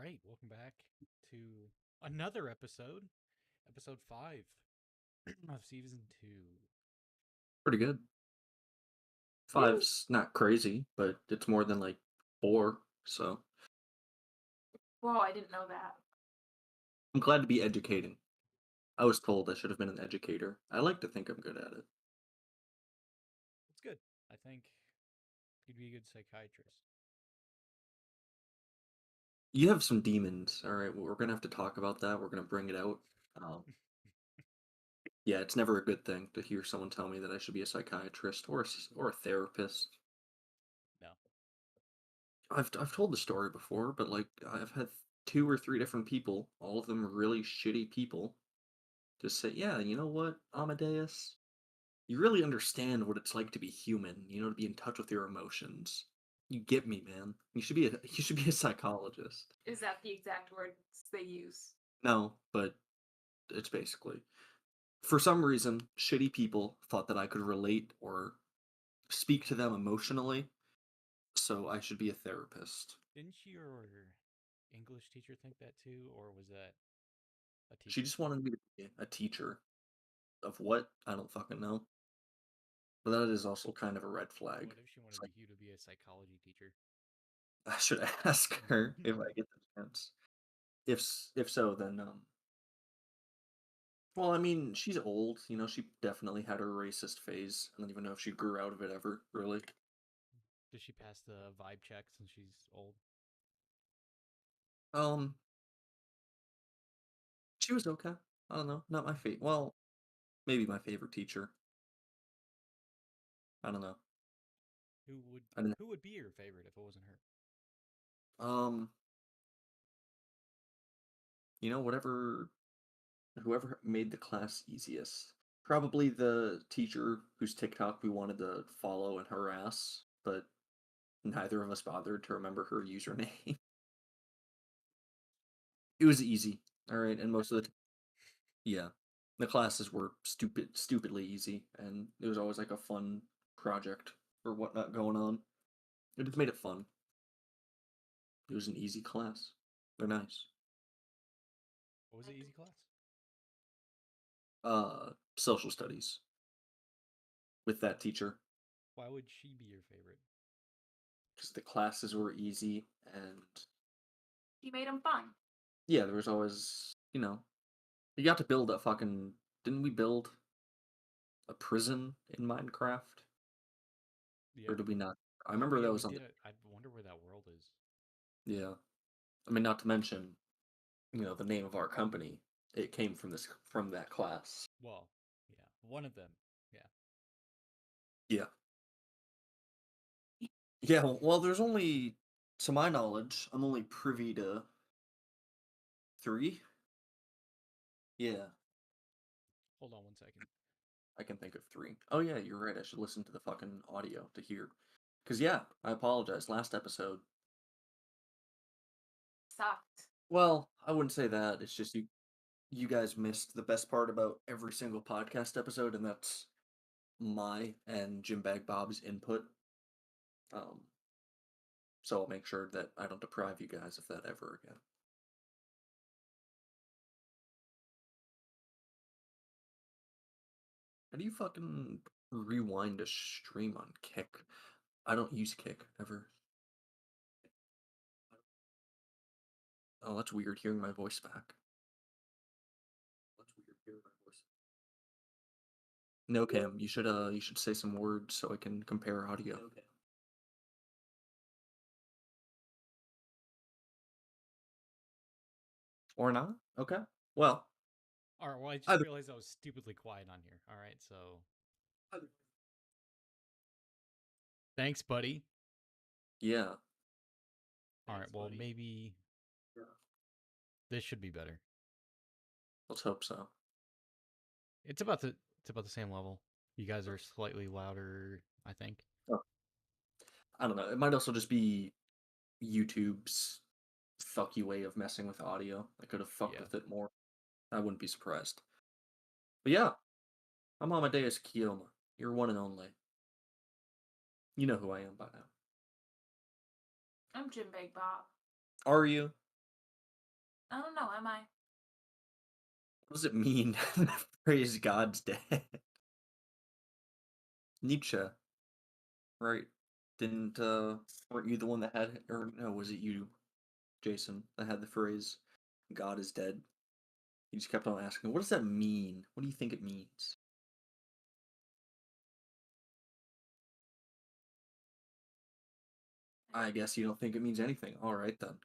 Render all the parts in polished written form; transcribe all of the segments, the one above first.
right, welcome back to another episode 5 of season 2. Pretty good. Five's not crazy, but it's more than like four. So Whoa, I didn't know that. I'm glad to be educating. I was told I should have been an educator. I like to think I'm good at it. It's good. I think you'd be a good psychiatrist. You have some demons. All right, well, we're gonna have to talk about that. We're gonna bring it out. Um, yeah, it's never a good thing to hear someone tell me that I should be a psychiatrist or a therapist. No. I've told the story before, but like I've had two or three different people, all of them really shitty people, just say, "Yeah, you know what, Amadeus? You really understand what it's like to be human, to be in touch with your emotions. You get me, man. You should be a psychologist." Is that the exact words they use? No, but it's basically. For some reason, shitty people thought that I could relate or speak to them emotionally, so I should be a therapist. Didn't your English teacher think that too, or was that a She teacher just thing? wanted me to be a teacher of what? I don't fucking know. But that is also kind of a red flag. What if she It's wanted like you to be a psychology teacher? I should ask her if I get the chance. If so, then well, I mean, she's old. She definitely had her racist phase. I don't even know if she grew out of it ever, really. Does she pass the vibe check since she's old? Um, she was okay. I don't know. Not my favorite. Well, maybe my favorite teacher. I don't know. Who would I didn't. who would be your favorite if it wasn't her? Um, whatever, whoever made the class easiest. Probably the teacher whose TikTok we wanted to follow and harass, but neither of us bothered to remember her username. It was easy. All right, and most of the yeah. The classes were stupidly easy, and it was always like a fun project or whatnot going on. It just made it fun. It was an easy class. They're nice. What was the easy class? Social studies with that teacher Why would she be your favorite? because the classes were easy and She made them fun. yeah, there was always you got to build a fucking. Didn't we build a prison in Minecraft or Yeah. did we not? I Oh remember yeah, that we was on the did it. I wonder where that world is. yeah. I mean, not to mention the name of our company. It came from that class. Well, yeah, one of them. Yeah. Yeah. Yeah, well, there's only, to my knowledge, I'm only privy to three. Yeah, Hold on one second. I can think of three. Oh, yeah, you're right. I should listen to the fucking audio to hear. Because, yeah, I apologize. Last episode. Sucked. Well, I wouldn't say that. It's just you guys missed the best part about every single podcast episode, and that's my and Jim Bag Bob's input. Um, so I'll make sure that I don't deprive you guys of that ever again. How do you fucking rewind a stream on Kick? I don't use Kick ever. Oh, that's weird hearing my voice back. That's weird hearing my voice. No, Cam, you should say some words so I can compare audio. No, Cam. Or not? Okay. Well, All right. Well, I just either. realized I was stupidly quiet on here. All right. So either. thanks, buddy. Yeah. All right. Thanks, Well, buddy. maybe Yeah. this should be better. Let's hope so. It's about the same level. You guys are slightly louder, I think. Oh, I don't know. It might also just be YouTube's fuck you way of messing with audio. I could have fucked Yeah. with it more. I wouldn't be surprised. But yeah, I'm Amadeus Kiyoma. Your one and only. You know who I am by now. I'm Jim Big Bob. Are you? I don't know. Am I? What does it mean? The phrase God's dead. Nietzsche, right? Didn't weren't you the one that had, or no, was it you, Jason, that had the phrase God is dead? He just kept on asking, what does that mean? What do you think it means? I guess you don't think it means anything. All right then.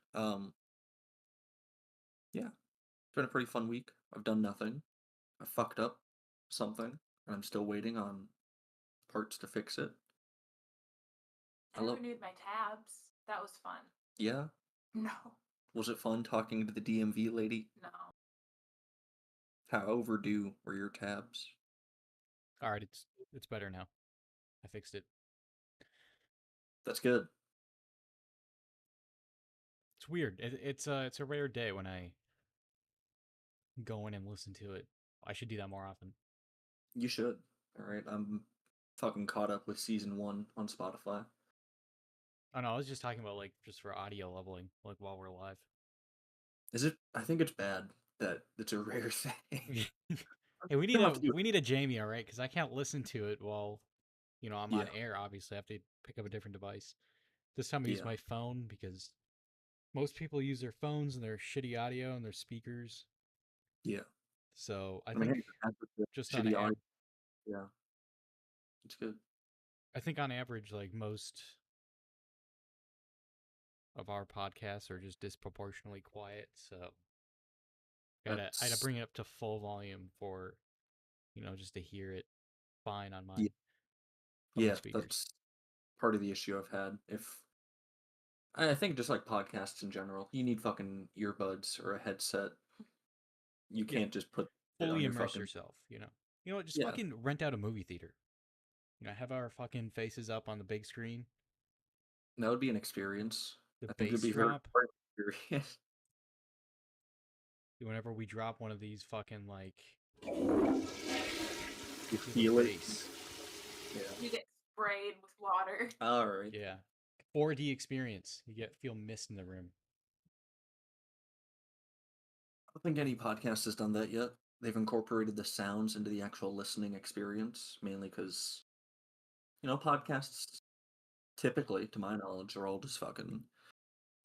Yeah, it's been a pretty fun week. I've done nothing. I fucked up something, and I'm still waiting on parts to fix it. I I love. renewed my tabs. That was fun. Yeah, No. was it fun talking to the DMV lady? No. How overdue were your tabs? All right, it's better now. I fixed it. That's good. It's weird. It's a rare day when I go in and listen to it. I should do that more often. You should. All right, I'm fucking caught up with season 1 on Spotify. Oh no, I was just talking about like just for audio leveling, like while we're live. Is it? I think it's bad that it's a rare thing. Hey, You don't have to do it. we need a Jamie, all right? Because I can't listen to it while I'm Yeah, on air. Obviously, I have to pick up a different device. This time I use yeah, my phone because most people use their phones and their shitty audio and their speakers. yeah. So I I mean, think hey, that's the just on shitty audio. ab- Yeah, it's good. I think on average, like most of our podcasts are just disproportionately quiet. So I had to That's bring it up to full volume for just to hear it fine on my yeah, on my yeah. speakers. That's part of the issue I've had. If I think just like podcasts in general, you need fucking earbuds or a headset. You Yeah, can't just put it on fully your immerse fucking. yourself. You know what? Just Yeah, fucking rent out a movie theater. Have our fucking faces up on the big screen, that would be an experience. the I think it would bass be very drop. very experience. Whenever we drop one of these fucking like You feel the feel it. bass. Yeah. You get sprayed with water. All right. Yeah. 4D experience. You feel mist in the room. I don't think any podcast has done that yet. They've incorporated the sounds into the actual listening experience, mainly because, podcasts typically, to my knowledge, are all just fucking.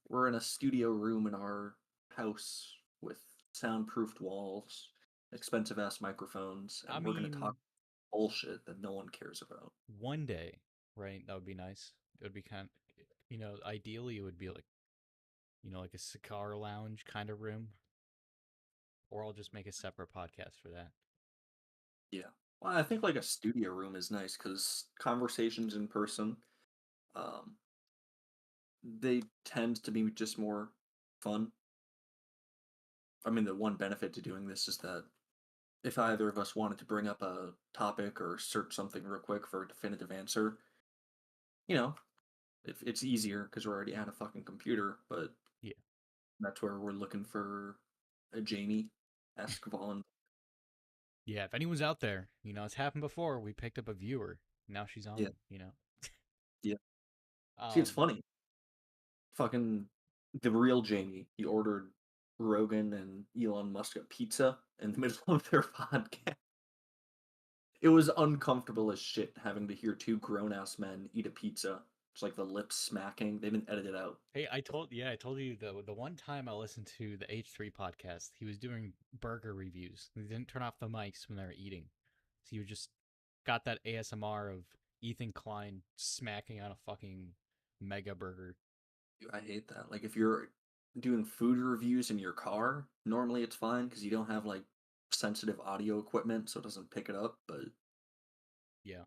We're in a studio room in our house with soundproofed walls, expensive ass microphones, I and we're gonna talk mean, bullshit that no one cares about. one day, right? That would be nice. It would be ideally it would be like, like a cigar lounge kind of room, or I'll just make a separate podcast for that. Yeah. Well, I think like a studio room is nice because conversations in person, um, they tend to be just more fun. I mean, the one benefit to doing this is that if either of us wanted to bring up a topic or search something real quick for a definitive answer, you know, it's easier because we're already at a fucking computer. But Yeah. that's where we're looking for a Jamie-esque volunteer. Yeah, if anyone's out there, it's happened before. We picked up a viewer. Now she's Yeah, on. yeah. See, it's Um, funny. Fucking the real Jamie. He ordered Rogan and Elon Musk a pizza in the middle of their podcast. It was uncomfortable as shit having to hear two grown ass men eat a pizza. It's like the lips smacking. They didn't edit it out. hey, I told you the one time I listened to the H3 podcast, he was doing burger reviews. He didn't turn off the mics when they were eating. So you just got that ASMR of Ethan Klein smacking on a fucking mega burger. I hate that. Like if you're doing food reviews in your car, normally it's fine because you don't have like sensitive audio equipment, so it doesn't pick it up. But Yeah.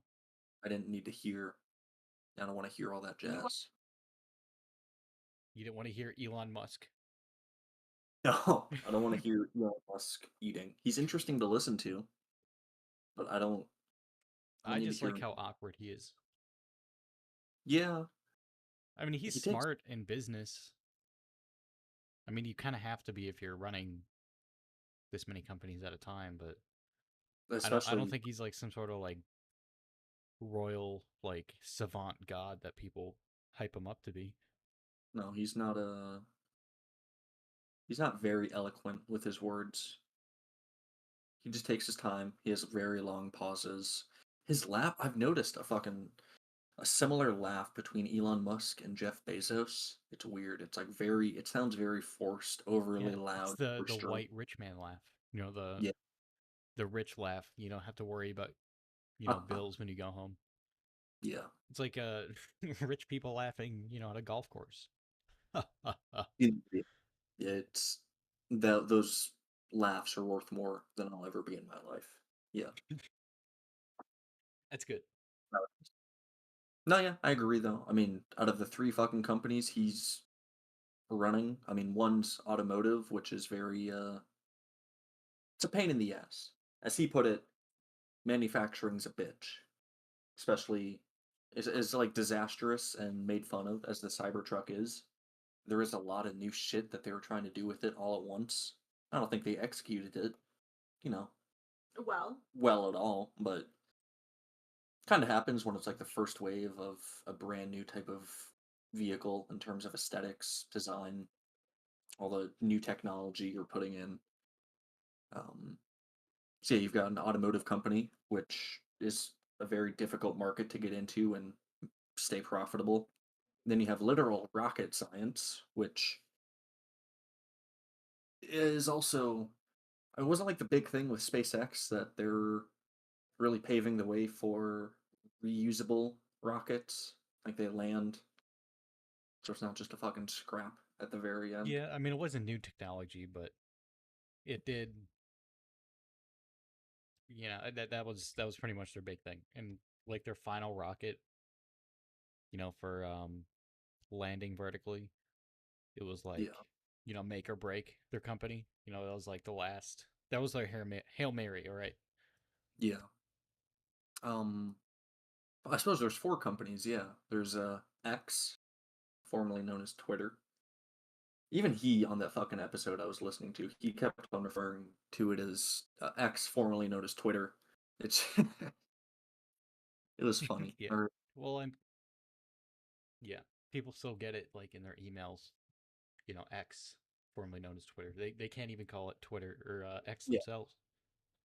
I didn't need to hear. I don't want to hear all that You jazz. You didn't want to hear Elon Musk. No, I don't want to hear Elon Musk eating. He's interesting to listen to, but I don't. I don't I need to just hear like him. how awkward he is. Yeah, I mean, he's he takes, smart in business. I mean, you kind of have to be if you're running this many companies at a time, but I don't especially. think he's like some sort of like royal like savant god that people hype him up to be. No, he's not a. He's not very eloquent with his words. He just takes his time. He has very long pauses. His laugh, I've noticed a similar laugh between Elon Musk and Jeff Bezos. It's weird. It's like it sounds very forced, overly Yeah, it's loud, the overstrained. white rich man laugh. You know, Yeah. the rich laugh. You don't have to worry about bills when you go home. Yeah. It's like rich people laughing, at a golf course. Yeah. It's those laughs are worth more than I'll ever be in my life. Yeah. That's good. No, yeah, I agree though. I mean, out of the three fucking companies he's running, I mean, one's automotive, which is very it's a pain in the ass. As he put it, manufacturing's a bitch. Especially is like disastrous and made fun of as the Cybertruck is. There is a lot of new shit that they were trying to do with it all at once. I don't think they executed it, you know, Well, well at all, but kind of happens when it's like the first wave of a brand new type of vehicle in terms of aesthetics, design, all the new technology you're putting in. Um, so yeah, you've got an automotive company, which is a very difficult market to get into and stay profitable. Then you have literal rocket science, which is also it wasn't like the big thing with SpaceX that they're really paving the way for reusable rockets. Like they land, so it's not just a fucking scrap at the very end. Yeah, I mean, it wasn't new technology, but it did. That was pretty much their big thing, and like their final rocket, for landing vertically, it was like, Yeah, make or break their company. That was like the last. That was their Hail Mary, all right. yeah. Um, I suppose there's four companies. Yeah, there's X, formerly known as Twitter. Even he on that fucking episode I was listening to, he kept on referring to it as X, formerly known as Twitter. It's it was funny. Yeah. Or Well, yeah, people still get it like in their emails. X, formerly known as Twitter. They can't even call it Twitter or X yeah, themselves.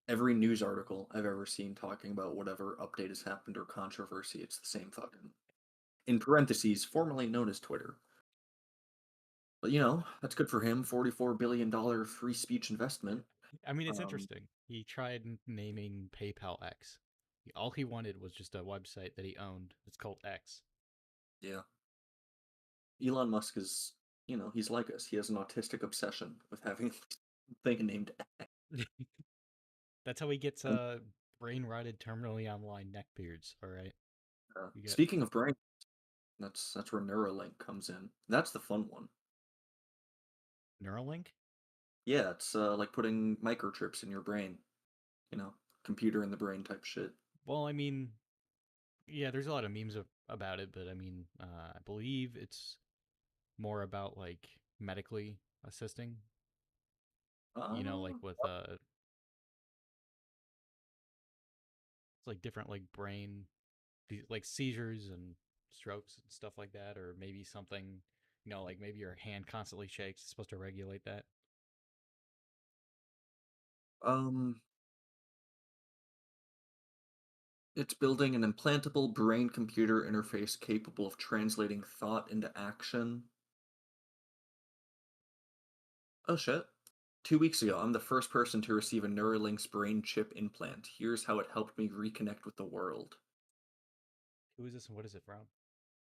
every news article I've ever seen talking about whatever update has happened or controversy, it's the same fucking in parentheses, formerly known as Twitter. But that's good for him. $44 billion free speech investment. I mean, it's Um, interesting. He tried naming PayPal X. All he wanted was just a website that he owned. It's called X. yeah. Elon Musk is, he's like us. He has an autistic obsession with having a thing named That's how he gets and, brain rotted, terminally online neckbeards. All right, you get speaking of brain, that's where Neuralink comes in. That's the fun one. Neuralink. Yeah, it's like putting microchips in your brain, you know, computer in the brain type shit. Well, I mean, yeah, there's a lot of memes about it, but I mean, I believe it's more about like medically assisting. Like Uh, with it's like different like brain, like seizures and strokes and stuff like that, or maybe something, like maybe your hand constantly shakes. It's supposed to regulate that. um, it's building an implantable brain-computer interface capable of translating thought into action. Oh shit. 2 weeks ago, I'm the first person to receive a Neuralink's brain chip implant. Here's how it helped me reconnect with the world. Who is this and what is it from?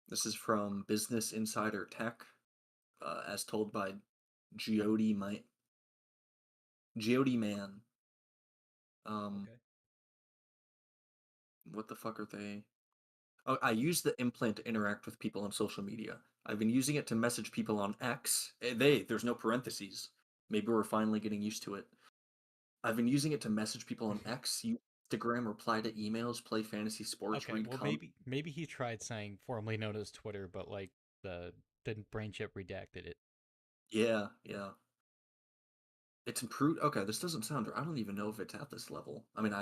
This is from Business Insider Tech, as told by Geody, Geody Man. Um, Okay. what the fuck are they? Oh, I use the implant to interact with people on social media. I've been using it to message people on X. There's no parentheses. Maybe we're finally getting used to it. I've been using it to message people on X, use Instagram, reply to emails, play fantasy sports, Okay, read well com. maybe he tried saying formerly known as Twitter, but like the brain chip redacted it. Yeah, yeah. It's improved. Okay, this doesn't sound. I don't even know if it's at this level. I mean,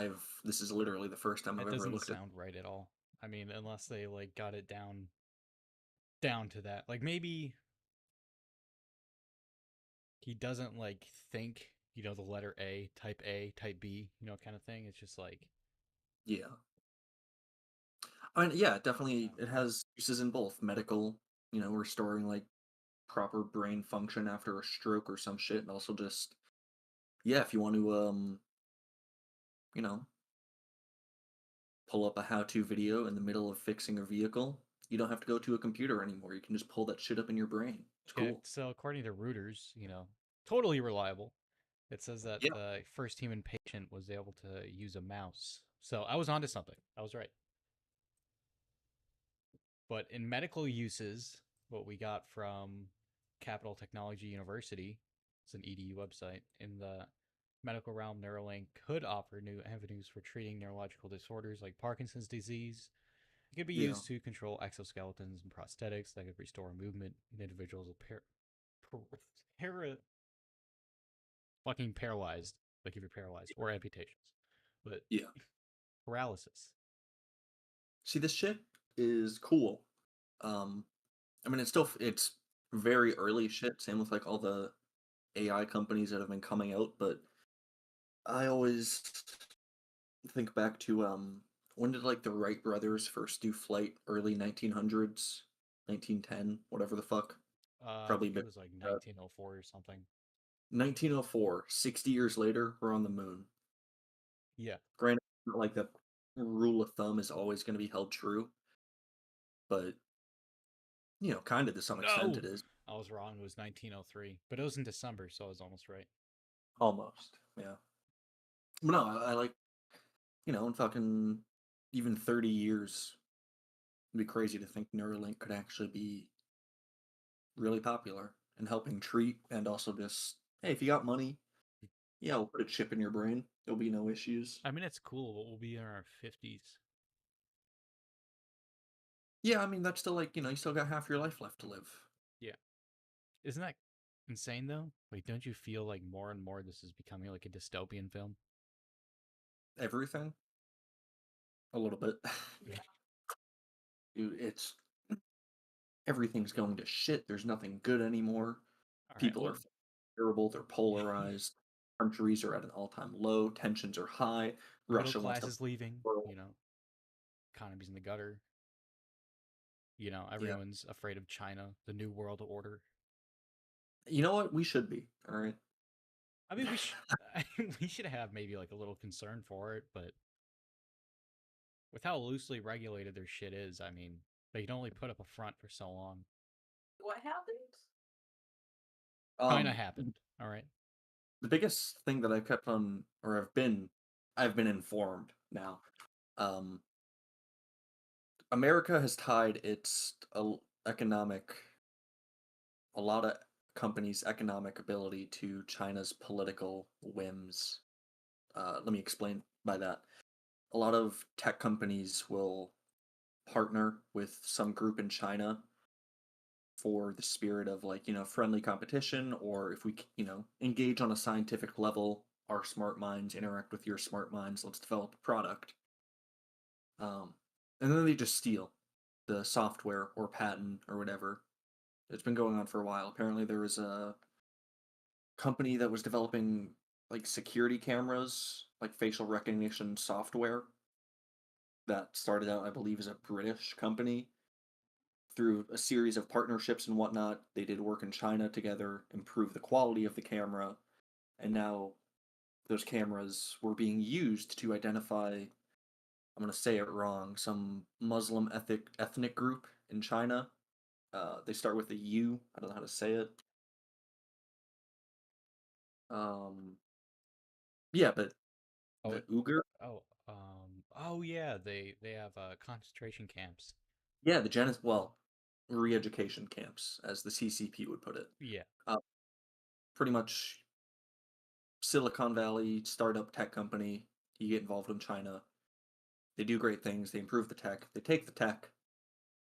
This is literally the first time I've That ever doesn't looked at. sound right at all. I mean, unless they like got it down to that. Like maybe he doesn't like think, the letter A, type B, kind of thing. It's just like, Yeah. I mean, yeah, I definitely don't it know. has uses in both medical, restoring like proper brain function after a stroke or some shit, and also just yeah, if you want to you know, pull up a how-to video in the middle of fixing a vehicle, you don't have to go to a computer anymore. You can just pull that shit up in your brain. It's Yeah, cool. so according to Reuters, totally reliable. It says that Yeah, the first human patient was able to use a mouse. So I was onto something. I was right. But in medical uses, what we got from Capital Technology University, it's an EDU website, in the medical realm, Neuralink could offer new avenues for treating neurological disorders like Parkinson's disease. It could be yeah, used to control exoskeletons and prosthetics that could restore movement in individuals with para- fucking paralyzed, like if you're paralyzed, or amputations. But yeah. paralysis. See, this shit is cool. Um, I mean, it's very early shit. Same with like all the AI companies that have been coming out, but I always think back to when did like the Wright brothers first do flight? Early 1900s, 1910, whatever the fuck. I Probably think it been was like uh, 1904 or something. 1904. 60 years later, we're on the moon. Yeah. Granted, not like the rule of thumb is always going to be held true, but kind of to some extent No, it is. I was wrong. It was 1903, but it was in December, so I was almost right. Almost, yeah. But no, I like in fucking even 30 years, it'd be crazy to think Neuralink could actually be really popular and helping treat and also just hey, if you got money, yeah, we'll put a chip in your brain. There'll be no issues. I mean, it's cool, but we'll be in our 50s. Yeah, I mean that's still like you still got half your life left to live. Yeah. Isn't that insane, though? Like, don't you feel like more and more this is becoming like a dystopian film? Everything, a little bit. Yeah. Dude, it's everything's going to shit. There's nothing good anymore. All right. People are Well, terrible. They're polarized. Countries are at an all-time low. Tensions are high. middle Russia wants class to. is leaving, World. economy's in the gutter. Yeah. Everyone's afraid of China, the new world order. You know what? We should be. All right. I mean, we should have maybe like a little concern for it, but with how loosely regulated their shit is, I mean, they can only put up a front for so long. What happened? China Um, happened, all right? the biggest thing that I've kept on, or I've been informed now. Um, America has tied its economic, a lot of companies' economic ability to China's political whims. Let me explain by that. A lot of tech companies will partner with some group in China for the spirit of like, friendly competition, or if we, engage on a scientific level, our smart minds interact with your smart minds, let's develop a product. Um, and then they just steal the software or patent or whatever. It's been going on for a while. Apparently, there was a company that was developing like security cameras, like facial recognition software that started out, I believe, as a British company. Through a series of partnerships and whatnot, they did work in China together, improve the quality of the camera, and now those cameras were being used to identify, I'm going to say it wrong, some Muslim ethnic group in China. They start with a U. I don't know how to say it. Um, yeah, but Oh, the Uyghur. oh yeah, they have concentration camps. Yeah, the well, re-education camps, as the CCP would put it. Yeah. Uh, Pretty much Silicon Valley startup tech company. You get involved in China. They do great things. They improve the tech. They take the tech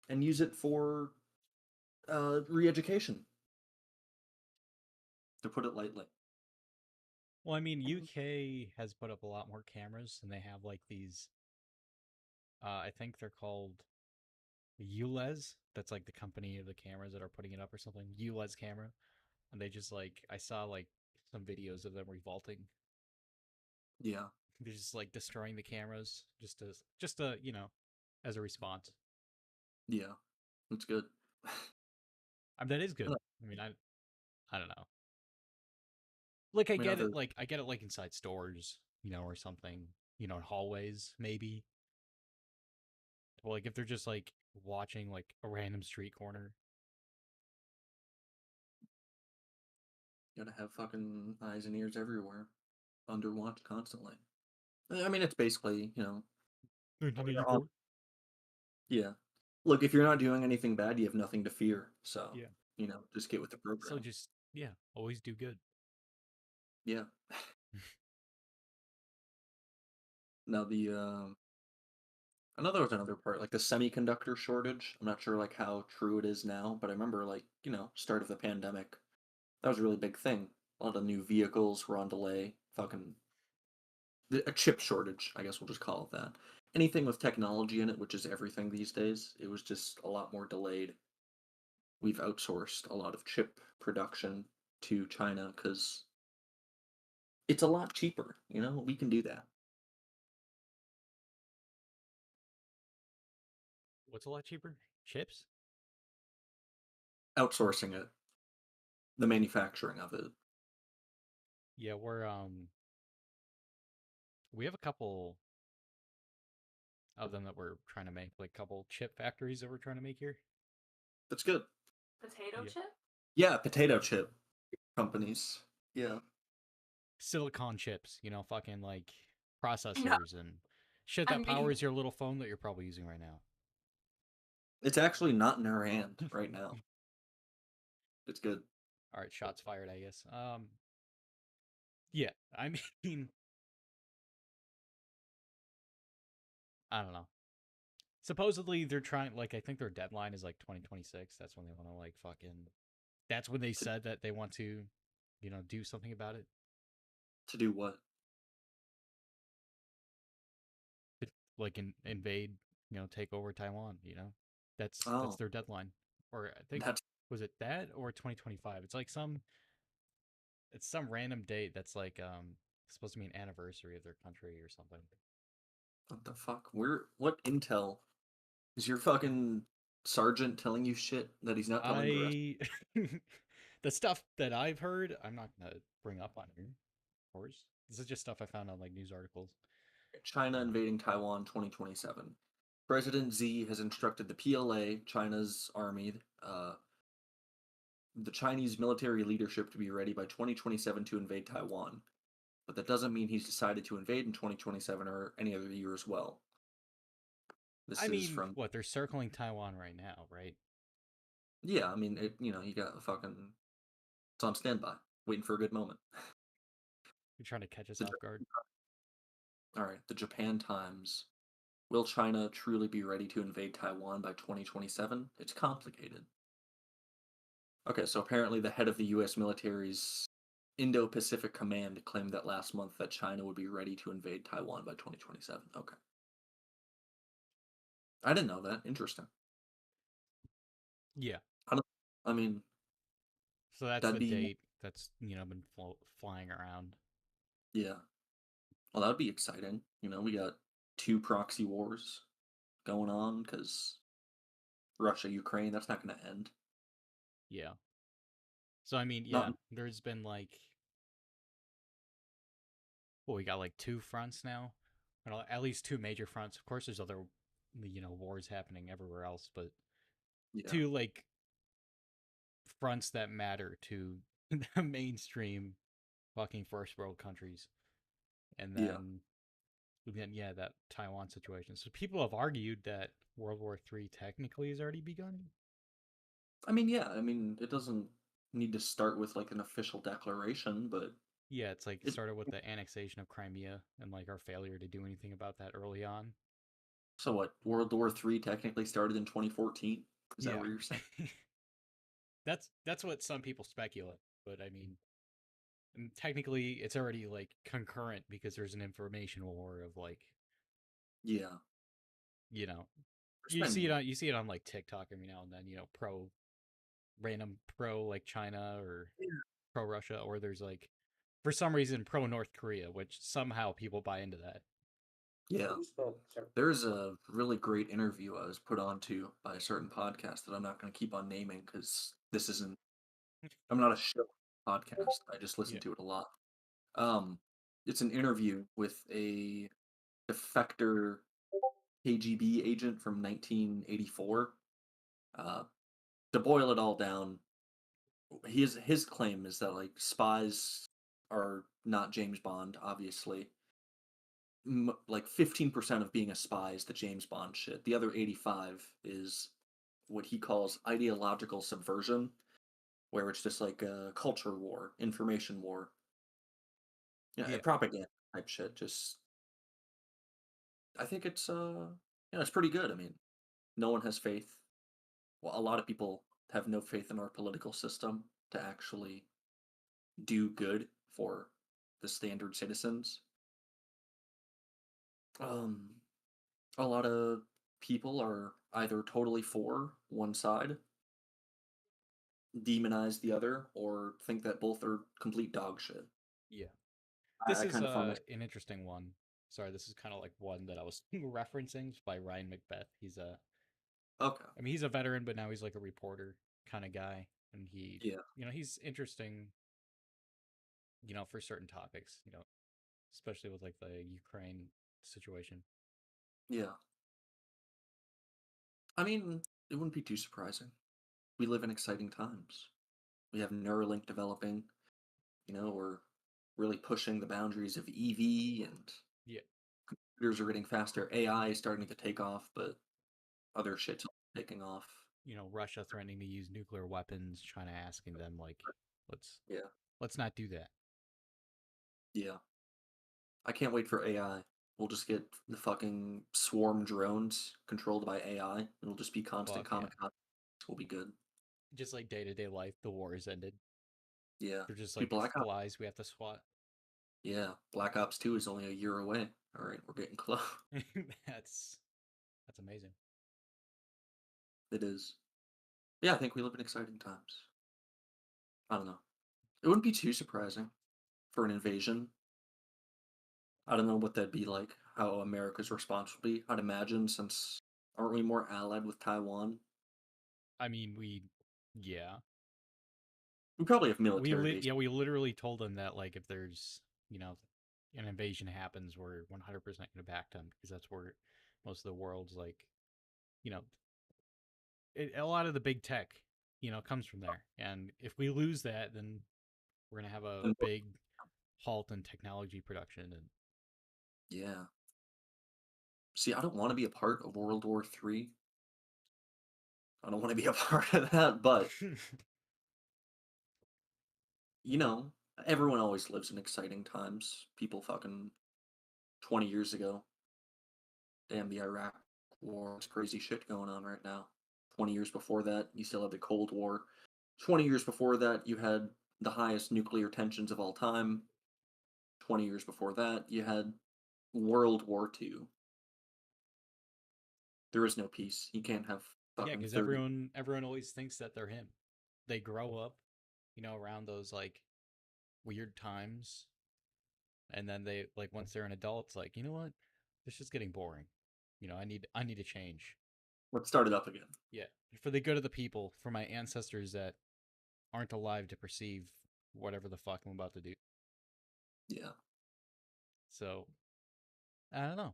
and use it for re-education, to put it lightly. Well, I mean, UK has put up a lot more cameras, and they have like these. I think they're called ULEZ. That's like the company of the cameras that are putting it up or something. ULEZ camera. and they just like I saw like some videos of them revolting. Yeah, They're just like destroying the cameras just to as a response. yeah, that's good. I mean, that is I good. I mean, I don't know. Like I mean, get it. other Like I get it. Like inside stores, or something. In hallways, maybe. Well, like if they're just like watching like a random street corner. gotta have fucking eyes and ears everywhere, under watch constantly. I mean, it's basically, when you're on. 1984. Yeah. Look, if you're not doing anything bad, you have nothing to fear. So, Yeah. just get with the So program. just always do good. Yeah. Now another was another part, like the semiconductor shortage. I'm not sure like how true it is now, but I remember like, start of the pandemic. That was a really big thing. A lot of new vehicles were on delay. Fucking a chip shortage, I guess we'll just call it that. Anything with technology in it, which is everything these days, it was just a lot more delayed. We've outsourced a lot of chip production to China because it's a lot cheaper. We can do that. What's a lot cheaper? Chips? Outsourcing it, the manufacturing of it. Yeah, we have a couple of them that we're trying to make, like a couple chip factories that we're trying to make here. That's good. Potato Yeah. chip? Yeah, potato chip companies. Yeah. Silicon chips, fucking like No, processors and shit I that mean, powers your little phone that you're probably using right now. It's actually not in our hand right now. It's good. All right, shots fired, I guess. Yeah, I mean, I don't know. Supposedly they're trying, like, I think their deadline is like 2026. That's when they want to like fucking. That's when they To, said that they want to, do something about it. to do what? To, like invade, take over Taiwan. That's Oh, their deadline. Or I think that's was it that or 2025? It's some random date that's like supposed to be an anniversary of their country or something. what the fuck? What intel is your fucking sergeant telling you shit that he's not telling the rest? I the stuff that I've heard, I'm not gonna bring up on here, of course. This is just stuff I found on like news articles. China Um, invading Taiwan 2027. President Xi has instructed the PLA, China's army, the Chinese military leadership to be ready by 2027 to invade Taiwan. But that doesn't mean he's decided to invade in 2027 or any other year as well. This I is mean, from, what they're circling Taiwan right now, right? yeah, I mean, you got a fucking, it's on standby, waiting for a good moment. You're trying to catch us The, off guard. all right, the Japan Times. Will China truly be ready to invade Taiwan by 2027? It's complicated. Okay, so apparently the head of the US military's Indo-Pacific Command claimed that last month that China would be ready to invade Taiwan by 2027. Okay. I didn't know that. Interesting. Yeah. I don't I mean, So that's that'd the be date that's been flying around. yeah. Well, that'd be exciting. We got two proxy wars going on cuz Russia, Ukraine, that's not going to end. Yeah. So I mean, yeah, Not there's been like, well, we got like two fronts now, at least two major fronts. Of course, there's other wars happening everywhere else, but yeah. two like fronts that matter to the mainstream fucking first world countries, and Yeah. then yeah, that Taiwan situation. So people have argued that World War III technically has already begun. I mean, yeah, I mean, it doesn't need to start with like an official declaration, but Yeah, it's like it it started with the annexation of Crimea and like our failure to do anything about that early on. so what? World War III technically started in 2014? Is that Yeah. what you're saying? That's what some people speculate, but I mean, and technically it's already like concurrent because there's an information war of like, Yeah. you know, There's been you see it on like TikTok every now and then, pro random pro like China or pro Russia, or there's like for some reason pro North Korea, which somehow people buy into that. Yeah. There's a really great interview I was put onto by a certain podcast that I'm not going to keep on naming because this isn't, I'm not a show podcast. I just listen Yeah, to it a lot. Um, it's an interview with a defector KGB agent from 1984. Uh, to boil it all down, his claim is that like spies are not James Bond, obviously. Like 15% of being a spy is the James Bond shit. The other 85 is what he calls ideological subversion, where it's just like a culture war, information war, yeah, yeah, propaganda type shit. Just I think it's yeah, it's pretty good. I mean, no one has faith. Well, a lot of people have no faith in our political system to actually do good for the standard citizens. Um, a lot of people are either totally for one side, demonize the other, or think that both are complete dog shit. yeah. This I is kind of find an interesting one. Sorry, this is kind of like one that I was referencing by Ryan Macbeth. He's a, okay, I mean, he's a veteran, but now he's like a reporter kind of guy, and he, yeah, he's interesting, for certain topics, especially with like the Ukraine situation. yeah. I mean, it wouldn't be too surprising. We live in exciting times. We have Neuralink developing. We're really pushing the boundaries of EV, and Yeah, computers are getting faster. AI is starting to take off, but other shit's taking off. Russia threatening to use nuclear weapons, China asking them like, let's Yeah, let's not do that. yeah. I can't wait for AI. We'll just get the fucking swarm drones controlled by AI. It'll just be constant Fuck yeah. kamikaze. We'll be good. Just like day to day life, the war has ended. Yeah. They're just Dude, like flies we have to swat. Yeah, Black Ops 2 is only a year away. All right, we're getting close. that's that's amazing. It is. Yeah, I think we live in exciting times. I don't know. It wouldn't be too surprising for an invasion. I don't know what that'd be like, how America's response would be. I'd imagine, since aren't we more allied with Taiwan? I mean, yeah, We probably have military base. yeah, we literally told them that like if there's an invasion happens, we're 100% going to back them because that's where most of the world's like you know a lot of the big tech comes from there, and if we lose that, then we're going to have a And big halt in technology production and yeah. See, I don't want to be a part of World War III. I don't want to be a part of that, but you know, everyone always lives in exciting times. People fucking 20 years ago. Damn, the Iraq War. It's crazy shit going on right now. 20 years before that, you still had the Cold War. 20 years before that, you had the highest nuclear tensions of all time. 20 years before that, you had World War II. There is no peace. You can't have yeah, fucking because 30. everyone always thinks that they're him. They grow up, around those like weird times, and then they like once they're an adult, it's like what, this is getting boring. I need to change. Let's start it up again. Yeah, for the good of the people, for my ancestors that aren't alive to perceive whatever the fuck I'm about to do. Yeah. So I don't know.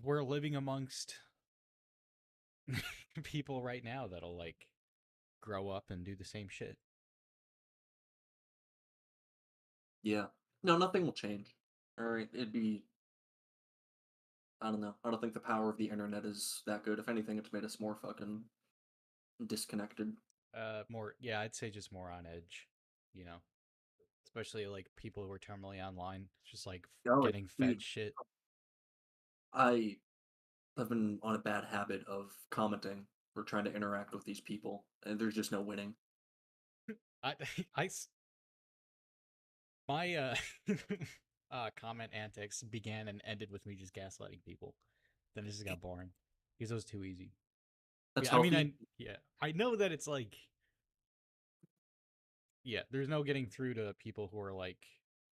We're living amongst people right now that'll like grow up and do the same shit. Yeah. No, nothing will change. All right. It'd be, I don't know. I don't think the power of the internet is that good. If anything, it's made us more fucking disconnected. More, yeah, I'd say just more on edge, you know, especially like people who are terminally online, just like Oh, getting dude, fed shit. I have been on a bad habit of commenting or trying to interact with these people, and there's just no winning. I, I, my comment antics began and ended with me just gaslighting people. Then it just got boring because it was too easy. That's Yeah, I mean, healthy. yeah, I know that it's like Yeah, there's no getting through to people who are like,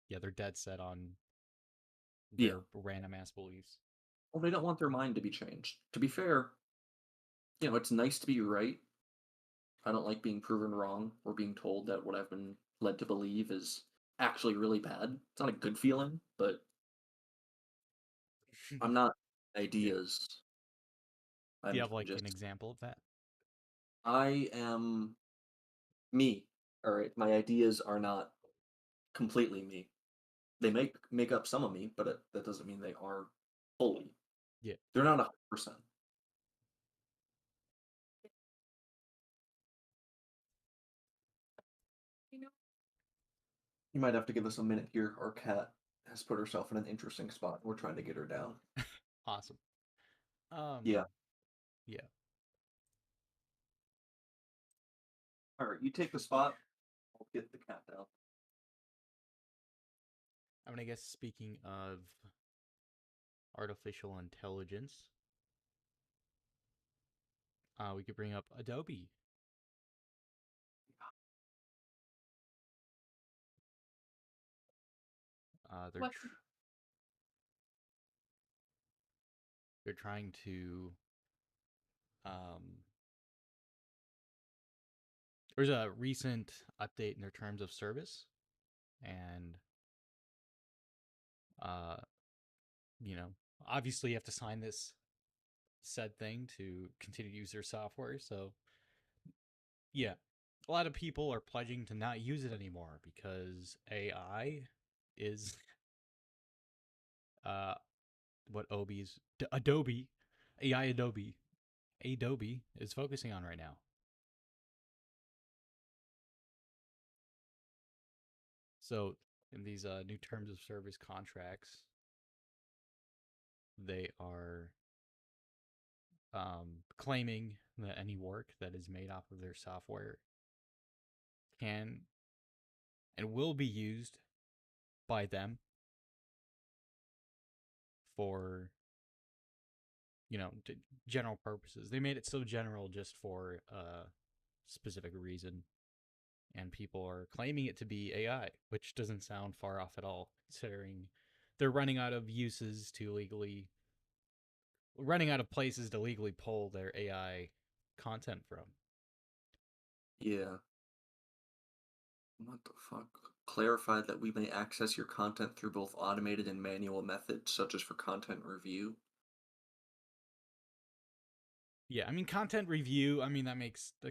yeah, they're dead set on Yeah. their random ass beliefs. Well, they don't want their mind to be changed. To be fair, it's nice to be right. I don't like being proven wrong or being told that what I've been led to believe is actually really bad. It's not a good feeling, but I'm not Yeah. ideas. Do you I'm have like an just example of that? I am me. All right, my ideas are not completely me. They make up some of me, but that doesn't mean they are fully. Yeah. They're not 100%. You know, You might have to give us a minute here. Our cat has put herself in an interesting spot. We're trying to get her down. Awesome. Yeah. Yeah. All right, you take the spot. I'll get the cat down. I mean, I guess speaking of artificial intelligence, we could bring up Adobe. They're what? they're trying to um, there's a recent update in their terms of service, and uh, you know, obviously you have to sign this said thing to continue to use their software. So yeah, a lot of people are pledging to not use it anymore because AI is uh what Adobe AI Adobe is focusing on right now. So in these new terms of service contracts, they are claiming that any work that is made off of their software can and will be used by them for general purposes. They made it so general just for a specific reason, and people are claiming it to be AI, which doesn't sound far off at all, considering they're running out of places to legally pull their AI content from. Yeah. What the fuck? Clarify that we may access your content through both automated and manual methods, such as for content review. Yeah, I mean content review. I mean that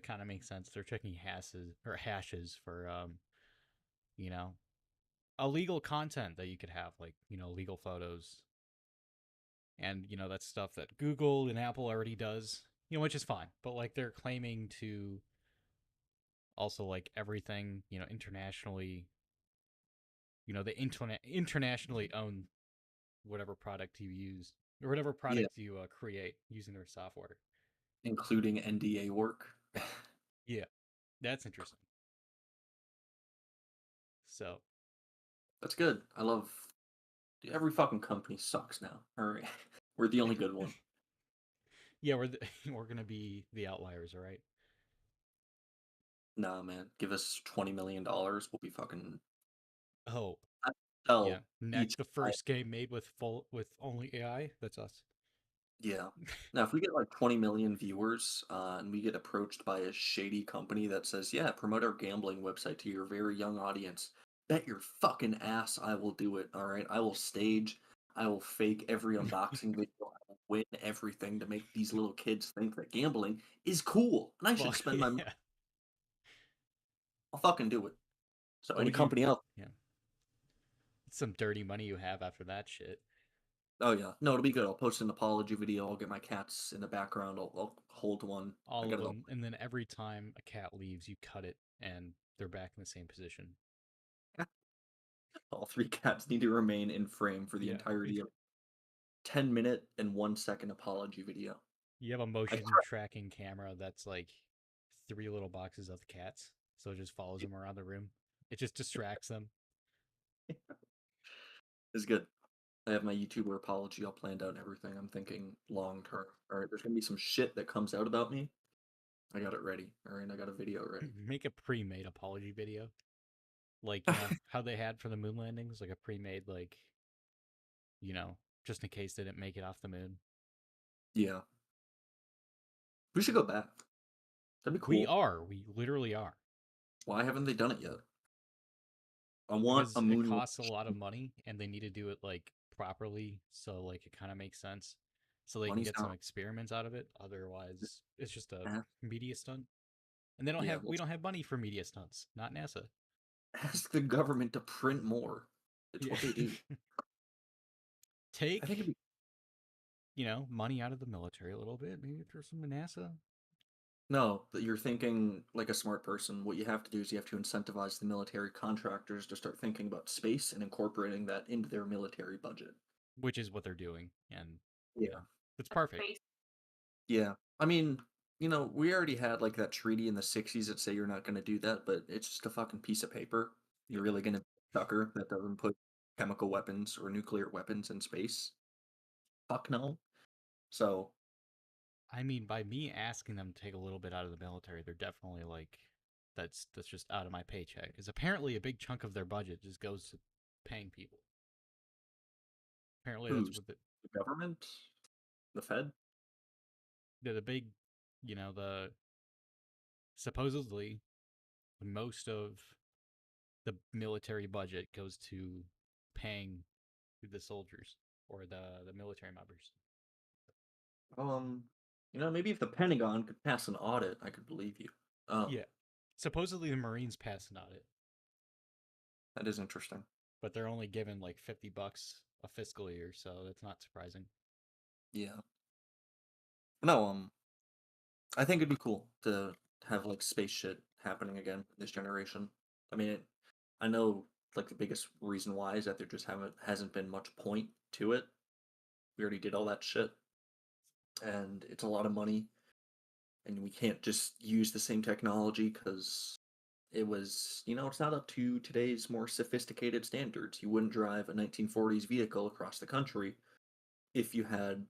kind of makes sense. They're checking hashes for you know illegal content that you could have, like legal photos, and that's stuff that Google and Apple already does. Which is fine. But like they're claiming to also like everything internationally. They internationally own whatever product you use or whatever Yeah, product you create using their software. including NDA work. Yeah, that's interesting. So That's good. I love every fucking company sucks now. All right. We're the only good one. yeah, we're gonna be the outliers, all right? Nah, man. Give us $20 million. We'll be fucking Oh, yeah. hell each Next, the time. first game made with only AI. That's us. Yeah. Now, if we get like 20 million viewers and we get approached by a shady company that says, yeah, promote our gambling website to your very young audience, bet your fucking ass I will do it. All right. I will fake every unboxing video. I will win everything to make these little kids think that gambling is cool. And I Well, should spend my money. yeah. I'll fucking do it. So, What any would you? company else? Yeah, it's some dirty money you have after that shit. Oh, yeah. No, it'll be good. I'll post an apology video. I'll get my cats in the background. I'll hold one. I All got of it all. them, and then every time a cat leaves, you cut it, and they're back in the same position. All three cats need to remain in frame for the Yeah, entirety of 10-minute and 1 second apology video. you have a I motion threat tracking camera that's like three little boxes of the cats, so it just follows them around the room. It just distracts them. is good. I have my YouTuber apology all planned out and everything. I'm thinking long term. All right, there's gonna be some shit that comes out about me. I got it ready. All right, I got a video ready. Make a pre-made apology video. Like, how they had for the moon landings, like a pre-made, like, you know, just in case they didn't make it off the moon. Yeah. We should go back. That'd be We cool. are. We literally are. Why haven't they done it yet? I want a Because it moon costs a launch. lot of money and they need to do it like properly, so like it kind of makes sense. So they can Money's get some not. experiments out of it. Otherwise, it's just a Eh, media stunt. And they don't Yeah, have we don't have money for media stunts. Not NASA. ask the government to print more. It's Yeah. what they do. I think it'd Take, be money out of the military a little bit. Maybe throw some to NASA. no, that you're thinking like a smart person. What you have to do is you have to incentivize the military contractors to start thinking about space and incorporating that into their military budget. Which is what they're doing. And, Yeah. it's perfect. Space. Yeah. I mean, we already had like that treaty in the 60s that say you're not going to do that, but it's just a fucking piece of paper. You're Yeah. really going to sucker that doesn't put chemical weapons or nuclear weapons in space? Fuck no. So, I mean, by me asking them to take a little bit out of the military, they're definitely like, that's just out of my paycheck. Because apparently a big chunk of their budget just goes to paying people. Apparently that's who's what the government? The Fed? the big, the supposedly most of the military budget goes to paying the soldiers or the military members. Um, maybe if the Pentagon could pass an audit, I could believe you. Yeah. Supposedly the Marines pass an audit, That is interesting. but they're only given like $50 a fiscal year, so that's not surprising. Yeah. No, I think it'd be cool to have like space shit happening again this generation. I mean, I know like the biggest reason why is that there just haven't hasn't been much point to it. We already did all that shit, and it's a lot of money, and we can't just use the same technology because it's not up to today's more sophisticated standards. You wouldn't drive a 1940s vehicle across the country if you had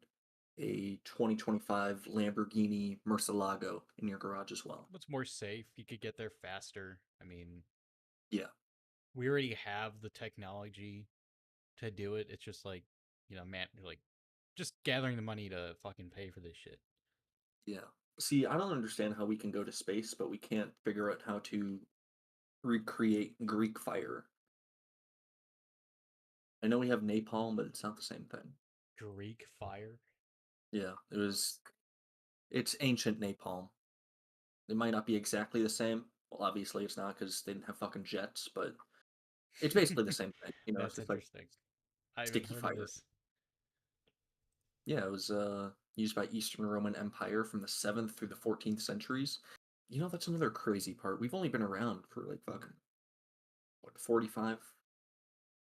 a 2025 Lamborghini Murcielago in your garage as well. What's more safe? You could get there faster. I mean, Yeah, we already have the technology to do it. It's just like, man, like just gathering the money to fucking pay for this shit. yeah. See, I don't understand how we can go to space, but we can't figure out how to recreate Greek fire. I know we have napalm, but it's not the same thing. Greek fire. Yeah, it's ancient napalm. It might not be exactly the same. Well, obviously it's not because they didn't have fucking jets, but it's basically the same thing. It's That's just like interesting. I haven't sticky heard of fire. this. Yeah, it was used by Eastern Roman Empire from the 7th through the 14th centuries. That's another crazy part. We've only been around for like fucking what 45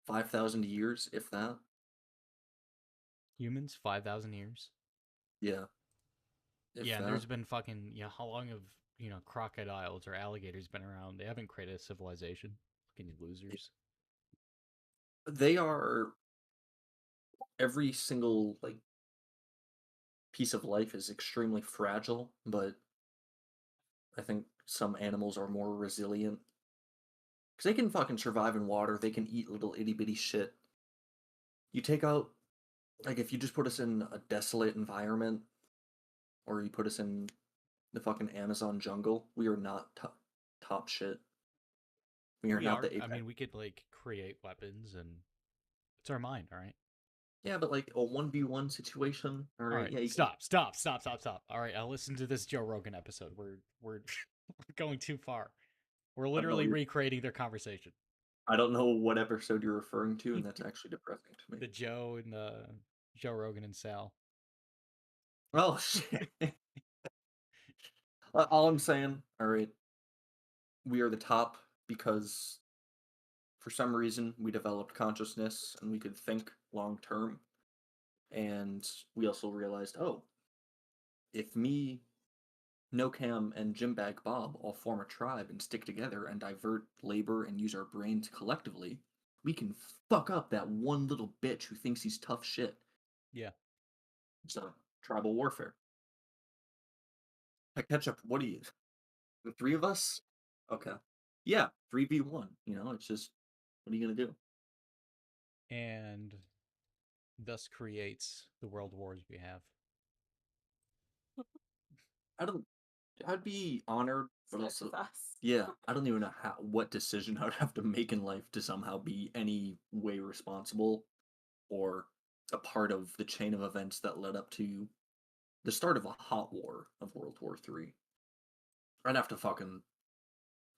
5,000 years if that. Humans, 5,000 years. Yeah, if Yeah, and that. there's been fucking, how long have, crocodiles or alligators been around? They haven't created a civilization. Fucking losers. They are every single like piece of life is extremely fragile, but I think some animals are more resilient because they can fucking survive in water. They can eat little itty bitty shit. You take out like if you just put us in a desolate environment, or you put us in the fucking Amazon jungle, we are not top shit. We are We not are. the I apex. mean, we could, like, create weapons, and it's our mind, all right? Yeah, but like a 1v1 situation, all All right. right, Yeah, you can. stop. All right, I'll listen to this Joe Rogan episode. We're going too far. We're I don't know. literally recreating their conversation. I don't know what episode you're referring to, and that's actually depressing to me. The Joe and the Joe Rogan and Sal. Oh shit. All I'm saying, all right, we are the top because for some reason we developed consciousness and we could think long term, and we also realized, oh, if me, No Cam, and Jim Bag Bob all form a tribe and stick together and divert labor and use our brains collectively, we can fuck up that one little bitch who thinks he's tough shit. Yeah. So, tribal warfare. Ketchup, what are you? The three of us? Okay. Yeah, 3v1. It's just, what are you gonna do? and thus creates the world wars we have. I don't. I'd be honored, but Starts also, with us. yeah, I don't even know what decision I would have to make in life to somehow be any way responsible or a part of the chain of events that led up to the start of a hot war of World War III. I'd have to fucking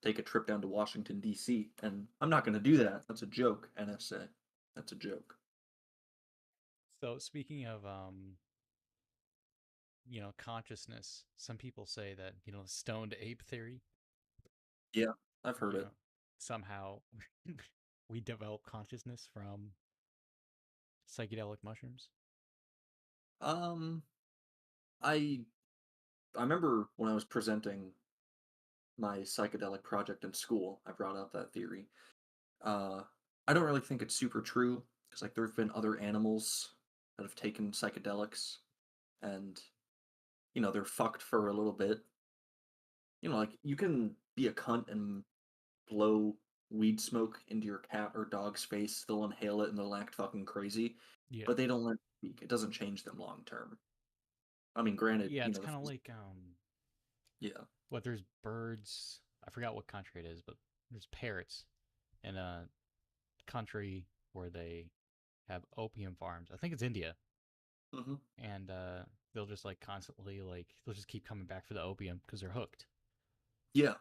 take a trip down to Washington, D.C., and I'm not going to do that. That's a joke, NSA. That's a joke. So speaking of consciousness, some people say that, stoned ape theory, Yeah, I've heard you it. know, somehow we develop consciousness from psychedelic mushrooms. Um, I I remember when I was presenting my psychedelic project in school, I brought up that theory. Uh, I don't really think it's super true because like there have been other animals that have taken psychedelics and they're fucked for a little bit. Like you can be a cunt and blow weed smoke into your cat or dog's face, they'll inhale it and they'll act fucking crazy, Yeah. but they don't learn to speak. It doesn't change them long term. I mean, granted, Yeah, it's the kind of first, like yeah, what there's birds, I forgot what country it is, but there's parrots in a country where they have opium farms. I think it's India. hmm, And they'll just like constantly like they'll just keep coming back for the opium because they're hooked. yeah,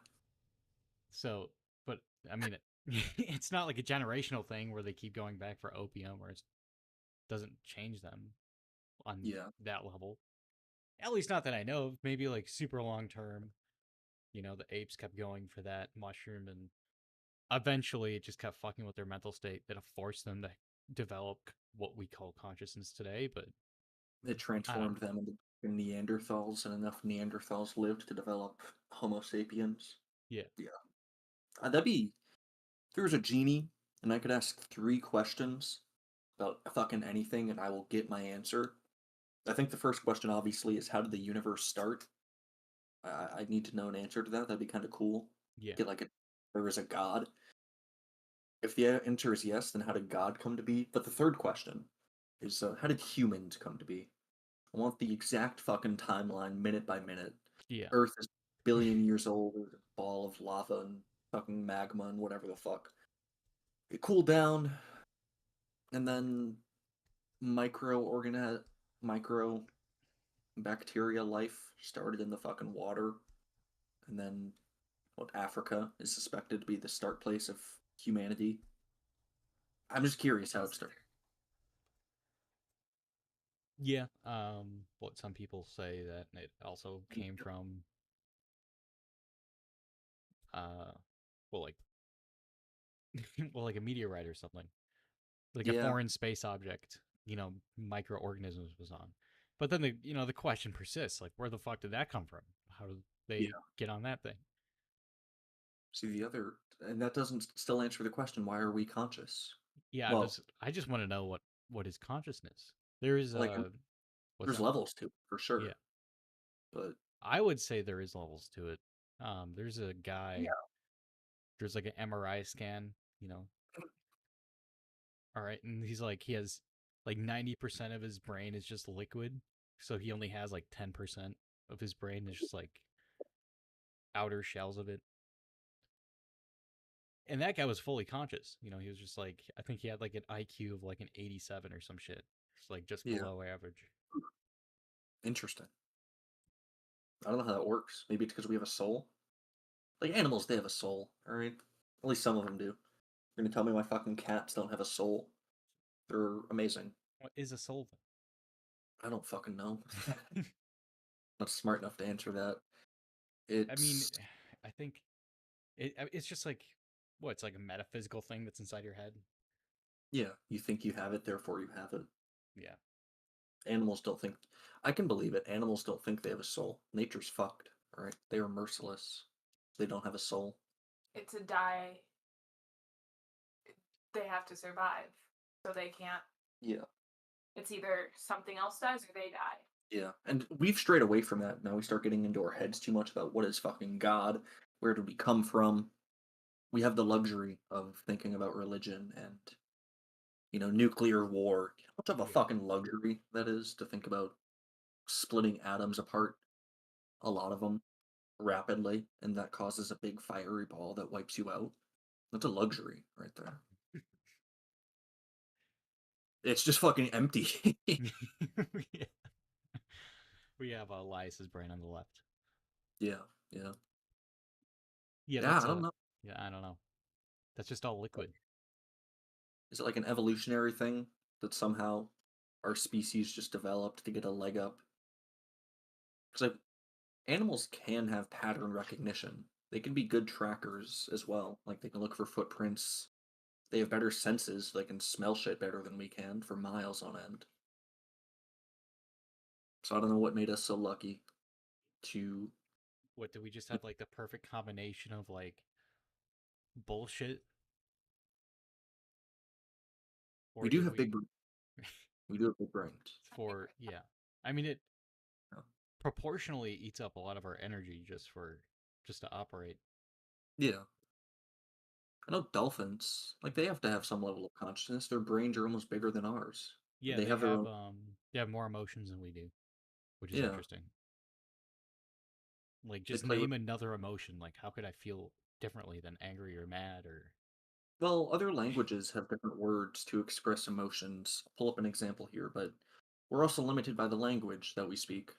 So, but I mean, it's not like a generational thing where they keep going back for opium, where it doesn't change them on yeah. that level. At least not that I know of. Maybe like super long term. The apes kept going for that mushroom, and eventually it just kept fucking with their mental state that forced them to develop what we call consciousness today. But It I don't transformed know. them into Neanderthals, and enough Neanderthals lived to develop Homo sapiens. Yeah, Yeah, that'd be if there was a genie and I could ask 3 questions about fucking anything, and I will get my answer. I think the first question, obviously, is how did the universe start? I need to know an answer to that. That'd be kind of cool. yeah, Get like there is a god. If the answer is yes, then how did God come to be? But the third question is how did humans come to be? I want the exact fucking timeline, minute by minute. yeah, Earth is a billion years old, there's a ball of lava and fucking magma and whatever the fuck. It cooled down, and then micro bacteria life started in the fucking water, and then what Africa is suspected to be the start place of humanity. I'm just curious how it started. yeah. What some people say that it also came from uh, well, like well, like a meteorite or something, like a Yeah, foreign space object. Microorganisms was on. But then the question persists: like, where the fuck did that come from? How did they yeah. get on that thing? See the other, and that doesn't still answer the question: why are we conscious? Yeah, Well, I just want to know what is consciousness. There is like what's there's that? levels to it for Yeah, sure, but I would say there is levels to it. There's a guy. yeah, There's like an MRI scan. You know, all right, and he's like he has like 90% of his brain is just liquid, so he only has like 10% of his brain is just like outer shells of it. And that guy was fully conscious. He was just like I think he had like an IQ of like an 87 or some shit. It's like just yeah, below average. interesting. I don't know how that works. Maybe it's because we have a soul. Like animals, they have a soul. All right, at least some of them do. You're gonna tell me my fucking cats don't have a soul? They're amazing. What is a soul I don't fucking know. thing? Not smart enough to answer that. I mean, It's I think it's just like what it's like a metaphysical thing that's inside your head. yeah. You think you have it, therefore you have it. Yeah. Animals don't think. I can believe it. Animals don't think they have a soul. Nature's fucked. All right, they are merciless. They don't have a soul. It's a die. They have to survive, so they can't. Yeah, It's either something else dies or they die. yeah. And we've strayed away from that. Now we start getting into our heads too much about what is fucking God. Where did we come from? we have the luxury of thinking about religion and nuclear war. How much of a Yeah. fucking luxury that is to think about splitting atoms apart, a lot of them rapidly, and that causes a big fiery ball that wipes you out. That's a luxury right there. It's just fucking empty. Yeah. We have Elias's brain on the left. Yeah, yeah. Yeah, Yeah, that's I don't a. know. Yeah, I don't know. That's just all liquid. Is it like an evolutionary thing that somehow our species just developed to get a leg up? Because like animals can have pattern recognition. They can be good trackers as well. Like they can look for footprints. They have better senses. They can smell shit better than we can for miles on end. So I don't know what made us so lucky to. What do we just have like the perfect combination of like bullshit, We or do did have we? we do have big brains. For yeah, I mean it Yeah. proportionally eats up a lot of our energy just to operate. Yeah. I know dolphins, like they have to have some level of consciousness. Their brains are almost bigger than ours. Yeah, They have their own. they have more emotions than we do, which is Yeah, interesting. Like they just play with. name another emotion. Like how could I feel differently than angry or mad or Well, other languages have different words to express emotions. I'll pull up an example here, but we're also limited by the language that we speak.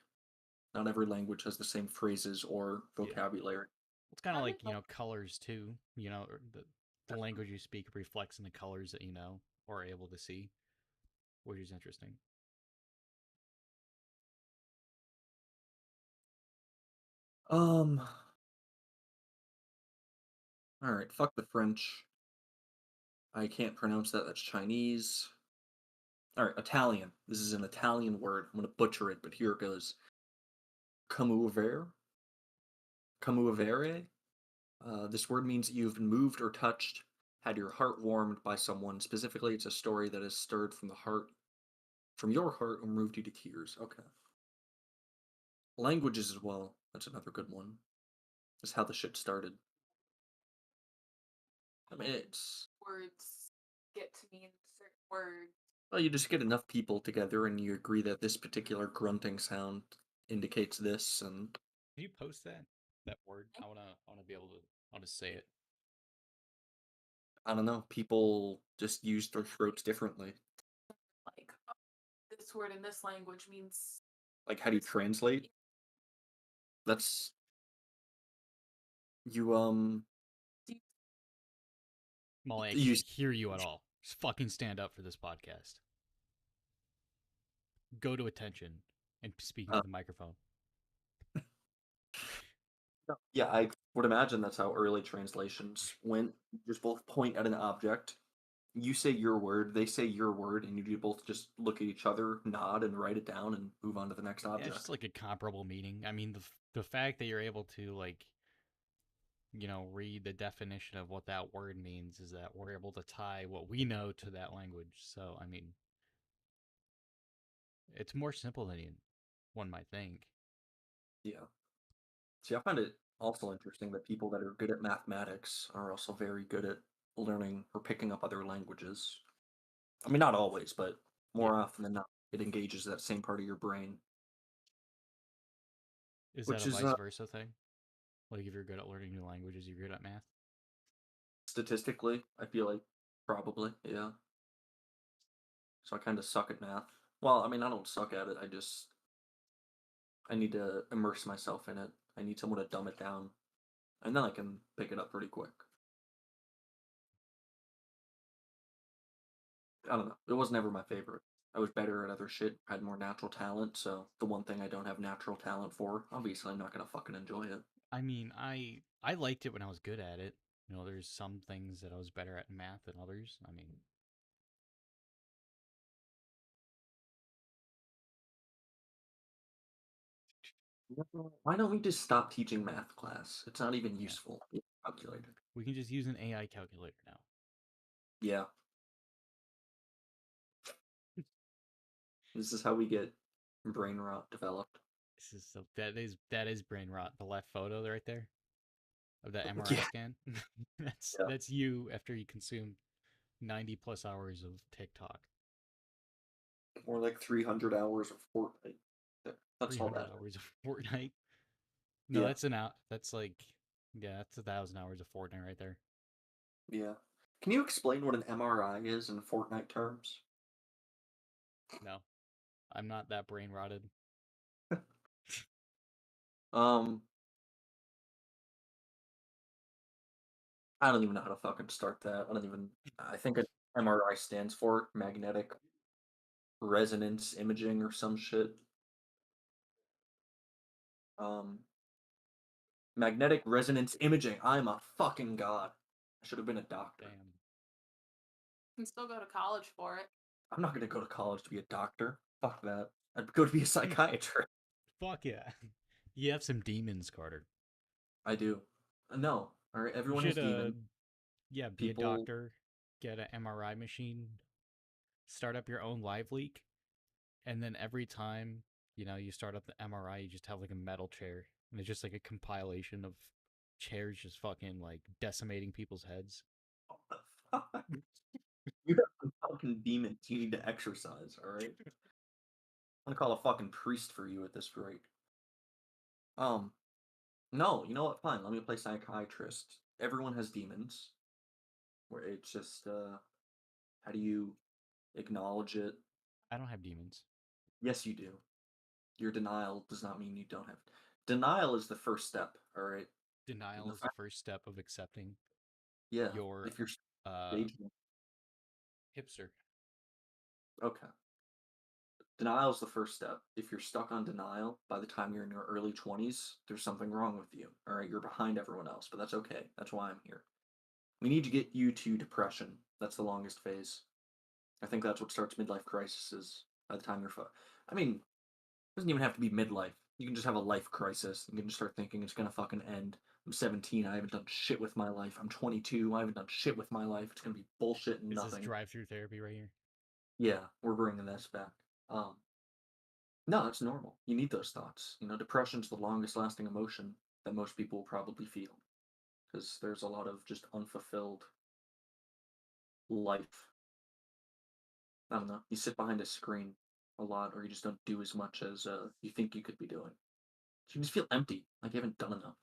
Not every language has the same phrases or yeah. vocabulary. It's kind of I like, did like colors too, or the language you speak reflects in the colors that you know or are able to see, which is interesting. Um, all right, fuck the French. I can't pronounce that. That's Chinese. All right, Italian. This is an Italian word. I'm gonna butcher it, but here it goes. Commuovere. Commuovere. This word means you've been moved or touched, had your heart warmed by someone. Specifically, it's a story that has stirred from the heart, from your heart, or moved you to tears. Okay. Languages as well. That's another good one. That's how the shit started. I mean, it's words get to mean certain words. well, you just get enough people together and you agree that this particular grunting sound indicates this, and Can you post that word? I wanna be able to I wanna say it. I don't know. People just use their throats differently. Like this word in this language means Like, how do you this word. translate? That's you. Do you- Molly, I You. can't hear you at all. Just fucking stand up for this podcast. Go to attention and speak into Uh, the microphone. yeah, I would imagine that's how early translations went. You just both point at an object. You say your word, they say your word, and you both just look at each other, nod, and write it down, and move on to the next Yeah, it's just object. like a comparable meaning. I mean, the fact that you're able to like read the definition of what that word means is that we're able to tie what we know to that language. So, I mean, it's more simple than one might think. Yeah. See, I find it also interesting that people that are good at mathematics are also very good at learning or picking up other languages. I mean, not always, but Yeah. more often than not, it engages that same part of your brain, Is that which a is vice versa thing? Like, if you're good at learning new languages, you're good at math? statistically, I feel like probably, yeah. So I kind of suck at math. Well, I mean, I don't suck at it. I need to immerse myself in it. I need someone to dumb it down, and then I can pick it up pretty quick. I don't know. It was never my favorite. I was better at other shit, had more natural talent, so the one thing I don't have natural talent for, obviously I'm not gonna fucking enjoy it. I mean, I liked it when I was good at it. There's some things that I was better at in math than others. I mean, Why don't we just stop teaching math class? It's not even yeah, useful. It's calculated. we can just use an AI calculator now. Yeah, this is how we get brain rot developed. This is so that is brain rot. The left photo right there. of that MRI Yeah, scan. that's yeah. that's you after you consume 90 plus hours of TikTok. More like 300 hours of Fortnite. That's all 300 that. hours of Fortnite. No, Yeah, that's an out. That's like, yeah, that's 1,000 hours of Fortnite right there. yeah. Can you explain what an MRI is in Fortnite terms? No, I'm not that brain rotted. Um, I don't even know how to fucking start that. I don't even. I think an MRI stands for magnetic resonance imaging or some shit. Um, magnetic resonance imaging. I'm a fucking god. I should have been a doctor. Damn. You can still go to college for it. I'm not gonna go to college to be a doctor. Fuck that. I'd go to be a psychiatrist. Fuck yeah. You have some demons, Carter. I do. No. All right. You Everyone has should, demons. yeah, be a People. doctor, get an MRI machine, start up your own live leak, and then every time, you start up the MRI, you just have like a metal chair. And it's just like a compilation of chairs just fucking like decimating people's heads. What the fuck? You have some fucking demons you need to exercise. All right. I'm gonna call a fucking priest for you at this rate. Um. No. You know what? Fine. Let me play psychiatrist. Everyone has demons. Where it's just how do you acknowledge it? I don't have demons. Yes, you do. Your denial does not mean you don't have. Denial is the first step. All right. Denial The is the fact, first step of accepting yeah. your If you're uh stage hipster. okay. Denial is the first step. If you're stuck on denial by the time you're in your early 20s, there's something wrong with you. All right, you're behind everyone else, but that's okay. That's why I'm here. We need to get you to depression. That's the longest phase. I think that's what starts midlife crises by the time you're I mean, it doesn't even have to be midlife. You can just have a life crisis. You can just start thinking it's gonna fucking end. I'm 17. I haven't done shit with my life. I'm 22. I haven't done shit with my life. It's gonna be bullshit and Is this nothing. drive-through therapy right here? Yeah, we're bringing this back. Um, no, it's normal. You need those thoughts. Depression's the longest lasting emotion that most people will probably feel because there's a lot of just unfulfilled life. I don't know. You sit behind a screen a lot, or you just don't do as much as you think you could be doing. So you just feel empty, like you haven't done enough.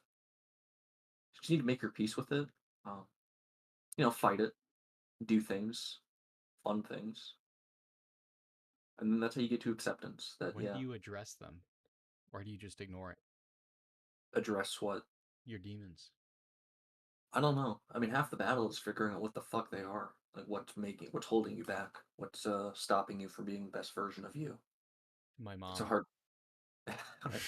You just need to make your peace with it. Um, fight it, do things, fun things, and then that's how you get to acceptance. That When do yeah, you address them? Or do you just ignore it? address what Your demons. I don't know. I mean, half the battle is figuring out what the fuck they are. Like, what's holding you back? What's stopping you from being the best version of you? My It's a mom. hard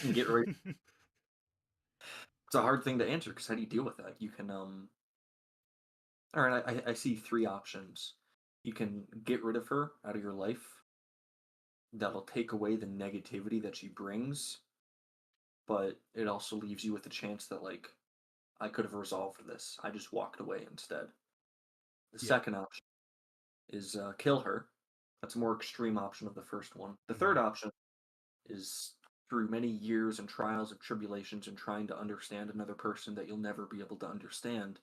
and get ready. It's a hard thing to answer because how do you deal with that? You can All right, I see three options. You can get rid of her out of your life. That'll take away the negativity that she brings, but it also leaves you with the chance that like I could have resolved this. I just walked away instead. The Yeah. second option is kill her. That's a more extreme option of the first one. The third Hmm. option is through many years and trials and tribulations and trying to understand another person that you'll never be able to understand,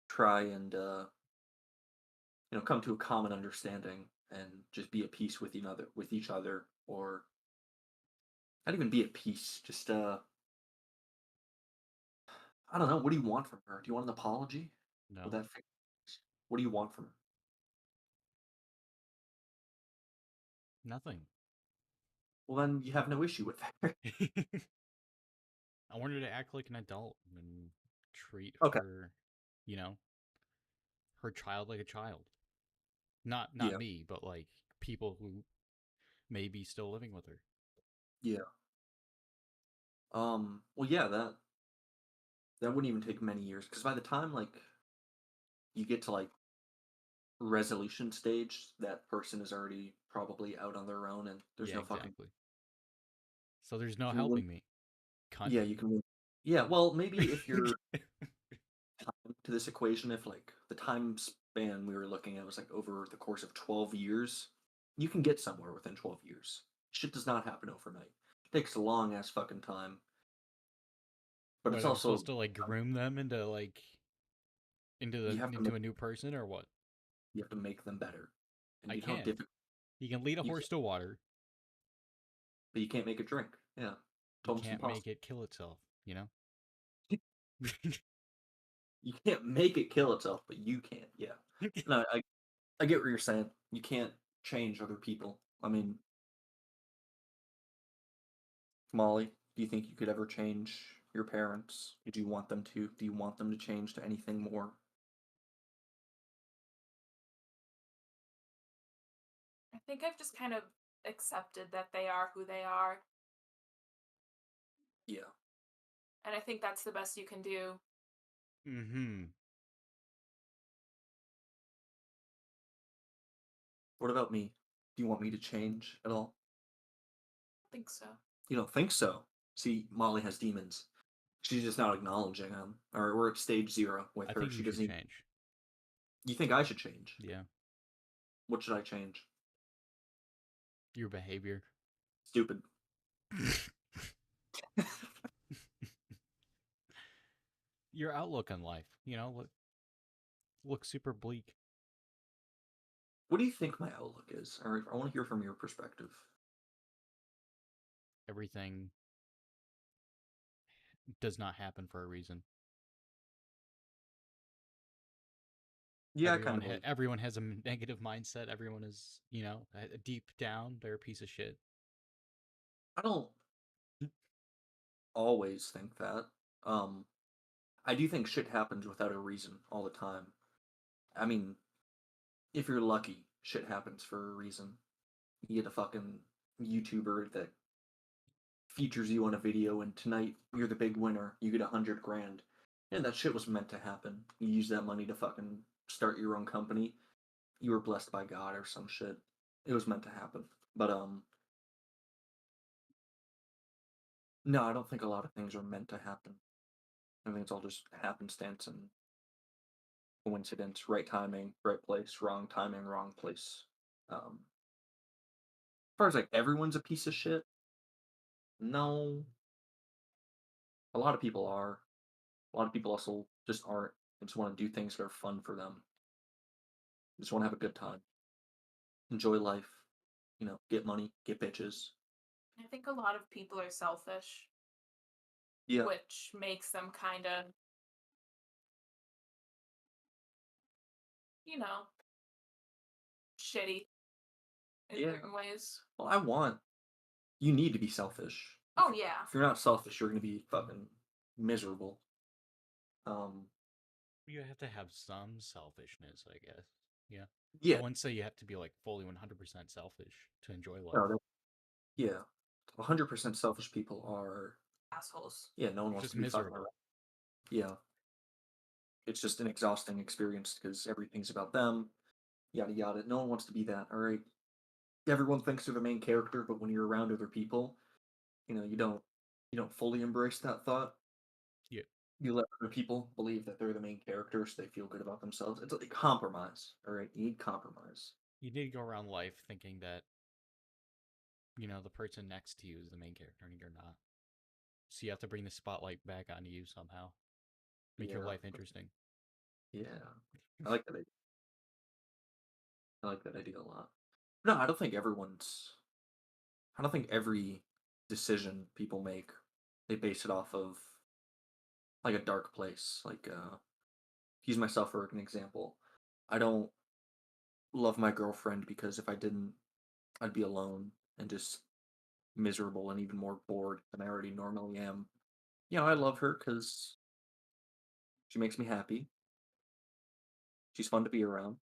try and come to a common understanding and just be at peace with each other, or not even be at peace. Just I don't know. What do you want from her? Do you want an apology? Would No, that fix? What do you want from her? nothing. Well, then you have no issue with her. I want her to act like an adult and treat Okay. her, you know, her child like a child. Not Yeah. me, but like people who may be still living with her. Yeah. Well, yeah. That wouldn't even take many years because by the time like you get to like resolution stage, that person is already probably out on their own, and there's Yeah, no fucking. exactly. So there's no You can win. helping me. Cunt. Yeah, you can win. Yeah. Well, maybe if you're to this equation, if like the time span we were looking at was like over the course of 12 years, you can get somewhere within 12 years. Shit does not happen overnight. It takes a long ass fucking time. But What it's are we supposed also to like groom them into like you have to into a new person or what? make them better. And I you know how can. difficult You can lead a you horse can, to water. but you can't make it drink. Yeah, it's You almost can't make impossible. it kill itself. You know. You can't make it kill itself, but you can. Yeah. No, I get what you're saying. You can't change other people. I mean, Molly, do you think you could ever change your parents? Did you want them to? Do you want them to change to anything more? I think I've just kind of accepted that they are who they are, Yeah. and I think that's the best you can do. Mm-hmm. What about me? Do you want me to change at all? I think so. You don't think so? See, Molly has demons. She's just not acknowledging them. Or we're at stage 0 with I her. think She you should doesn't even. change. You think I should change? Yeah. What should I change? Your behavior. Stupid. Your outlook on life. You know, look super bleak. What do you think my outlook is? All right, I want to hear from your perspective. Everything does not happen for a reason. Yeah, I kind of believe. Everyone has a negative mindset. Everyone is, you know, deep down they're a piece of shit. I don't always think that. Um, I do think shit happens without a reason all the time. I mean, if you're lucky, shit happens for a reason. You get a fucking YouTuber that features you on a video, and tonight you're the big winner. You get 100 grand, and that shit was meant to happen. You use that money to fucking start your own company. You were blessed by God or some shit. It was meant to happen. But no, I don't think a lot of things are meant to happen. I think it's all just happenstance and coincidence, right timing, right place, wrong timing, wrong place. As far as like everyone's a piece of shit, no. A lot of people are. A lot of people also just aren't. They just want to do things that are fun for them. Just want to have a good time, enjoy life. You know, get money, get bitches. I think a lot of people are selfish, Yeah, which makes them kind of, you know, shitty in yeah. certain ways. Well, I want. You need to be selfish. Oh yeah. If you're not selfish, you're gonna be fucking miserable. Um, You have to have some selfishness, I guess. Yeah. I yeah, wouldn't say you have to be like fully 100% selfish to enjoy life. no, yeah. 100% selfish people are. Assholes. Yeah, no one You're wants just to be fucking around. miserable. Yeah, it's just an exhausting experience because everything's about them. Yada yada. No one wants to be that. All right. Everyone thinks they're the main character, but when you're around other people, you don't fully embrace that thought. Yeah. You let other people believe that they're the main character, so they feel good about themselves. It's like compromise. All right, you need compromise. You need to go around life thinking that, you know, the person next to you is the main character and you're not. So you have to bring the spotlight back onto you somehow. Make your Yeah, life interesting. yeah. I like that idea. I like that idea a lot. No, I don't think everyone's. I don't think every decision people make, they base it off of like a dark place. Like, use myself for an example. I don't love my girlfriend because if I didn't, I'd be alone and just miserable and even more bored than I already normally am. I love her because she makes me happy. She's fun to be around.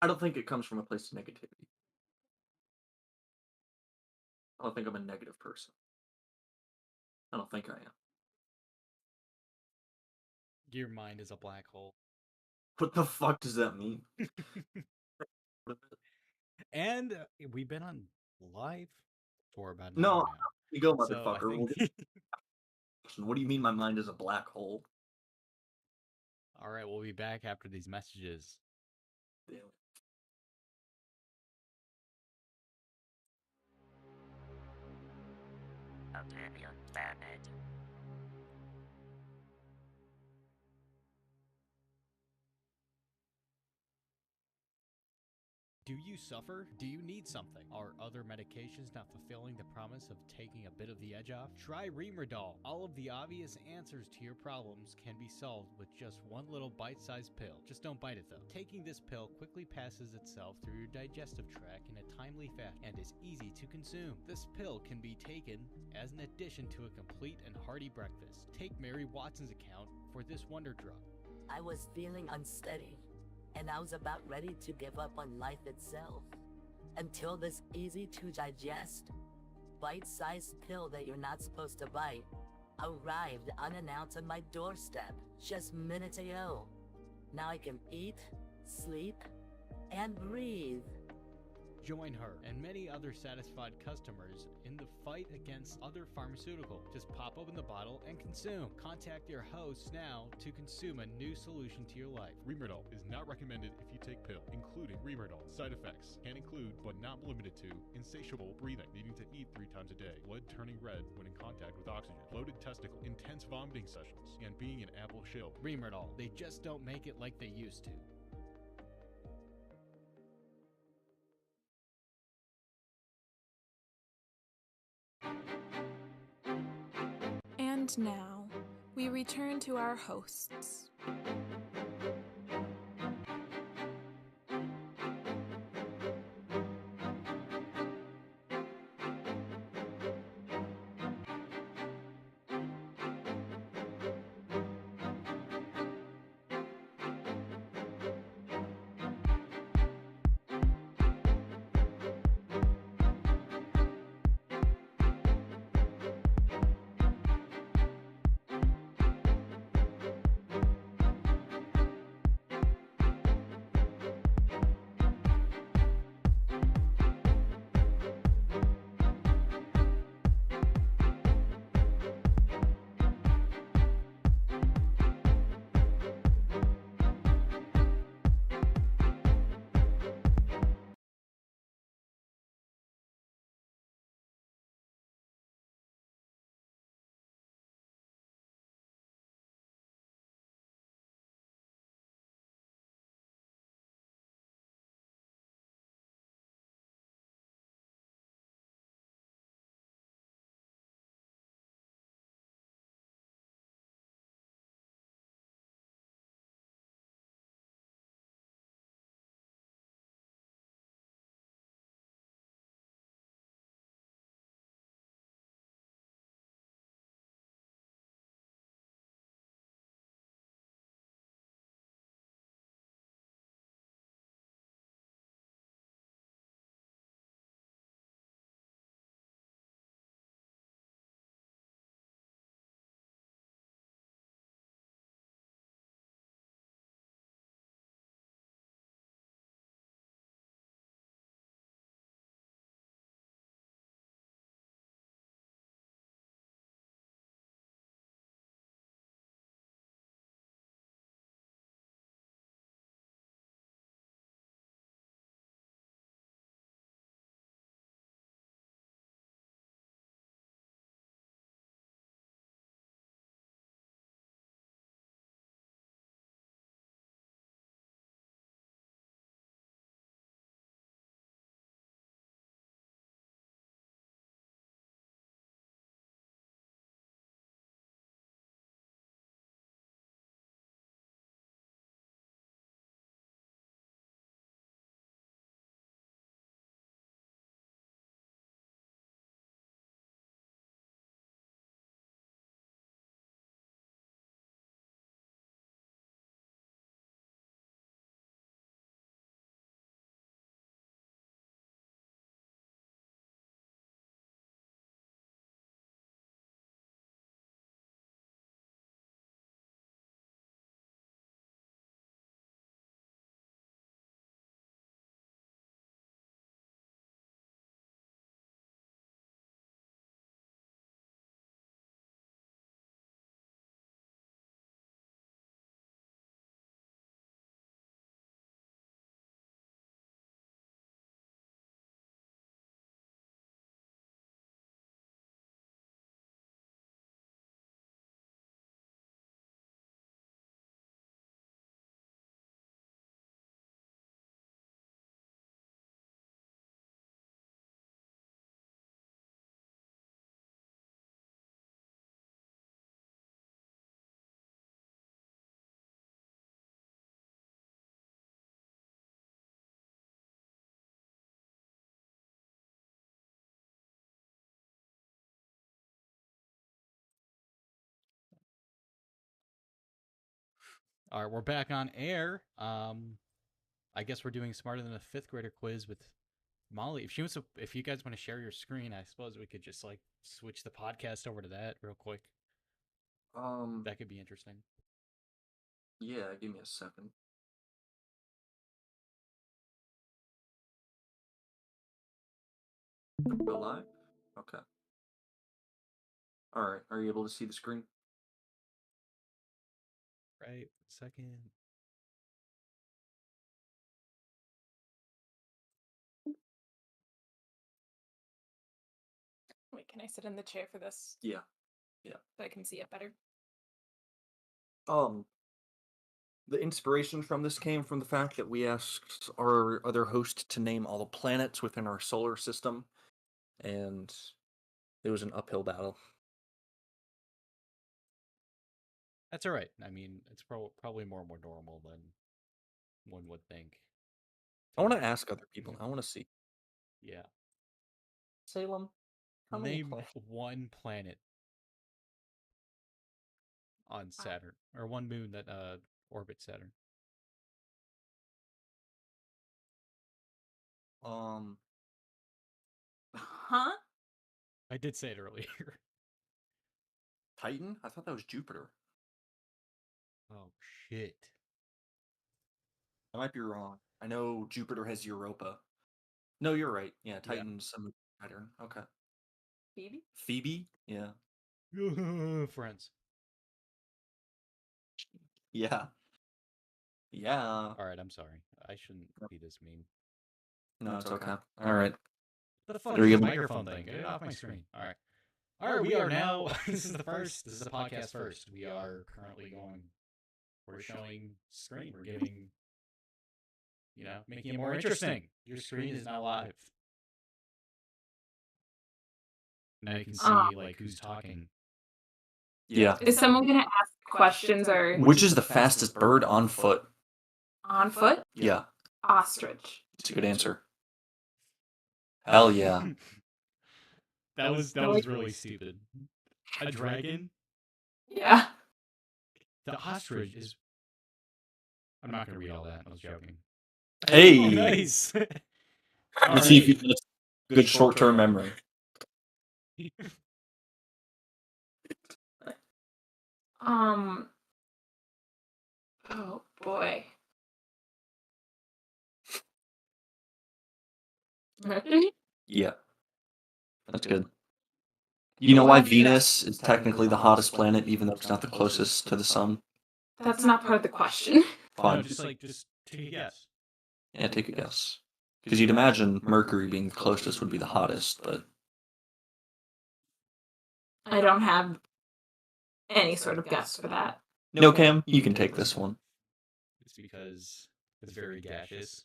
I don't think it comes from a place of negativity. I don't think I'm a negative person. I don't think I am. Your mind is a black hole. What the fuck does that mean? And we've been on live for about an No, hour now. you go, So I motherfucker. think. What do you mean my mind is a black hole? All right, we'll be back after these messages. Damn it. Oblivion planet. Do you suffer? Do you need something? Are other medications not fulfilling the promise of taking a bit of the edge off? Try Remerdol. All of the obvious answers to your problems can be solved with just one little bite-sized pill. Just don't bite it though. Taking this pill quickly passes itself through your digestive tract in a timely fashion and is easy to consume. This pill can be taken as an addition to a complete and hearty breakfast. Take Mary Watson's account for this wonder drug. I was feeling unsteady, and I was about ready to give up on life itself. Until this easy-to-digest, bite-sized pill that you're not supposed to bite arrived unannounced on my doorstep just minutes ago. Now I can eat, sleep, and breathe. Join her and many other satisfied customers in the fight against other pharmaceuticals. Just pop open the bottle and consume. Contact your hosts now to consume a new solution to your life. Remerdol is not recommended if you take pill, including Remerdol. Side effects can include, but not limited to, insatiable breathing, needing to eat 3 times a day, blood turning red when in contact with oxygen, bloated testicle, intense vomiting sessions, and being an apple shill. Remerdol, they just don't make it like they used to. And now, we return to our hosts. All right, we're back on air. I guess we're doing smarter than a fifth grader quiz with Molly. If she wants to, if you guys want to share your screen, I suppose we could just like switch the podcast over to that real quick. That could be interesting. Yeah, give me a second. Go live? Okay. Alright, are you able to see the screen? Right. Second. Wait, can I sit in the chair for this Yeah. so I can see it better? The inspiration from this came from the fact that we asked our other host to name all the planets within our solar system, and it was an uphill battle. That's all right. I mean, it's probably more normal than one would think. I want to ask other people. I want to see. Yeah. Salem, how many Name planets? one planet on Saturn, or one moon that orbits Saturn. Huh? I did say it earlier. Titan? I thought that was Jupiter. Oh shit. I might be wrong. I know Jupiter has Europa. No, you're right. Yeah, Titan's a moon pattern. Okay. Phoebe? Phoebe? Yeah. Friends. Yeah. Yeah. All right, I'm sorry. I shouldn't be this mean. No, it's okay. All right. The fuck Are is you the gonna- microphone thing? Get it off my screen. All right. All right, we are now. This is the first. This is the podcast first. We are currently going. We're showing screen. We're giving. Making it more interesting. Your screen is now live. Now you can see like who's talking. Yeah. Is someone gonna ask questions or Which is the fastest bird on foot? on foot? Yeah. Ostrich. It's a good answer. Hell yeah. That was really stupid. A dragon? Yeah. The ostrich is. I'm not gonna read all that. I was joking. Hey. Oh, nice. Let's see if you have good short-term memory. Oh boy. Mercury? Yeah. That's good. You know why Venus is technically the hottest planet, even though it's not the closest to the sun? That's not part of the question. Fine. No, just take a guess. Yeah, take a guess. Because you'd imagine Mercury being the closest would be the hottest, but I don't have any sort of guess for that. no, Cam, you can take this one. It's because it's very gaseous.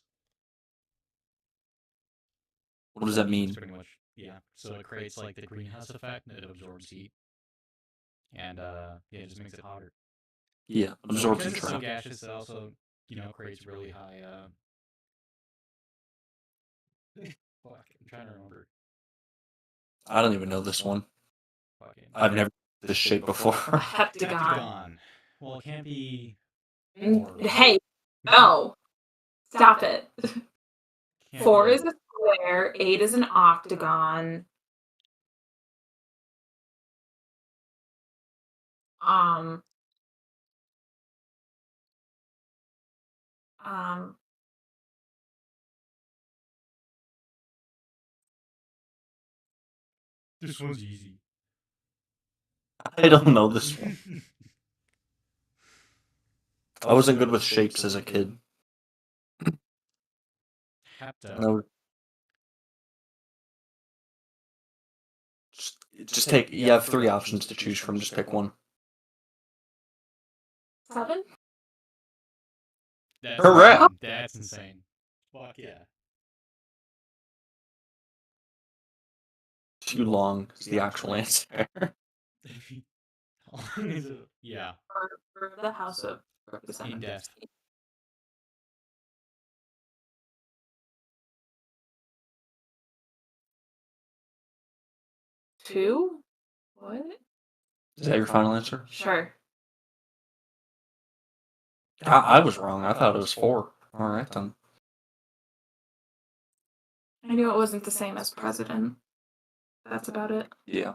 What does that mean? It's pretty much So it creates like the greenhouse effect, and it absorbs heat, and it just makes it hotter. Yeah, absorption Because it's so trap. gaseous, it also creates really high. Fuck, I'm trying to remember. I don't even know this one. Fucking I've never seen this shape before. A heptagon. heptagon. Well, it can't be. Hey, no. Stop it. Can't 4 be- is a square, 8 is an octagon. Um, This one's easy. I don't know this one. I wasn't good with shapes as a kid. Hepta. No. Just take. You have 3 options to choose from. Just pick one. 7? That's Correct. insane. That's insane. Fuck yeah. Too long is the actual answer. Yeah. For the House of In Representatives. depth. Two? What? Is that your final answer? Sure. I was wrong. I thought it was 4. All right then. I knew it wasn't the same as president. That's about it. Yeah.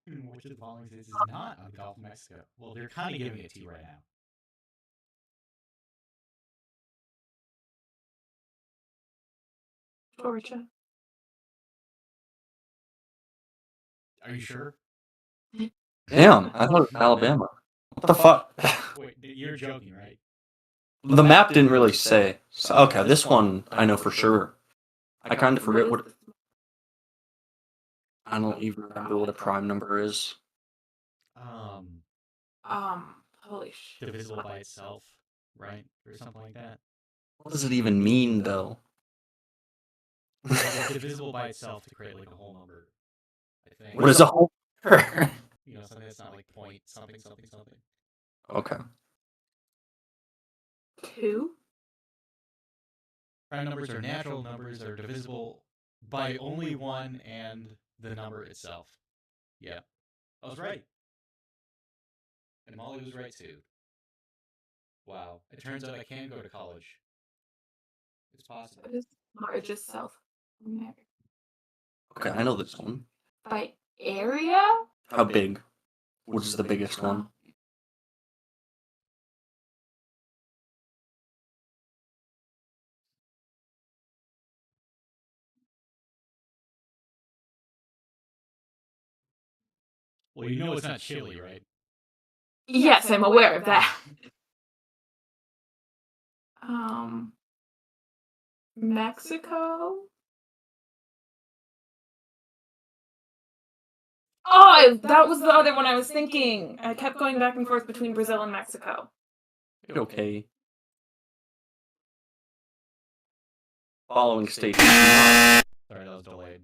Which of the following states is not on the Gulf of Mexico? Well, they're kind of giving it to you right now. Georgia. Are you sure? Damn, I thought it was Alabama. What the fuck? Wait, you're joking, right? The map didn't really say. So, okay, this one I know for sure. I kind of forget what. I don't even remember what a prime number is. Holy shit. Divisible by itself, right? Or something like that. What does it even mean, though? Well, it's divisible by itself to create like a whole number. I think. What is a whole? You know, something that's not like point something something something. Okay. 2? Prime numbers are natural numbers that are divisible by only one and the number itself. Yeah. I was right. And Molly was right too. Wow. It turns out I can go to college. It's possible. What is largest South America? Okay, I know this one. By area? How big? What is the biggest one? Well, you know it's not Chile, right? Yes, I'm aware of that. Mexico? Oh, that was the other one I was thinking. I kept going back and forth between Brazil and Mexico. Okay. Following state. Sorry, Sorry, that was delayed.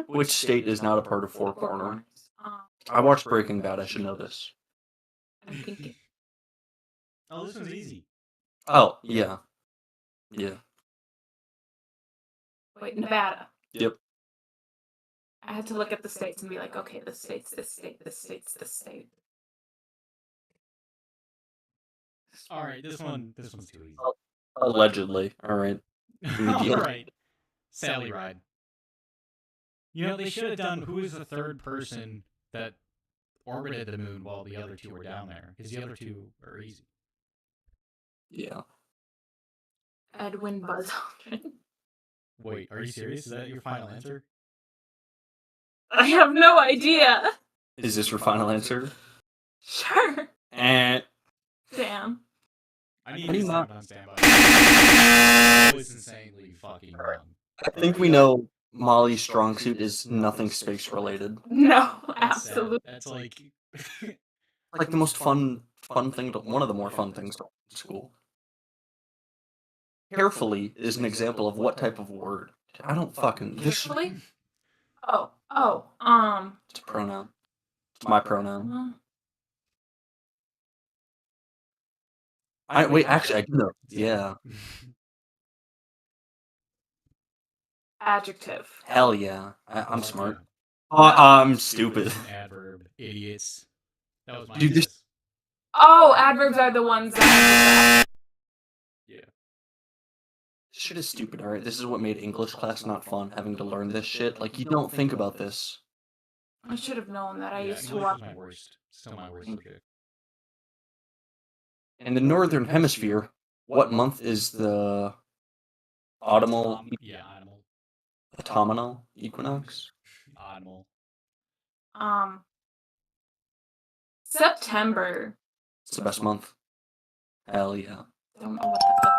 Which state is not a part of Four Corners? I watched Breaking Bad. I should know this. I'm thinking. Oh, this one's easy. Oh, yeah. Yeah. Wait, Nevada. Yep. I had to look at the states and be like, okay, this state's this state, this state's this state. All right, this one's too easy. Allegedly. All right. All right. Sally Ride. You know, they should have done who is the third person that orbited the moon while the other two were down there, because the other two are easy. Yeah. Edwin Buzz Aldrin. Wait, are you serious? Is that your final answer? I have no idea. Is this your final answer? Sure. And Damn. I need How do to you sound not- on standby. That was insanely fucking wrong. I think we know Molly's strong suit is nothing space related. No, That's sad. absolutely. That's like Like the most fun thing to, one of the more fun things to in school. Carefully is an example of what type of word. I don't fucking this Carefully? Oh, it's a pronoun. It's my pronoun. Wait, actually I do know. Yeah. adjective. Hell yeah. I'm smart. yeah. Oh, I'm stupid. It's an adverb. Idiots. That was my Dude, this- guess. Oh, adverbs are the ones that. Yeah. This shit is stupid, alright? This is what made English class not fun, having to learn this shit. Like, you don't think about this. I should have known that. I Yeah, used to English watch. was my worst. Still my worst subject. In the Northern Hemisphere, what month is the autumnal, Yeah, animal. autumnal equinox? Animal. September. It's the best month. Hell yeah. Don't know what the fuck.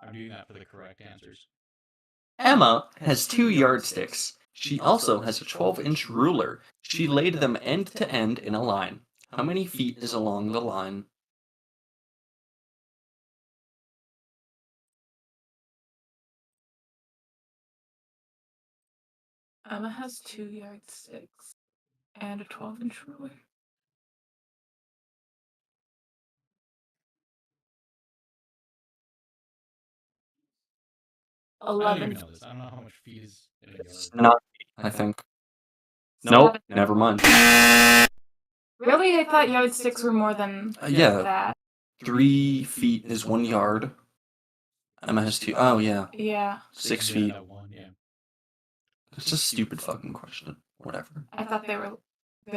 I'm doing that for the correct answers. Emma has 2 yardsticks. She also has a 12-inch ruler. She laid them end to end in a line. How many feet is along the line? Emma has 2 yardsticks and a 12-inch ruler. I don't 11. even know this. I don't know how much feet is in a yard. It's not, I think. Nope, never mind. Really? I thought yardsticks were more than Yeah. that. 3 feet is 1 yard. Emma has 2. Oh, yeah. Yeah. 6 Yeah, feet. that one, yeah. It's a stupid fucking question. Whatever. I thought there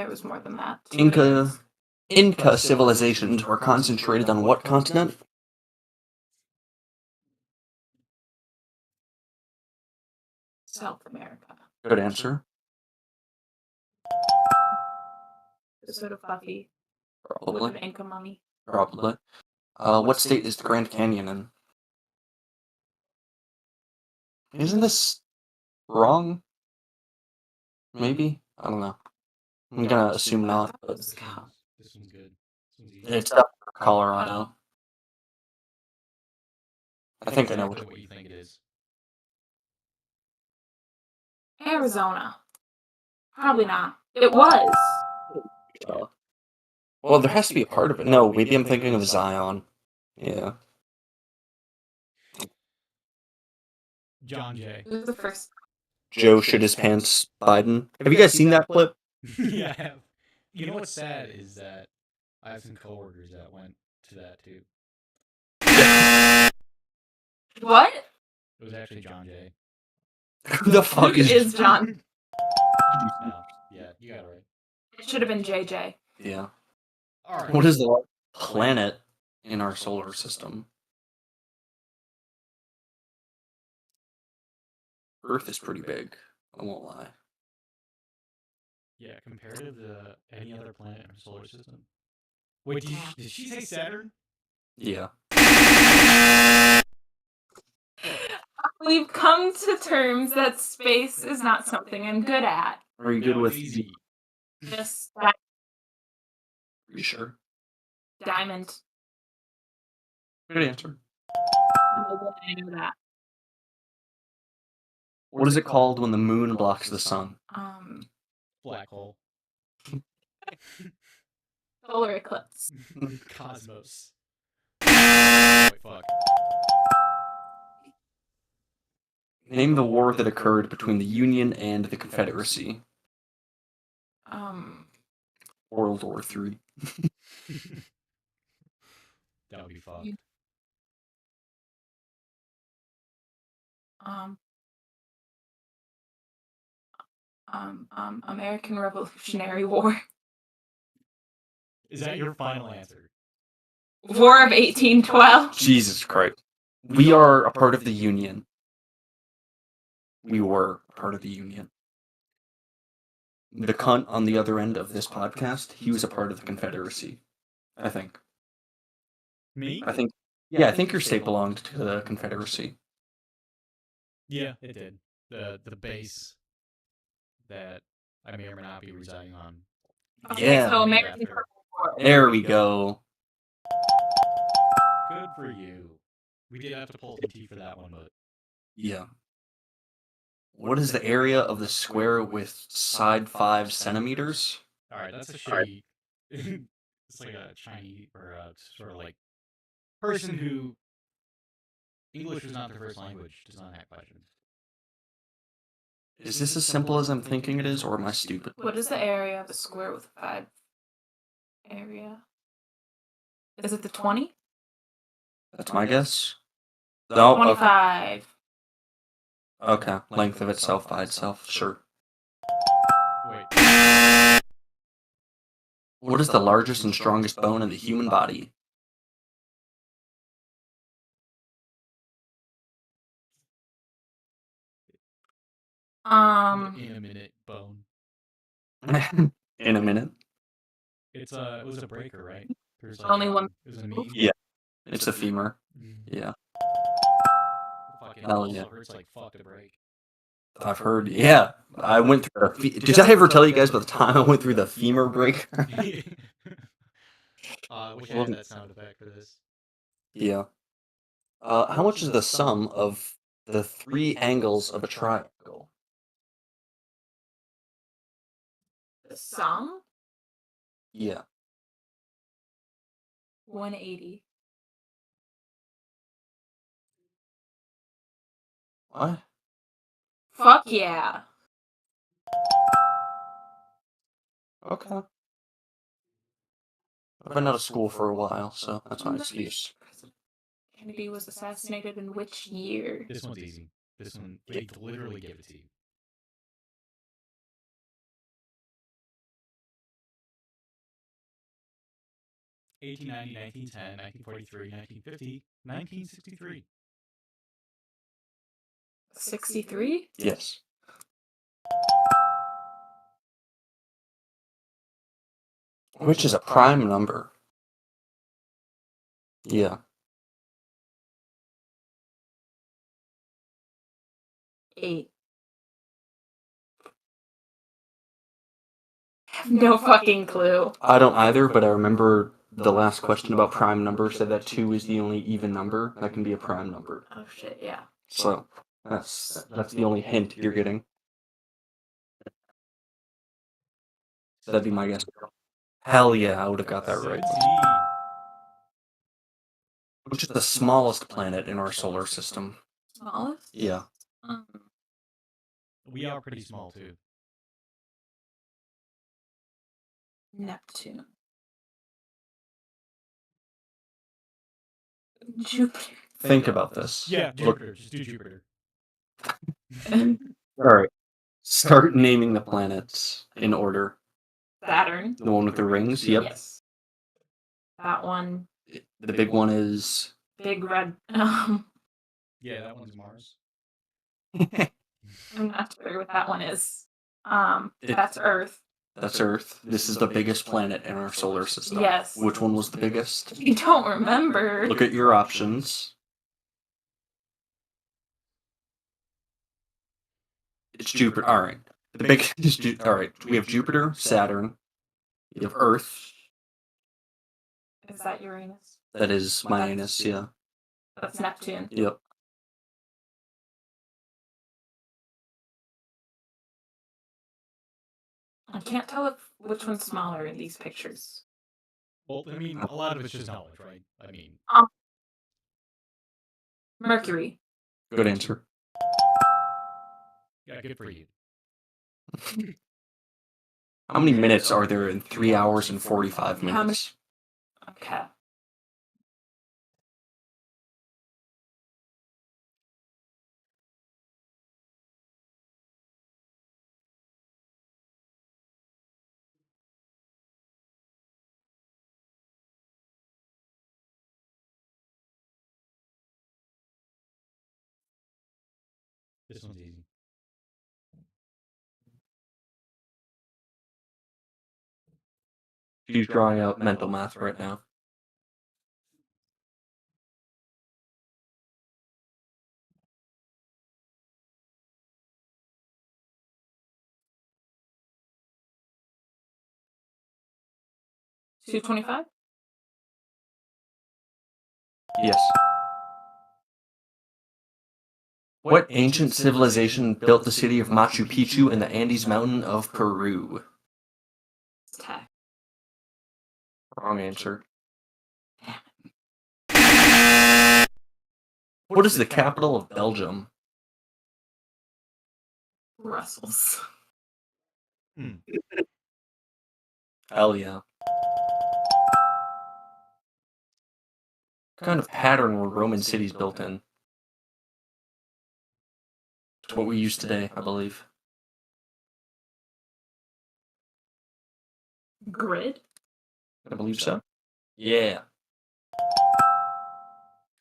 was more than that. Inca civilizations were concentrated on what continent? South America. Good answer. Sort of Buffy with Probably. an Inca mummy. Probably. What state is the Grand Canyon in? Isn't this wrong? Maybe? I don't know. I'm gonna assume not, but This one's good. This one's easy. it's definitely Colorado. I think I know exactly what you think it is. Arizona. Probably not. It was. Well, there has to be a part of it. No, maybe I'm thinking of Zion. Yeah. John Jay. It was the first. Joe shit his pants, Biden. Have you guys seen that clip? Yeah, I have. You know what's sad is that I have some coworkers that went to that too. What? It was actually John Jay. Who the fuck is John? No, yeah, you got it right. It should have been JJ. Yeah. All right. What is the largest planet in our solar system? Earth is pretty big. I won't lie. Yeah, comparative to any other planet in our solar system. Wait, did she say Saturn? Yeah. We've come to terms that space is not something I'm good at. Are you good No, with it's easy. Just Are you sure? diamond. Good answer. I know that. What is it called when the moon blocks the sun? Black hole. Solar eclipse. Cosmos. Wait, fuck. Name the war that occurred between the Union and the Confederacy. World War III. That would be fucked. American Revolutionary War. Is that your final answer? War of 1812. Jesus Christ. We are a part of the Union. We were a part of the Union. The cunt on the other end of this podcast, he was a part of the Confederacy. I think. Me? I think your state belonged to the Confederacy. Yeah, it did. The base that I may or may not be residing on. Okay, Yeah. so American After. War. There we go. Good for you. We did have to pull some teeth for that one, but Yeah. What is the area of the square with side 5 centimeters? all right, that's a shitty. It's like a Chinese or a sort of like person who English is not their first language does not have questions. Is this as simple as I'm thinking it is, or am I stupid? What is the area of the square with 5 area? Is it the 20? That's my guess. No, okay. 25. Okay, length of itself by itself, sure. Wait. What is the largest and strongest bone in the human body? In a minute, bone. In a minute. It was a breaker, right? There's like Only one. It was a meme. Yeah. It's the femur. Mm. Yeah. Fucking Hell also yeah. hurts like fuck to break. I've heard. Yeah. I went through did I ever tell you guys about the time I went through the femur break? I wish I had that sound effect for this. Yeah. How much is the sum of the 3 angles of a triangle? The sum? Yeah. 180. What? Fuck yeah. Okay. I've been out of school for a while, so that's my excuse. Kennedy was assassinated in which year? This one's easy. This one, they literally give it to you. 1890, 1910, 1943, 1950, 1963. 63? Yes. Which is a prime number. Yeah. 8. I have no fucking clue. I don't either, but I remember the last question about prime numbers said that 2 is the only even number that can be a prime number. Oh shit, yeah. So that's the only hint you're getting. So that'd be my guess. Hell yeah, I would have got that right. 17. Which is the smallest planet in our solar system? Smallest? Yeah. We are pretty small, too. Neptune. Jupiter. Think about this. Yeah, Look, Jupiter. Just do Jupiter. alright. Start naming the planets in order. Saturn. The one with the rings? Yep. Yes. That one. The big one is. Big red. Yeah, that one's Mars. I'm not sure what that one is. That's Earth. That's Earth. This is the biggest planet in our solar system. Yes. Which one was the biggest? I don't remember. Look at your options. It's Jupiter. Alright. The biggest is alright. We have Jupiter, Saturn. We have Earth. Is that Uranus? That is my anus, yeah. That's Neptune. Yep. I can't tell which one's smaller in these pictures. Well, I mean, a lot of it's just knowledge, right? I mean, Mercury. Good answer. yeah, good for you. How many minutes are there in 3 hours and 45 minutes? Okay. This one's easy. She's drawing out mental math right now. $225? Yes. What ancient civilization built the city of Machu Picchu in the Andes Mountain of Peru? Tech. Wrong answer. What is the capital of Belgium? Brussels. Hell yeah. What kind of pattern were Roman cities built in? It's what we use today, I believe. Grid? I believe so. Yeah.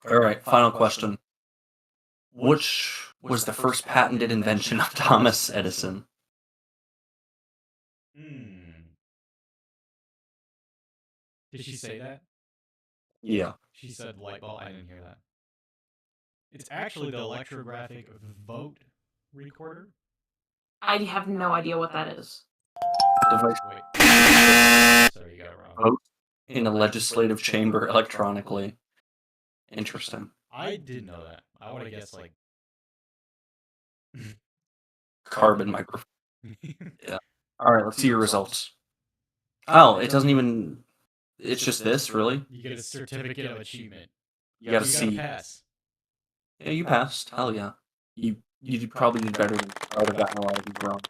Alright, final question. Which was the first patented invention of Thomas Edison? Did she say that? Yeah. She said light bulb. I didn't hear that. It's actually the electrographic vote recorder. I have no idea what that is. Device Wait. Sorry, you got it wrong. vote in a legislative chamber electronically. Interesting. I didn't know that. I would have guessed like Carbon microphone. Yeah. Alright, let's see your results. Oh, it doesn't even. It's just this, really? You get a certificate of achievement. You gotta You see. pass. Yeah, you passed. Hell yeah. You probably did better than I would have gotten a lot of these wrong.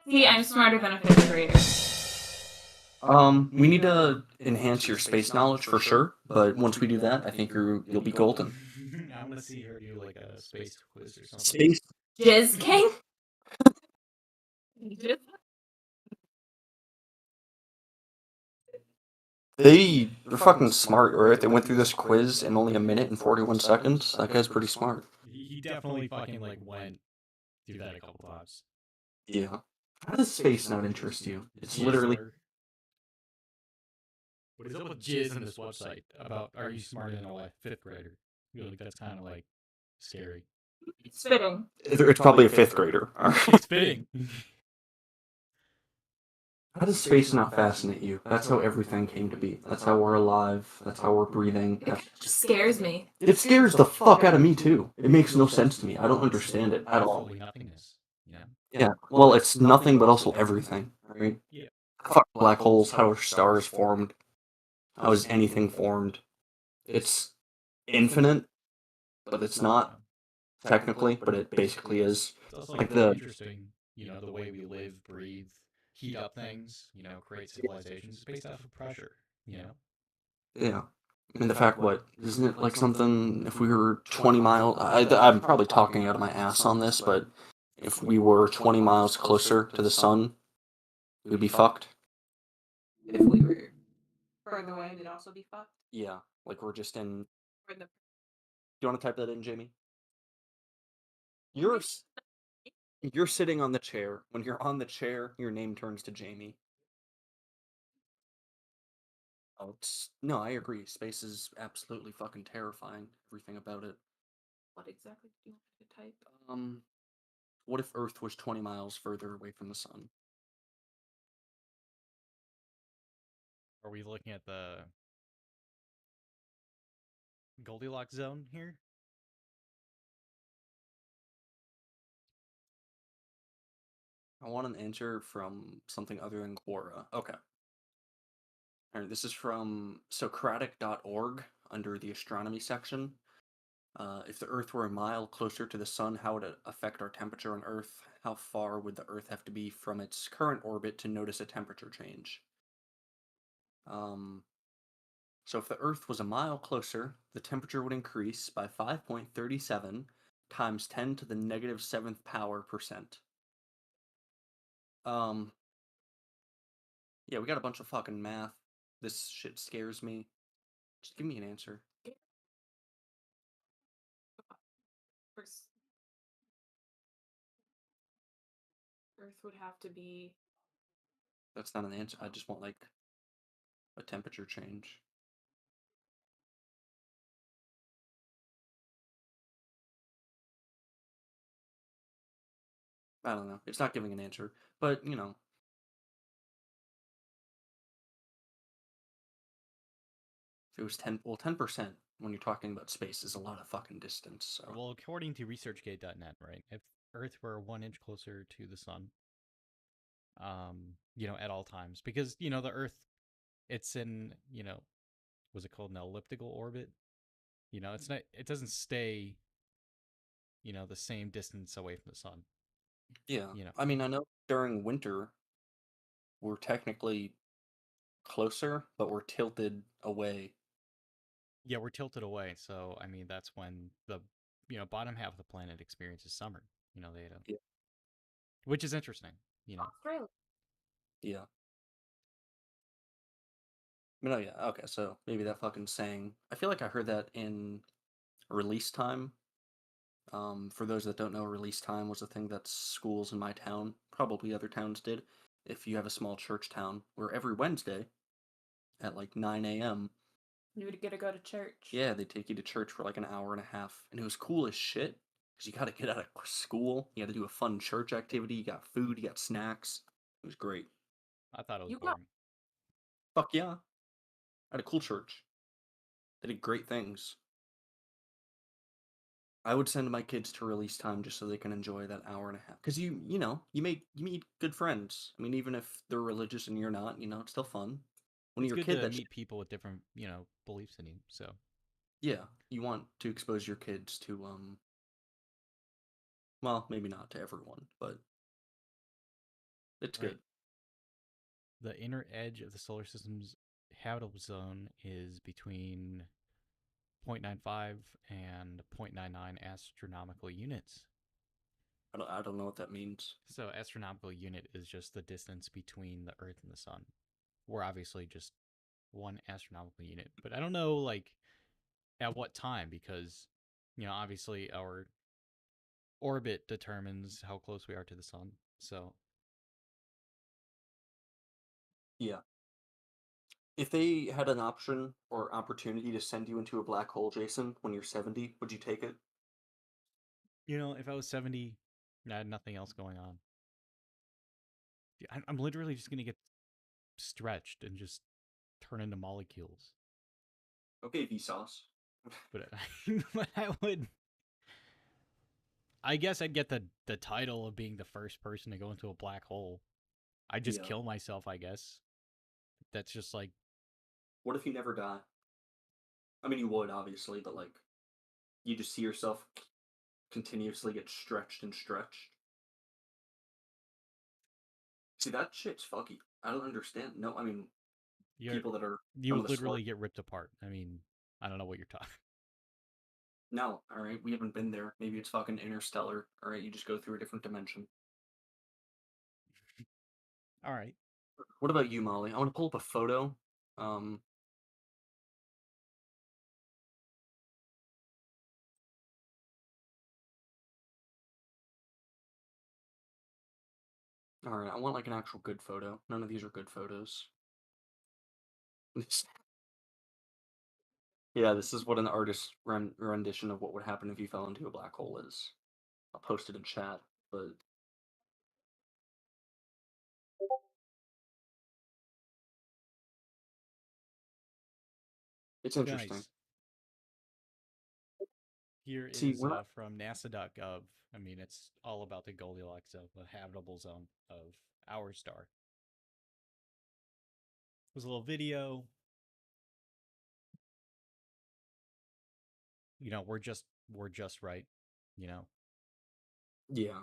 See, I'm smarter than a 5th grader. We need to enhance your space knowledge for sure, but once we do that, I think you'll be golden. I want to see her do like a space quiz or something. Space. Jizz King? They're fucking smart, right? They went through this quiz in only a minute and 41 seconds. That guy's pretty smart. He definitely fucking like went through that a couple times. Yeah. How does space not interest you? It's Jizz literally. alert. What is up with jizz in this website about are you smarter than a 5th grader? I feel like that's kind of like scary. It's fitting. It's probably a 5th grader. It's fitting. How does space not fascinate you? That's how everything came to be. That's how we're alive. That's how we're breathing. It just scares me. It scares the fuck out of me too. It makes no sense to me. I don't understand it at all. Absolutely nothingness. You know? Yeah. Well, it's nothing but also everything, right? Yeah. Fuck black holes. How are stars formed? How is anything formed? It's infinite, but it's not technically. But it basically is. It's also Like the interesting, the way we live, breathe, heat up things, create civilizations based off of pressure, yeah. And the fact, what isn't it like something? If we were 20 miles, I'm probably talking out of my ass on this, but if we were 20 miles closer to the sun, we'd be fucked. If we were further away, we'd also be fucked. Yeah, like we're just in. Or the- Do you want to type that in, Jamie? You're sitting on the chair. When you're on the chair, your name turns to Jamie. Oh, no, I agree. Space is absolutely fucking terrifying. Everything about it. What exactly do you want me to type? What if Earth was 20 miles further away from the sun? Are we looking at the Goldilocks zone here? I want an answer from something other than Quora. Okay. All right, this is from Socratic.org under the astronomy section. If the Earth were a mile closer to the sun, how would it affect our temperature on Earth? How far would the Earth have to be from its current orbit to notice a temperature change? So if the Earth was a mile closer, the temperature would increase by 5.37 times 10 to the negative 7th power percent. Yeah, we got a bunch of fucking math. This shit scares me. Just give me an answer. First, Earth would have to be. That's not an answer. I just want, like, a temperature change. I don't know. It's not giving an answer. But, if it was 10% when you're talking about space is a lot of fucking distance. So. Well, according to ResearchGate.net, right, if Earth were 1 inch closer to the sun, at all times, because, the Earth, it's in, what's it called, an elliptical orbit? It's not, it doesn't stay, the same distance away from the sun. Yeah. I mean, I know during winter, we're technically closer, but we're tilted away. Yeah, we're tilted away, so I mean that's when the bottom half of the planet experiences summer. They Yeah. which is interesting. Australia. Yeah. No, yeah. Okay, so maybe that fucking saying. I feel like I heard that in release time. For those that don't know, release time was a thing that schools in my town, probably other towns did. If you have a small church town, where every Wednesday at like 9 a.m. You would get to go to church. Yeah, they take you to church for like an hour and a half, and it was cool as shit. Because you got to get out of school, you got to do a fun church activity. You got food, you got snacks. It was great. I thought it was You got- boring. Fuck yeah, I had a cool church. They did great things. I would send my kids to release time just so they can enjoy that hour and a half. Because you meet good friends. I mean, even if they're religious and you're not, it's still fun. When It's you're a good kid, to that's meet people with different beliefs in you. So yeah, you want to expose your kids to well, maybe not to everyone, but It's Right. good. The inner edge of the solar system's habitable zone is between 0.95 and 0.99 astronomical units. I don't know what that means. So, astronomical unit is just the distance between the Earth and the Sun. We're obviously just one astronomical unit, but I don't know, like, at what time, because, obviously our orbit determines how close we are to the Sun. So, Yeah. If they had an option or opportunity to send you into a black hole, Jason, when you're 70, would you take it? if I was 70 and I had nothing else going on, I'm literally just going to get stretched and just turn into molecules. Okay, Vsauce. But I would. I guess I'd get the title of being the first person to go into a black hole. I'd just Yeah. kill myself, I guess. That's just like, What if you never die? I mean, you would, obviously, but like, you just see yourself continuously get stretched and stretched. See, that shit's fucky. I don't understand. No, I mean, you're people that are you some of would the smart. literally get ripped apart. I mean, I don't know what you're talking. No, all right, we haven't been there. Maybe it's fucking interstellar. All right, you just go through a different dimension. All right. What about you, Molly? I want to pull up a photo. Um, all right, I want like an actual good photo. None of these are good photos. Yeah, this is what an artist's rendition of what would happen if you fell into a black hole is. I'll post it in chat, but it's interesting. Nice. Here See, is we're not. from NASA.gov. I mean, it's all about the Goldilocks of the habitable zone of our star. There's a little video. We're just right. You know. Yeah.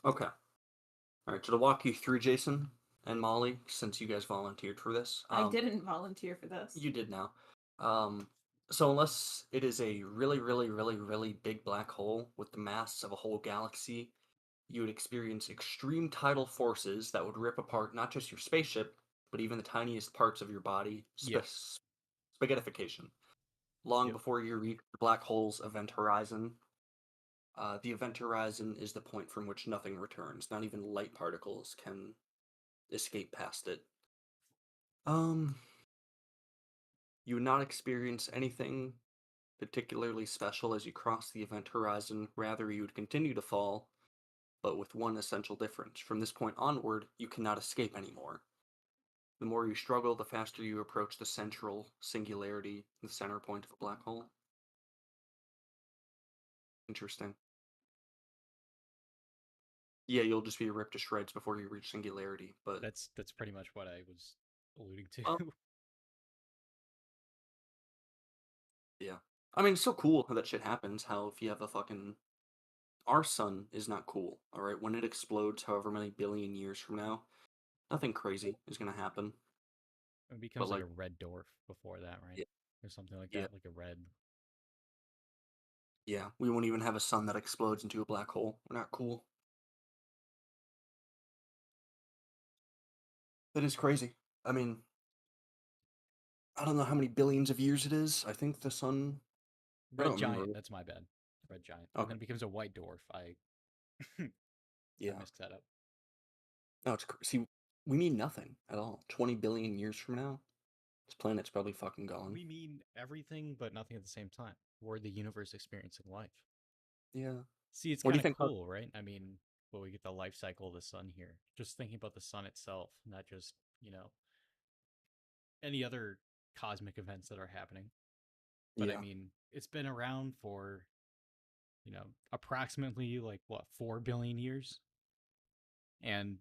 Okay. All right. So to walk you through, Jason and Molly, since you guys volunteered for this, I didn't volunteer for this. you did now. Um, so unless it is a really, really, really, really big black hole with the mass of a whole galaxy, you would experience extreme tidal forces that would rip apart not just your spaceship, but even the tiniest parts of your body. Yep. Spaghettification. Long Yep. before you reach the black hole's event horizon, the event horizon is the point from which nothing returns. Not even light particles can escape past it. Um, you would not experience anything particularly special as you cross the event horizon. Rather, you would continue to fall, but with one essential difference. From this point onward, you cannot escape anymore. The more you struggle, the faster you approach the central singularity, the center point of a black hole. Interesting. Yeah, you'll just be ripped to shreds before you reach singularity, but That's pretty much what I was alluding to. well, yeah. I mean, it's so cool how that shit happens. How if you have a fucking our sun is not cool. All right, when it explodes, however many billion years from now, nothing crazy is gonna happen. It But becomes like like, a red dwarf before that, right? yeah, Or something like yeah, that, like a red. yeah, we won't even have a sun that explodes into a black hole. We're not cool. That is crazy. I mean, I don't know how many billions of years it is. I think the sun. I Red don't giant. remember. That's my bad. Red giant, and Okay. then it becomes a white dwarf. I I Yeah. messed that up. No, see, we mean nothing at all. 20 billion years from now, this planet's probably fucking gone. We mean everything, but nothing at the same time. We're the universe experiencing life. Yeah. See, it's What do kind you of think? cool, right? I mean, well, we get the life cycle of the sun here. Just thinking about the sun itself, not just, any other cosmic events that are happening. But I Yeah. mean, it's been around for, approximately like what, 4 billion years? And,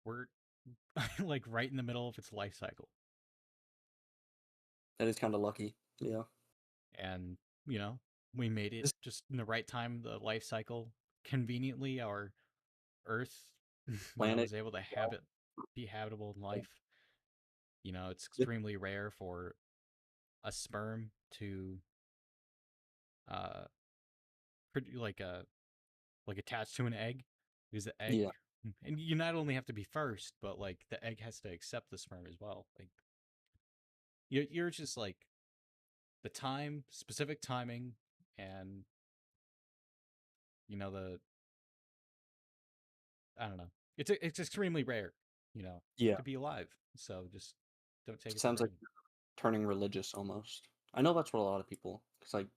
we're like right in the middle of its life cycle. That is kind of lucky. Yeah. And, you know, we made it This, just in the right time. The life cycle conveniently our Earth, Planet. is able to be habitable in life. It's Yeah. extremely rare for a sperm to uh like attached to an egg, because the egg, Yeah. and you not only have to be first, but like the egg has to accept the sperm as well. Like you're just like the specific timing, and the I don't know. It's extremely rare, Yeah. to be alive. So just don't take it for Sounds like granted. turning religious almost. I know that's what a lot of people. Because like,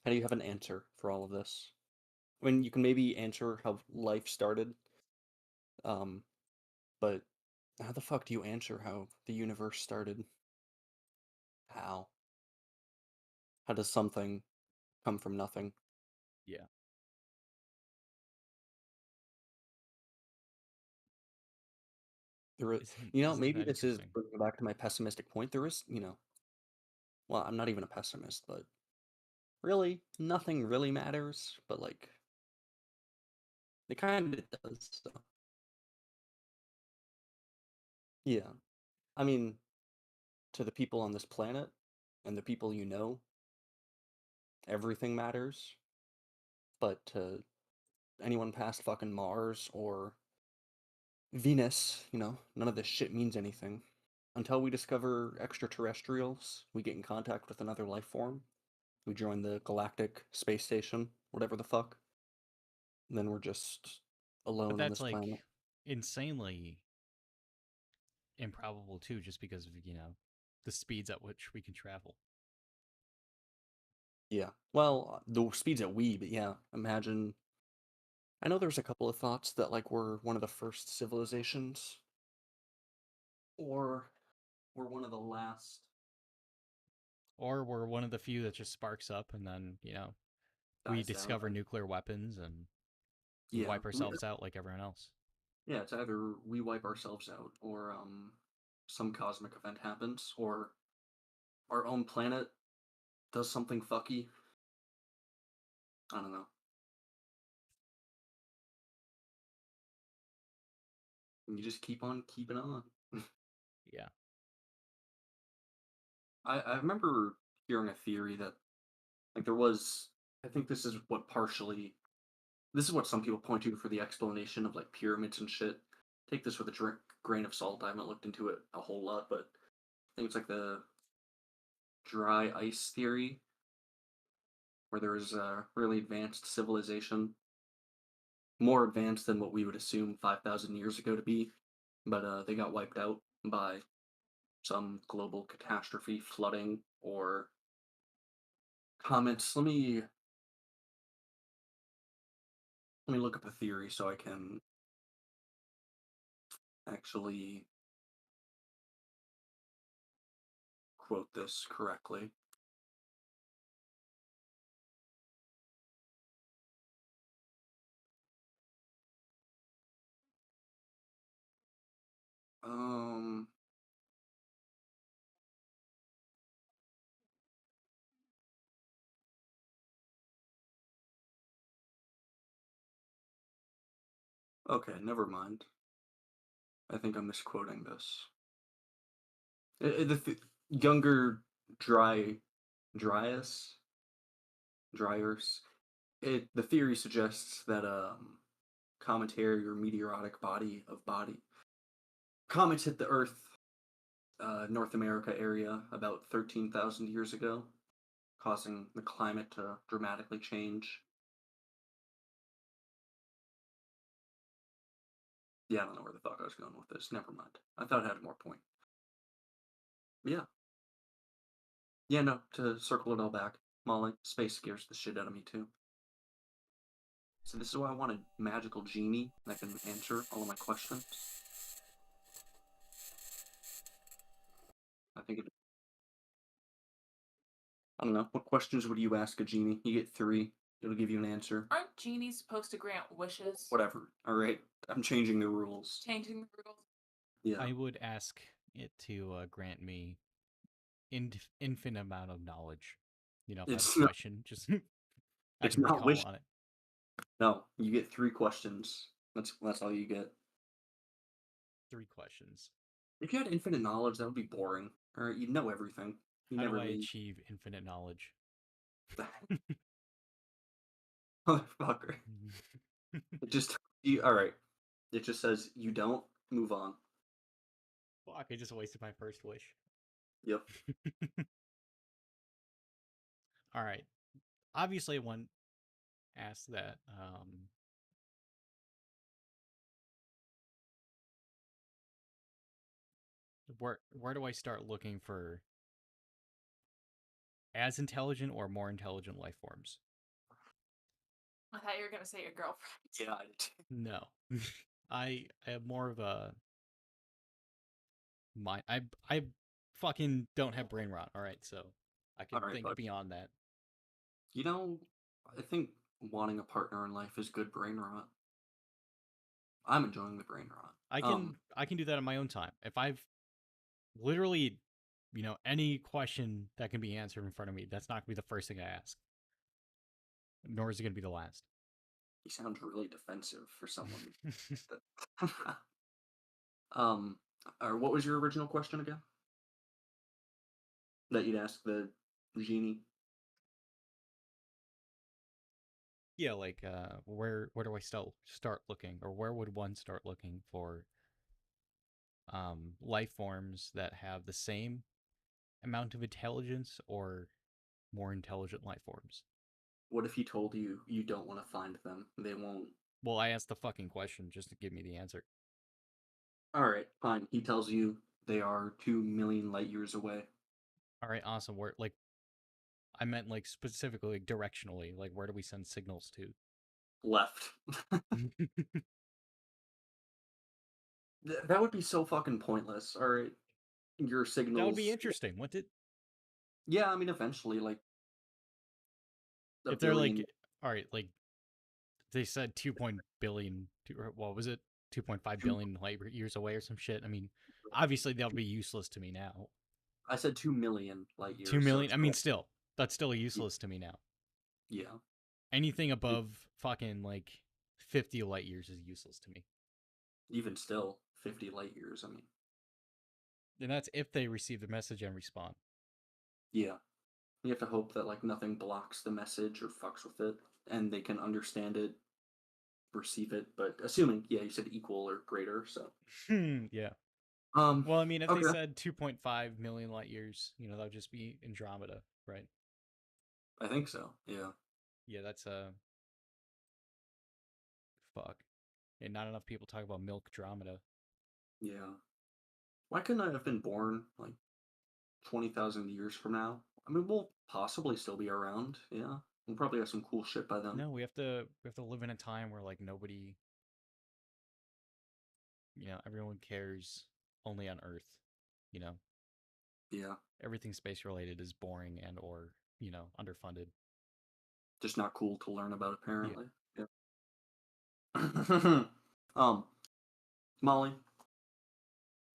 how do you have an answer for all of this? I mean, you can maybe answer how life started, um, but how the fuck do you answer how the universe started? How? How does something come from nothing? Yeah. There is, Isn't maybe that this is interesting? bringing back to my pessimistic point. There is, well, I'm not even a pessimist, but really, nothing really matters. But like, it kind of does. So. Yeah, I mean, to the people on this planet and the people everything matters. But to anyone past fucking Mars or Venus, none of this shit means anything. Until we discover extraterrestrials, we get in contact with another life form, we join the galactic space station, whatever the fuck, and then we're just But alone on that's this like planet. insanely improbable too, just because of the speeds at which we can travel. Yeah. Well, the speeds at we, but yeah, imagine. I know there's a couple of thoughts that like we're one of the first civilizations, or we're one of the last. Or we're one of the few that just sparks up, and then we Dies down. discover nuclear weapons and we Yeah. wipe ourselves out like everyone else. Yeah, it's either we wipe ourselves out, or some cosmic event happens, or our own planet does something fucky. I don't know. And you just keep on keeping on. Yeah. I remember hearing a theory that like there was. I think this is what partially. This is what some people point to for the explanation of like pyramids and shit. Take this with a grain of salt. I haven't looked into it a whole lot, but I think it's like the dry ice theory, where there is a really advanced civilization, more advanced than what we would assume 5,000 years ago to be, but they got wiped out by some global catastrophe, flooding, or comets. Let me look up the theory so I can actually quote this correctly. Um. Okay, never mind. I think I'm misquoting this. Younger dry Dryas Dryers. The theory suggests that cometary or meteoric body comets hit the Earth, North America area about 13,000 years ago, causing the climate to dramatically change. Yeah, I don't know where the fuck I was going with this. Never mind. I thought it had more point. Yeah. Yeah, no, to circle it all back, Molly, space scares the shit out of me too. So this is why I want a magical genie that can answer all of my questions. I think it. I don't know. What questions would you ask a genie? You get three. It'll give you an answer. Aren't genies supposed to grant wishes? Whatever. All right. I'm changing the rules. Changing the rules. Yeah. I would ask it to grant me infinite amount of knowledge. If I have It's a not, question, just I it's can not recall wish. on it. No, you get 3 questions. That's all you get. 3 questions. If you had infinite knowledge, that would be boring. Or you'd know everything. You How do never I leave. achieve infinite knowledge? Motherfucker. It just you all right. It just says you don't move on. Fuck, I just wasted my first wish. Yep. All right. Obviously, one asked that. Where do I start looking for as intelligent or more intelligent life forms? I thought you were gonna say your girlfriend. Yeah, I did. No. I have more of a mind. I fucking don't have brain rot. All right, so I can All right, think bud. beyond that. You know, I think wanting a partner in life is good brain rot. I'm enjoying the brain rot. I can do that on my own time. If I've literally, any question that can be answered in front of me, that's not gonna be the first thing I ask. Nor is it gonna be the last. He sounds really defensive for someone that um or what was your original question again? That you'd ask the genie? Yeah, like where do I start looking, or where would one start looking for life forms that have the same amount of intelligence or more intelligent life forms? What if he told you you don't want to find them? They won't. Well, I asked the fucking question just to give me the answer. All right, fine. He tells you they are 2 million light years away. All right, awesome. Where like I meant like specifically like, directionally, like where do we send signals to? Left. That would be so fucking pointless. All right, your That would be signals. interesting, wouldn't it? Yeah, I mean, eventually, like a If they're like, billion. all right, like they said 2 billion, or what was it? 2.5 Two, billion light years away or some shit. I mean, obviously they'll be useless to me now. I said 2 million light 2 years, so million. it's I mean, cool. still, that's still useless to me now. Yeah, Anything e- above fucking like 50 light years is useless to me. even still, 50 light years. I mean, And that's if they receive the message and respond. yeah, you have to hope that like nothing blocks the message or fucks with it, and they can understand it, receive it. But assuming, yeah, you said equal or greater, so Yeah. um, Well, I mean, if they okay, said 2.5 million light years, that would just be Andromeda, right? I think so. Yeah, Yeah, that's fuck. And not enough people talk about Milk Andromeda. yeah. Why couldn't I have been born like 20,000 years from now? I mean, we'll possibly still be around. Yeah, we'll probably have some cool shit by then. No, we have to live in a time where like nobody, everyone cares only on Earth. You know, Yeah, everything space related is boring and or underfunded. just not cool to learn about Yeah. apparently. Yeah. um, Molly,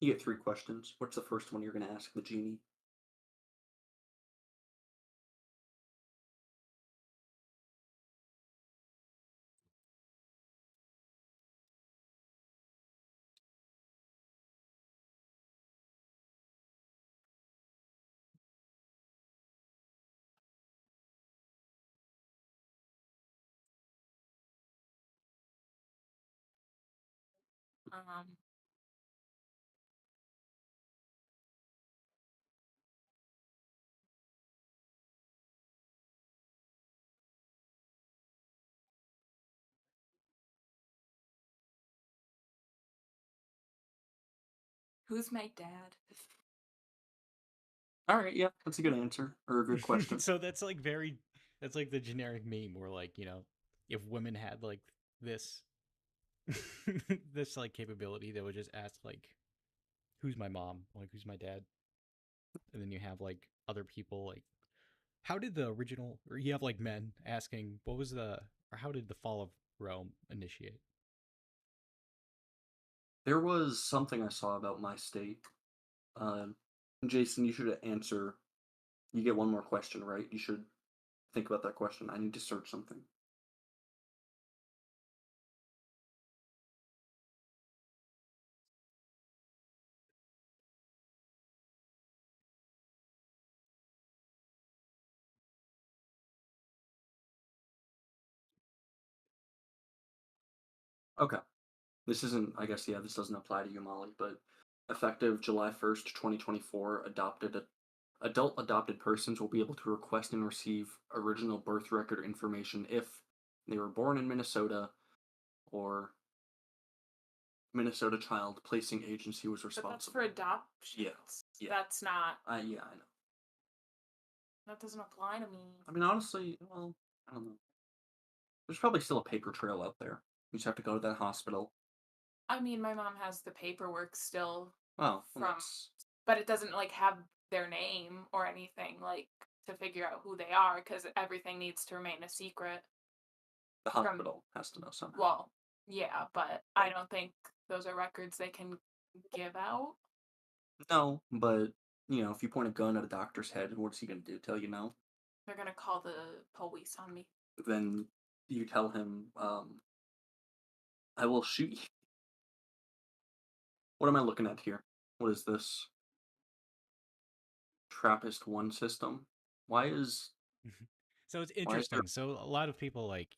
you get 3 questions. What's the first one you're gonna ask the genie? Um, who's my dad? All right, yeah, that's a good answer or a good question. So that's like the generic meme where like, if women had like this this like capability, they would just ask like, who's my mom? Like, who's my dad? And then you have like other people like, how did the original, or you have like men asking, or how did the fall of Rome initiate? There was something I saw about my state. Um, Jason, you should answer. You get one more question, right? You should think about that question. I need to search something. Okay. This isn't, I guess, yeah, this doesn't apply to you, Molly, but effective July 1st, 2024, adult adopted persons will be able to request and receive original birth record information if they were born in Minnesota or Minnesota child placing agency was But that's responsible. for adoptions. Yeah. That's not. Yeah, I know. That doesn't apply to me. I mean, honestly, well, I don't know. There's probably still a paper trail out there. You just have to go to that hospital. I mean, my mom has the paperwork still, Oh, from, well, that's but it doesn't like have their name or anything like to figure out who they are because everything needs to remain a secret. the hospital has to know somehow. Well, yeah, but I don't think those are records they can give out. No, but if you point a gun at a doctor's head, what's he gonna do? Tell you no? They're gonna call the police on me. Then you tell him, I will shoot you. What am I looking at here? What is this? Trappist one system? Why is So it's why is there interesting. So a lot of people like,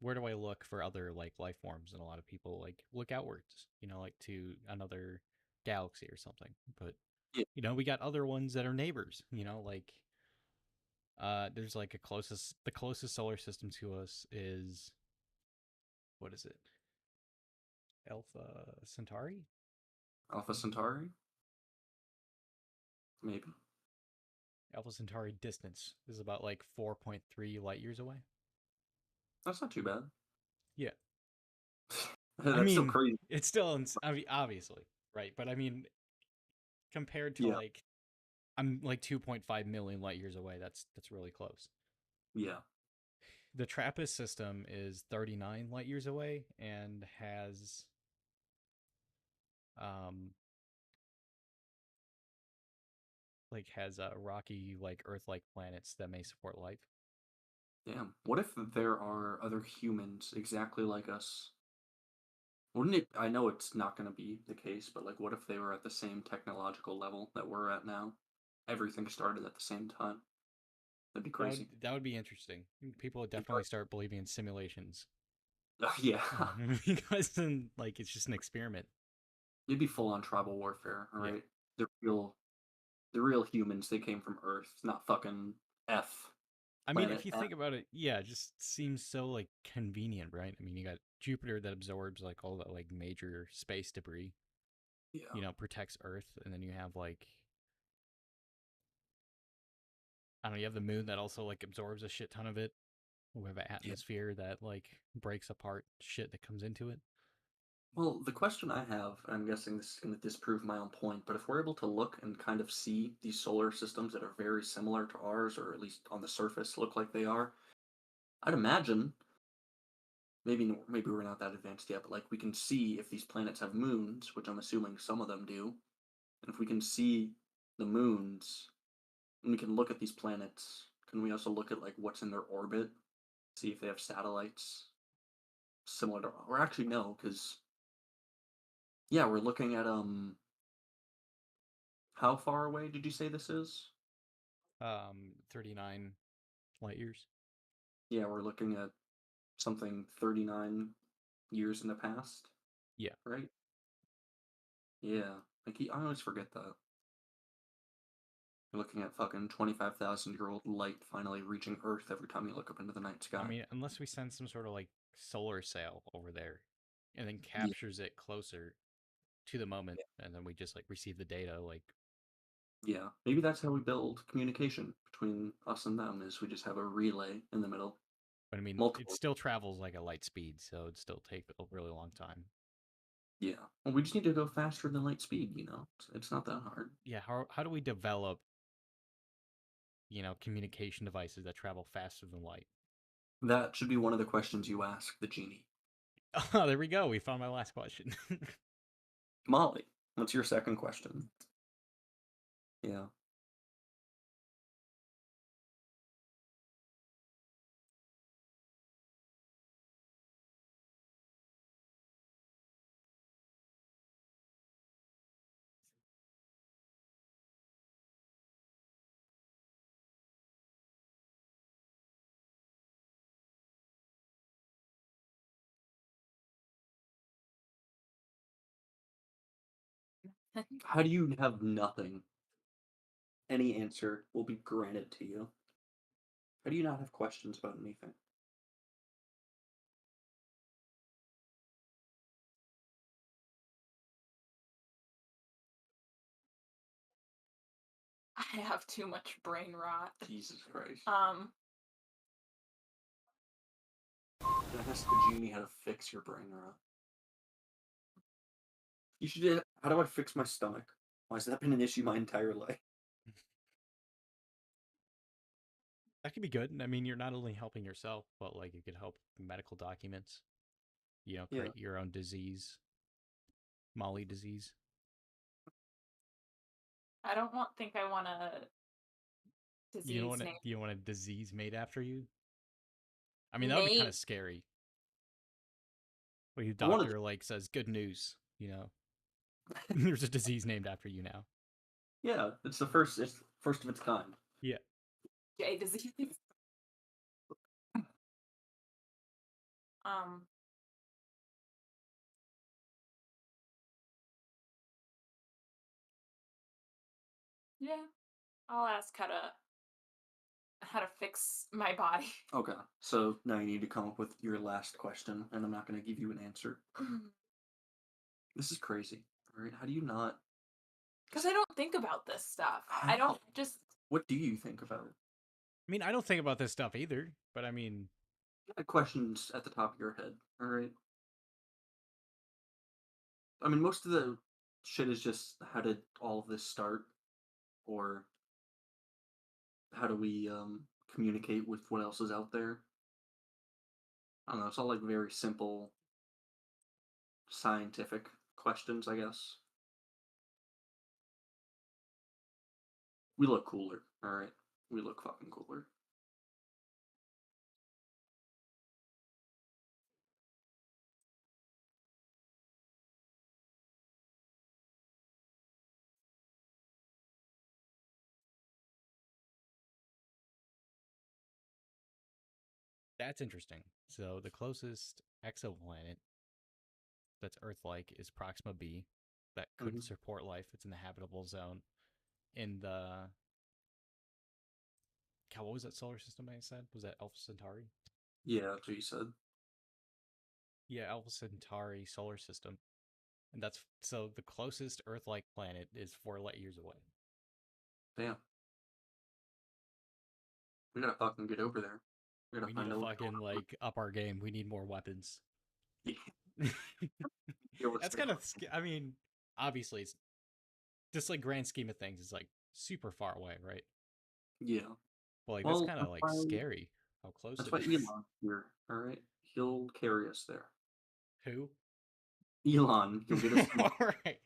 where do I look for other like life forms? And a lot of people like look outwards, like to another galaxy or something. But yeah, we got other ones that are neighbors, like there's like the closest solar system to us is, what is it? Alpha Centauri? Alpha Centauri? Maybe. Alpha Centauri distance is about like 4.3 light years away. That's not too bad. Yeah. I That's still mean, crazy. it's still I mean, obviously, right? But I mean, compared to Yeah, like I'm like 2.5 million light years away. That's really close. yeah. The TRAPPIST system is 39 light years away and um has rocky like Earth-like planets that may support life. Damn. What if there are other humans exactly like us? Wouldn't it? I know it's not going to be the case, but like, what if they were at the same technological level that we're at now? Everything started at the same time. That'd be crazy. That would be interesting. People would You'd definitely start believing in simulations. yeah. Because then like it's just an experiment. It'd be full on tribal warfare, all Yeah. right? The real, the real humans. They came from Earth, not fucking F I mean, planet if you F. think about it, yeah, it just seems so like convenient, right? I mean, you got Jupiter that absorbs like all that like major space debris, Yeah, protects Earth, and then you have like I don't know, you have the moon that also like absorbs a shit ton of it. We have an yeah. atmosphere that like breaks apart shit that comes into it. Well, the question I have, and I'm guessing this is going to disprove my own point, but if we're able to look and kind of see these solar systems that are very similar to ours, or at least on the surface look like they are, I'd imagine maybe we're not that advanced yet, but like we can see if these planets have moons, which I'm assuming some of them do, and if we can see the moons and we can look at these planets, can we also look at like what's in their orbit, see if they have satellites similar to, or actually no, because yeah, we're looking at how far away did you say this is? 39 light years. Yeah, we're looking at something 39 years in the past, Yeah. right? Yeah, I always forget that. You're looking at fucking 25,000-year-old light finally reaching Earth every time you look up into the night I sky. mean, unless we send some sort of like solar sail over there and then Yeah, captures it closer to the moment and then we just like receive the data like yeah. Maybe that's how we build communication between us and them, is we just have a relay in the middle. but I mean, it Multiple. still travels like a light speed, so it'd still take a really long time. Yeah. Well, we just need to go faster than light speed. It's not that hard. Yeah, how do we develop, communication devices that travel faster than light? That should be one of the questions you ask the genie. Oh, there we go. We found my last question. Molly, what's your second question? Yeah. How do you have nothing? Any answer will be granted to you. How do you not have questions about anything? I have too much brain rot. Jesus Christ. Um, You gotta ask the genie how to fix your brain rot. You should. How do I fix my stomach? Why has that been an issue my entire life? That could be good. I mean, you're not only helping yourself, but like you could help medical documents. You know, Yeah. create your own disease, Molly disease. I don't think I want a disease You don't want name. you want a disease made after you? I mean, that would be kind of scary. Where your I wanted doctor like says, "Good news," you know. There's a disease named after you now. Yeah, it's the first. It's first of its kind. Yeah. Gay disease. Um, yeah, I'll ask how to fix my body. Okay, so now you need to come up with your last question, and I'm not going to give you an answer. This is crazy. All right, how do you not? Because I don't think about this stuff. I don't just. What do you think about it? I mean, I don't think about this stuff either, but I mean, Questions at the top of your head. All right. I mean, most of the shit is just how did all of this start, or how do we communicate with what else is out there? I don't know. It's all like very simple, scientific questions, I guess. We look cooler. All right, we look fucking cooler. that's interesting. So the closest exoplanet that's Earth-like is Proxima b, that could Mhm. support life. It's in the habitable zone. In the God, what was that solar system I said? Was that Alpha Centauri? Yeah, that's what you said. Yeah, Alpha Centauri solar system. And that's so the closest Earth-like planet is 4 light years away. Damn. We gotta fucking get over there. We gotta We need find to out what's going fucking on. like up our game. We need more weapons. Yeah, what's That's kind of. I mean, obviously, it's just like grand scheme of things. It's like super far away, right? Yeah. But like that's Well, kind of like scary how close that's it why is. Elon's here. All right, he'll carry us there. Who? Elon, you'll get us. All right.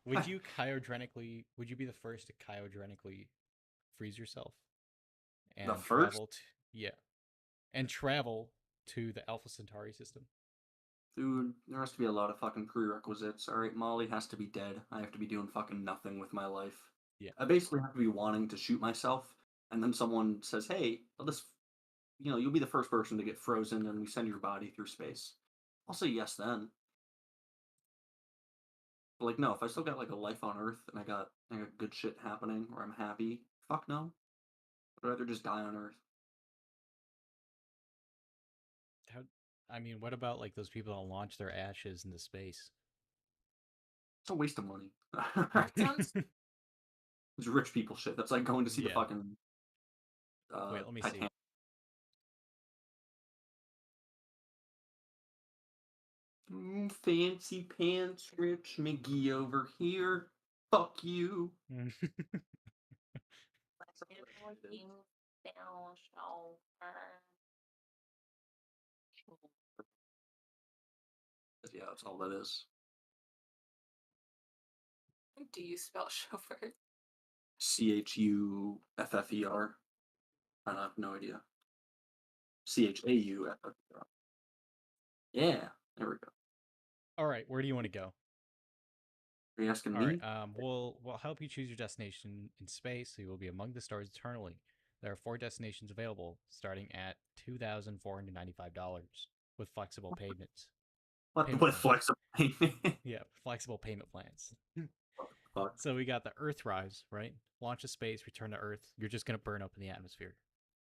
Would you cryogenically? Would you be the first to cryogenically freeze yourself The and first? travel to? Yeah, and travel to the Alpha Centauri system. Dude, there has to be a lot of fucking prerequisites. All right, Molly has to be dead. I have to be doing fucking nothing with my life. Yeah. I basically have to be wanting to shoot myself, and then someone says, "Hey, this, you'll be the first person to get frozen, and we send your body through space." I'll say yes then. But like, no, if I still got like a life on Earth and I got good shit happening, or I'm happy, fuck no. I'd rather just die on Earth. How? I mean, what about like those people that launch their ashes into space? It's a waste of money. Sounds It's rich people shit. That's like going to see the Yeah. fucking Wait, let me Titanic. see. Fancy pants, Rich McGee over here. Fuck you. Yeah, that's all that is. Do you spell chauffeur? CHUFFER. I have no idea. CHAUFFER. Yeah, there we go. All right, where do you want to go? Are you asking All me? right, we'll help you choose your destination in space. So you will be among the stars eternally. There are 4 destinations available, starting at $2,495 with flexible payments. What Payment with plans. flexible payment? Yeah, flexible payment plans. Fuck. So we got the Earthrise, right? Launch to space, return to Earth. You're just gonna burn up in the atmosphere.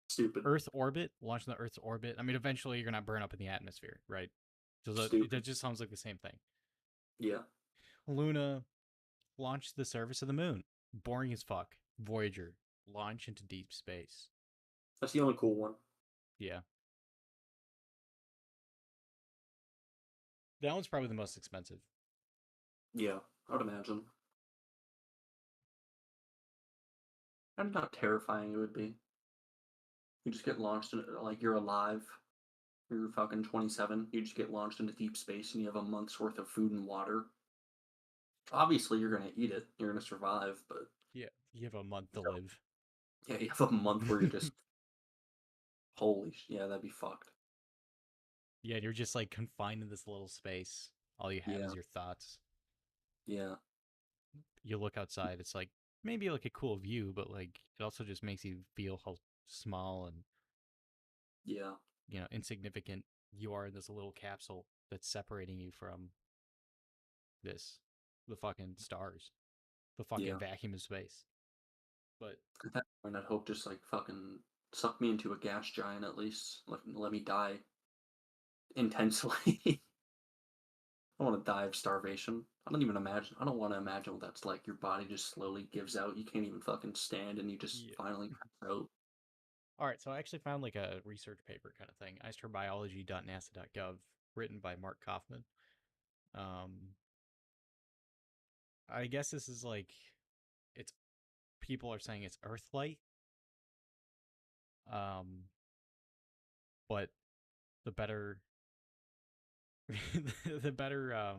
Stupid. Earth orbit, launch in the Earth's orbit. I mean, eventually you're gonna burn up in the atmosphere, right? So Stupid. that just sounds like the same thing. Yeah. Luna, launch to the surface of the moon. Boring as fuck. Voyager, launch into deep space. That's the only cool one. Yeah. That one's probably the most expensive. Yeah, I would imagine. And how terrifying it would be. You just get launched into, like, you're alive. You're fucking 27. You just get launched into deep space and you have a month's worth of food and water. Obviously, you're going to eat it. You're going to survive, but Yeah, you have a month to live. yeah, you have a month where you're just. Yeah, that'd be fucked. Yeah, you're just like confined in this little space. All you have Yeah. is your thoughts. Yeah. You look outside, it's like maybe like a cool view, but like it also just makes you feel how small and Yeah. insignificant you are in this little capsule that's separating you from the fucking stars, the fucking Yeah. vacuum of space. But At that point, I'd hope just like fucking suck me into a gas giant at least. Let me die intensely. I don't want to die of starvation. I don't want to imagine what that's like. Your body just slowly gives out. You can't even fucking stand and you just yeah. finally pass out. All right, so I actually found like a research paper kind of thing, astrobiology.nasa.gov, written by Mark Kaufman. I guess this is like it's people are saying it's Earthlight. But the better the better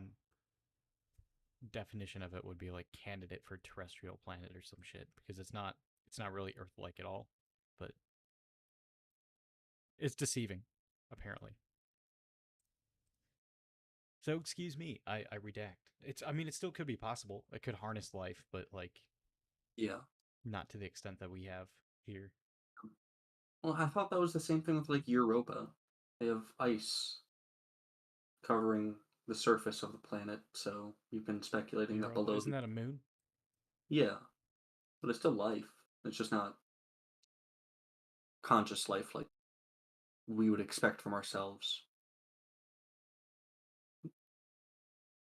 definition of it would be like candidate for terrestrial planet or some shit because it's not really Earth-like at all, but it's deceiving apparently. So excuse me, I redact. I mean it still could be possible. It could harness life, but like Yeah. not to the extent that we have here. Well, I thought that was the same thing with like Europa. They have ice covering the surface of the planet, so you've been speculating that Europa, below. isn't that a moon? Yeah, but it's still life. It's just not conscious life like we would expect from ourselves.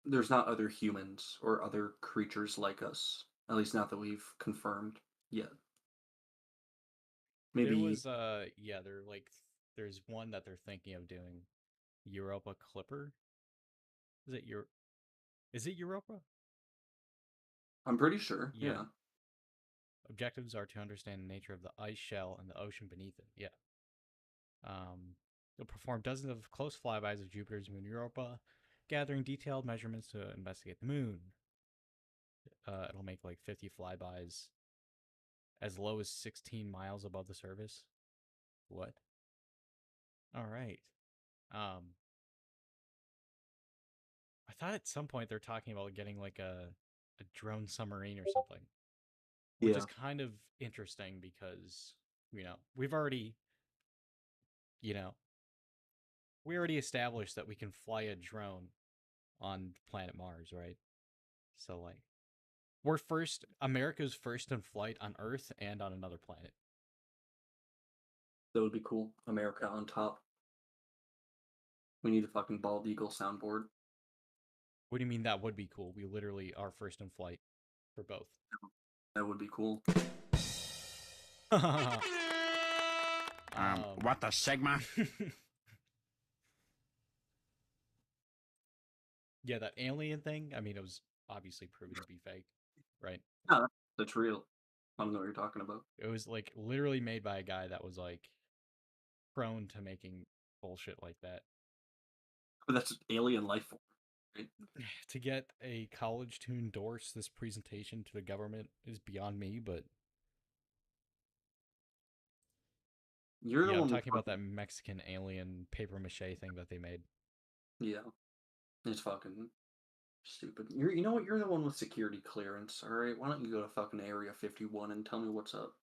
There's not other humans or other creatures like us. At least not that we've confirmed yet. There Maybe was there's one that they're thinking of doing. Europa Clipper? Is it Europa? I'm pretty sure. Yeah. Yeah. Objectives are to understand the nature of the ice shell and the ocean beneath it. Yeah. You'll perform dozens of close flybys of Jupiter's moon Europa, gathering detailed measurements to investigate the moon. It'll make like 50 flybys as low as 16 miles above the surface. What? All right. I thought at some point they're talking about getting like a drone submarine or something, which is kind of interesting because we've already you know we already established that we can fly a drone on planet Mars, right? So like America's first in flight on Earth and on another planet. That would be cool. America on top. We need a fucking bald eagle soundboard. What do you mean that would be cool? We literally are first in flight for both. That would be cool. What the Sigma? Yeah, that alien thing, I mean, it was obviously proven to be fake, right? No, that's real. I don't know what you're talking about. It was like literally made by a guy that was like prone to making bullshit like that. But that's alien life form, right? To get a college to endorse this presentation to the government is beyond me, but You're the I'm one talking about that Mexican alien paper mache thing that they made. Yeah. It's fucking stupid. You know what? You're the one with security clearance, alright? Why don't you go to fucking Area 51 and tell me what's up?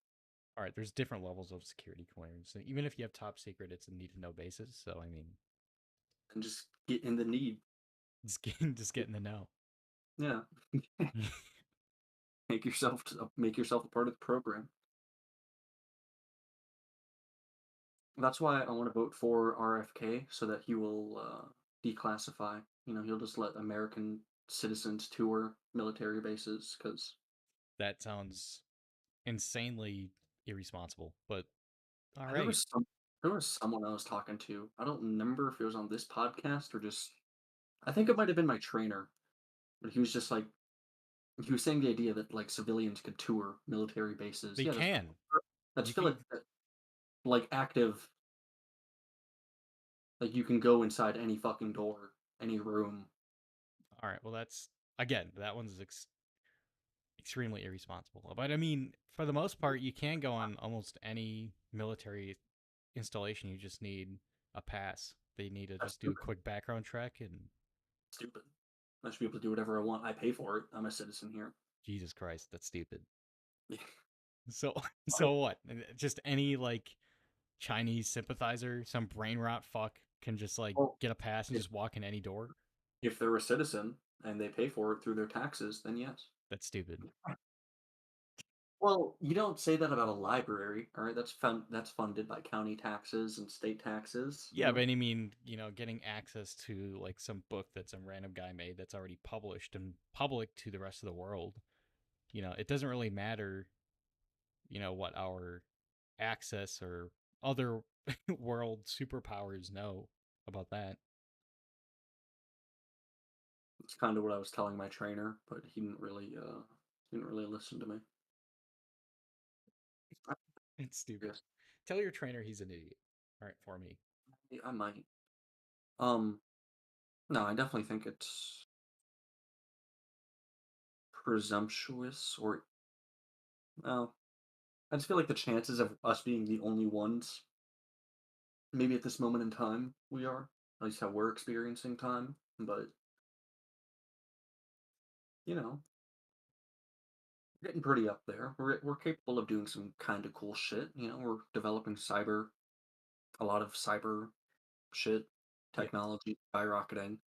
All right, there's different levels of security clearance. Even if you have top secret, it's a need to know basis. So I mean, And just get in the need. just get in the know. Yeah. make yourself a part of the program. That's why I want to vote for RFK so that he will declassify. He'll just let American citizens tour military bases because That sounds insanely irresponsible, but all there right. was someone I was talking to. I don't remember if it was on this podcast or just I think it might have been my trainer, but he was just like he was saying the idea that like civilians could tour military bases. They Yeah, can. that's You still can. like active. Like you can go inside any fucking door, any room. All right. Well, that's again. That one's extremely irresponsible. But I mean, for the most part, you can go on almost any military installation. You just need a pass. They need to That's just do a quick background check, and stupid. I should be able to do whatever I want. I pay for it. I'm a citizen here. Jesus Christ, that's stupid. Yeah. So, so what? Just any like Chinese sympathizer, some brain rot fuck can just like Well, get a pass and if, just walk in any door. if they're a citizen and they pay for it through their taxes, then yes. That's stupid. Well, you don't say that about a library, all right? That's funded by county taxes and state taxes. Yeah, but I mean, getting access to like some book that some random guy made that's already published and public to the rest of the world. It doesn't really matter, what our access or other world superpowers know about that. It's kind of what I was telling my trainer, but he didn't really listen to me. It's stupid. Yes, Tell your trainer he's an idiot. All right, for me. I might. Um, no, I definitely think it's presumptuous or well, I just feel like the chances of us being the only ones, maybe at this moment in time, we are, at least how we're experiencing time, but we're getting pretty up there. We're capable of doing some kind of cool shit. We're developing a lot of cyber shit, Yep. technology skyrocketing.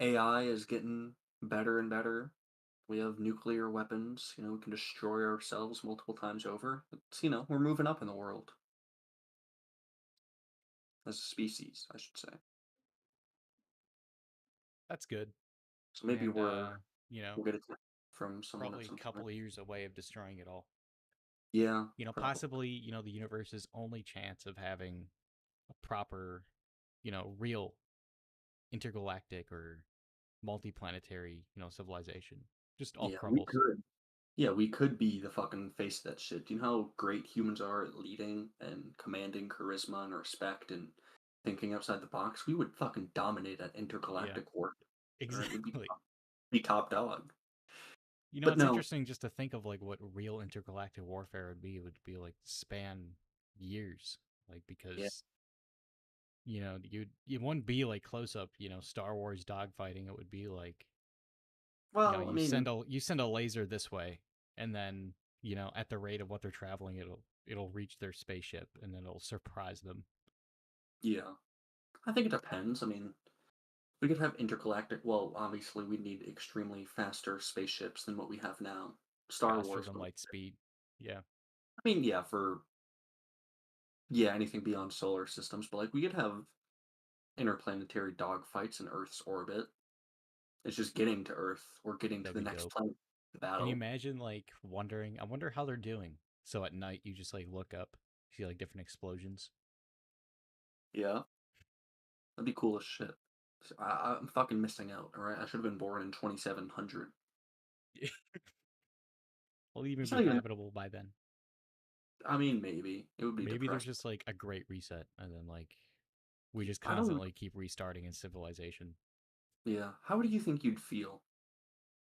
AI is getting better and better. We have nuclear weapons. We can destroy ourselves multiple times over. We're moving up in the world as a species, I should say. That's good. So maybe And you know, we'll get it from someone at probably some a couple point. of years away of destroying it all. Yeah, probably. Possibly, the universe's only chance of having a proper, real intergalactic or multiplanetary, civilization just all Yeah, we crumbles. could. Yeah, we could be the fucking face of that shit. Do you know how great humans are at leading and commanding charisma and respect and thinking outside the box? We would fucking dominate at Yeah, intergalactic war. All right, we'd exactly. be top dog. But It's no, interesting just to think of like what real intergalactic warfare would be. It would be like span years, like yeah. because you wouldn't be like close up, Star Wars dogfighting. It would be like Well, I mean, you send a laser this way, and then at the rate of what they're traveling, it'll reach their spaceship, and then it'll surprise them. yeah. I think it depends. I mean, we could have intergalactic. Well, obviously, we need extremely faster spaceships than what we have now. Star Faster Wars. than light speed. Yeah. I mean, yeah, for anything beyond solar systems, but like we could have interplanetary dogfights in Earth's orbit. It's just getting to Earth or getting to That'd the be next dope. planet. The Can you battle. imagine like wondering? I wonder how they're doing. So at night, you just like look up, see like different explosions. Yeah, that'd be cool as shit. I'm fucking missing out. All right, I should have been born in 2700. Will even It's be not even. habitable by then. I mean, maybe it would be Maybe there's depressing. just like a great reset, and then like we just I don't. constantly keep restarting in civilization. Yeah, how do you think you'd feel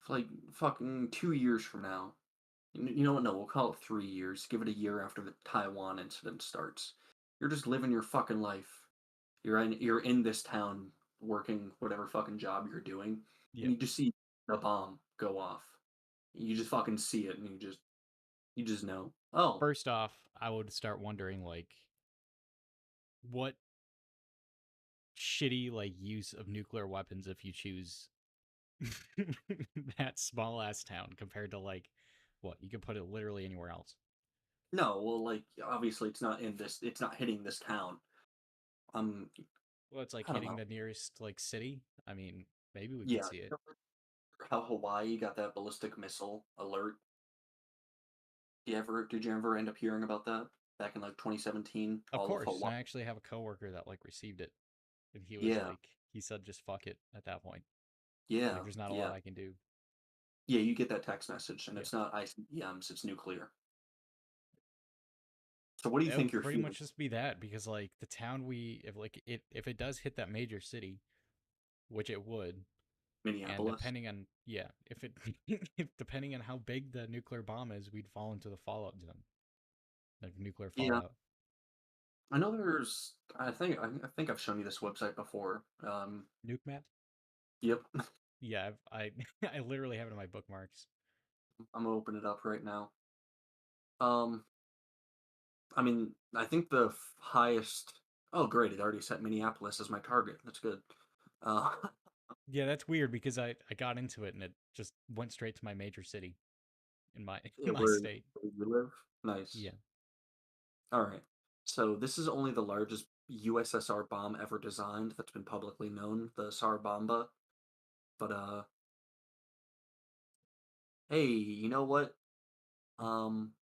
if, like, fucking 2 years from now? You know what? No, we'll call it 3 years. Give it a year after the Taiwan incident starts. You're just living your fucking life. You're in this town working whatever fucking job you're doing, and Yep. you just see a bomb go off. You just fucking see it, and you just know. Oh, First off, I would start wondering like what shitty like use of nuclear weapons if you choose that small ass town compared to like what? You could put it literally anywhere else. No, well, like obviously it's not in this. It's not hitting this town. Um, Well, it's like I don't hitting know. the nearest like city. I mean, maybe we Yeah, could see it. how Hawaii got that ballistic missile alert. Did you ever end up hearing about that back in like 2017? Of All of course, Hawaii. and I actually have a coworker that like received it, and he was Yeah, like, he said, just fuck it at that point. yeah, Like, there's not a lot yeah, I can do. yeah. You get that text message, and Yeah, it's not ICBMs, it's nuclear. So what do you it think would you're pretty feeling? much just be that because like the town if it does hit that major city, which it would, and Minneapolis? depending on yeah, if it if, depending on how big the nuclear bomb is, we'd fall into the fallout zone, like nuclear Yeah, fallout. I know there's. I think I've shown you this website before. Nuke map. Yep. Yeah, I literally have it in my bookmarks. I'm gonna open it up right now. Um, I mean, I think the highest. Oh, great! It already set Minneapolis as my target. That's good. Uh, Yeah, that's weird because I got into it and it just went straight to my major city in my yeah, my state. where you live. Nice. Yeah. All right. So this is only the largest USSR bomb ever designed that's been publicly known, the Tsar Bomba. But hey, you know what?